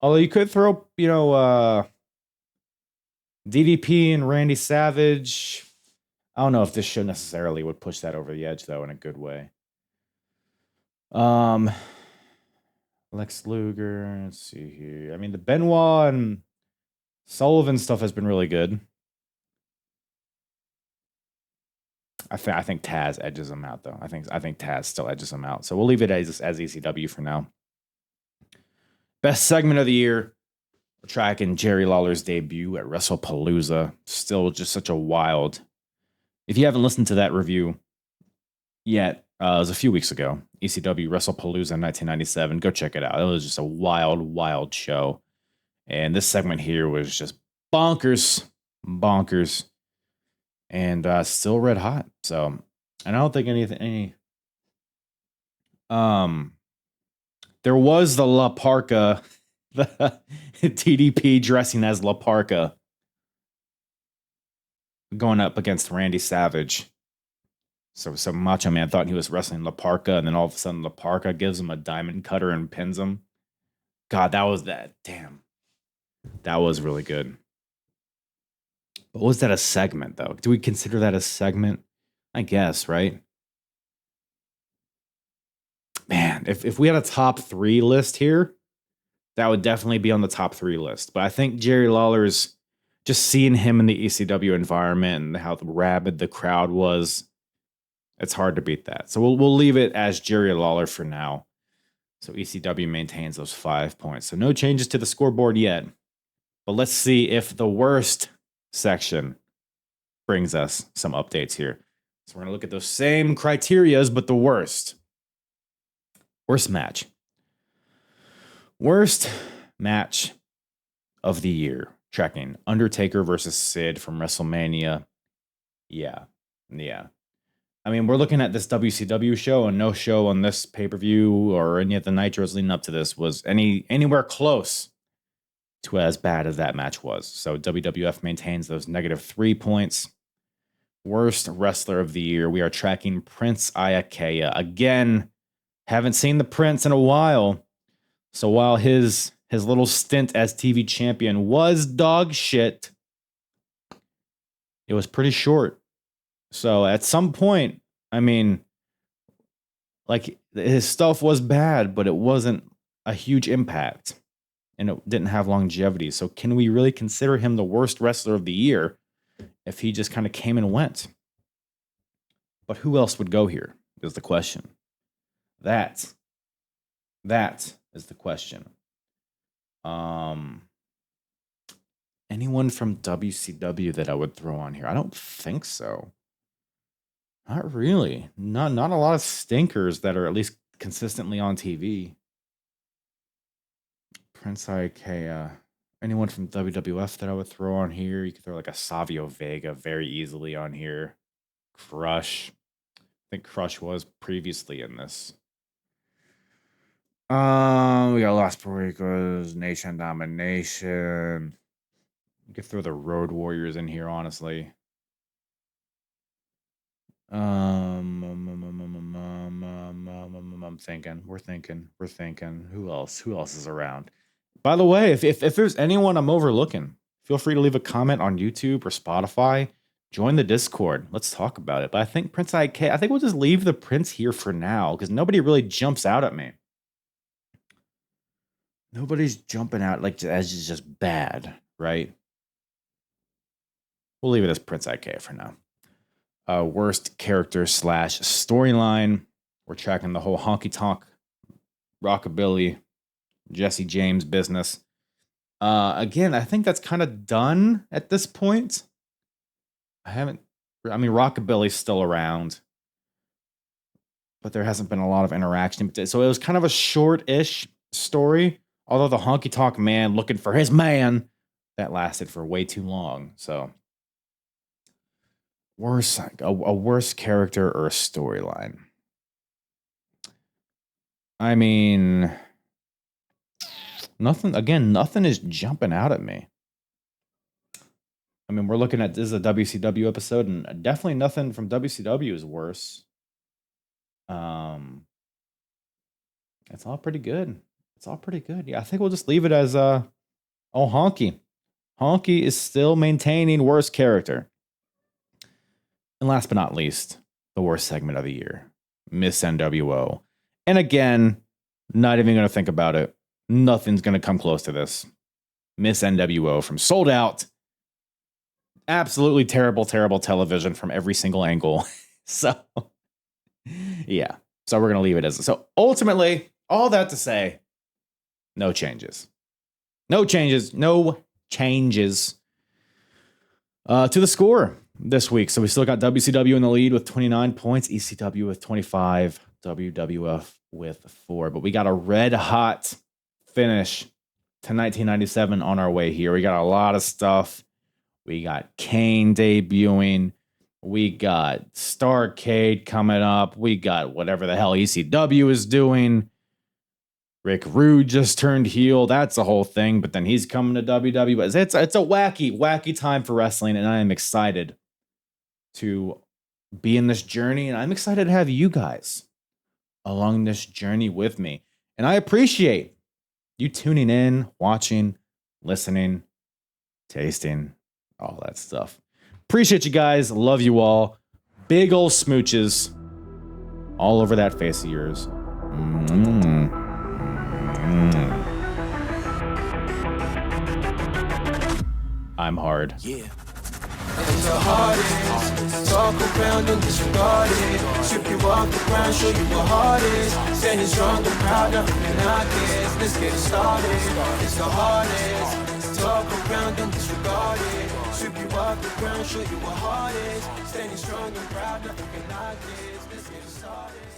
Speaker 1: Although you could throw, DDP and Randy Savage. I don't know if this show necessarily would push that over the edge, though, in a good way. Lex Luger. Let's see here. I mean, the Benoit and Sullivan stuff has been really good. I think Taz edges him out, though. I think Taz still edges him out. So we'll leave it as ECW for now. Best segment of the year. We're tracking Jerry Lawler's debut at WrestlePalooza. Still just such a wild. If you haven't listened to that review yet, it was a few weeks ago. ECW WrestlePalooza in 1997. Go check it out. It was just a wild show. And this segment here was just bonkers. And still red hot. So, and I don't think any there was the La Parka, the TDP dressing as La Parka going up against Randy Savage. So Macho Man thought he was wrestling La Parka, and then all of a sudden La Parka gives him a diamond cutter and pins him. God, that was really good. But was that a segment, though? Do we consider that a segment? I guess, right? Man, if we had a top 3 list here, that would definitely be on the top 3 list. But I think Jerry Lawler's, just seeing him in the ECW environment and how rabid the crowd was, it's hard to beat that. So we'll leave it as Jerry Lawler for now. So ECW maintains those 5 points. So no changes to the scoreboard yet. But let's see if the worst section brings us some updates here. So we're going to look at those same criterias, but the worst. Worst match. Worst match of the year. Tracking Undertaker versus Sid from WrestleMania. Yeah. I mean, we're looking at this WCW show, and no show on this pay-per-view or any of the Nitros leading up to this was anywhere close to as bad as that match was. So WWF maintains those -3 points. Worst wrestler of the year. We are tracking Prince Iaukea. Again, haven't seen the Prince in a while. So while his little stint as TV champion was dog shit, it was pretty short. So at some point, I mean, like, his stuff was bad, but it wasn't a huge impact and it didn't have longevity. So can we really consider him the worst wrestler of the year if he just kind of came and went? But who else would go here is the question. That is the question. Anyone from WCW that I would throw on here? I don't think so. Not really. Not a lot of stinkers that are at least consistently on TV. Prince Iaukea. Anyone from WWF that I would throw on here? You could throw like a Savio Vega very easily on here. Crush. I think Crush was previously in this. We got Los Pericos, Nation Domination. You could throw the Road Warriors in here, honestly. I'm thinking. We're thinking. Who else is around? By the way, if there's anyone I'm overlooking, feel free to leave a comment on YouTube or Spotify. Join the Discord. Let's talk about it. But I think Prince Iaukea, I think we'll just leave the Prince here for now because nobody really jumps out at me. Nobody's jumping out like as just bad, right? We'll leave it as Prince Iaukea for now. Worst character / storyline. We're tracking the whole honky tonk, rockabilly, Jesse James business. Again, I think that's kind of done at this point. Rockabilly's still around, but there hasn't been a lot of interaction. So it was kind of a short-ish story. Although the honky tonk man looking for his man, that lasted for way too long. So a worse character or a storyline. I mean, nothing is jumping out at me. I mean, we're looking at, this is a WCW episode, and definitely nothing from WCW is worse. It's all pretty good. Yeah, I think we'll just leave it as Honky. Honky is still maintaining worst character. And last but not least, the worst segment of the year, Miss NWO. And again, not even going to think about it. Nothing's going to come close to this. Miss NWO from Sold Out. Absolutely terrible television from every single angle. So, yeah. So we're going to leave it as. So ultimately, all that to say, no changes. To the score this week. So we still got WCW in the lead with 29 points, ECW with 25, WWF with 4. But we got a red hot finish to 1997 on our way here. We got a lot of stuff. We got Kane debuting. We got Starrcade coming up. We got whatever the hell ECW is doing. Rick Rude just turned heel. That's a whole thing. But then he's coming to WWE. It's a wacky time for wrestling. And I am excited to be in this journey. And I'm excited to have you guys along this journey with me. And I appreciate you tuning in, watching, listening, tasting, all that stuff. Appreciate you guys. Love you all. Big ol' smooches all over that face of yours. I'm hard.
Speaker 2: Yeah. And the hardest, talk around and disregard it. Strip you off the ground, show you what hard is. Standing strong and proud, nothing can knock it. Let's get it started. It's the hardest, talk around and disregard it. Strip you off the ground, show you what hard is. Standing strong and proud, nothing can knock it. Let's get it started.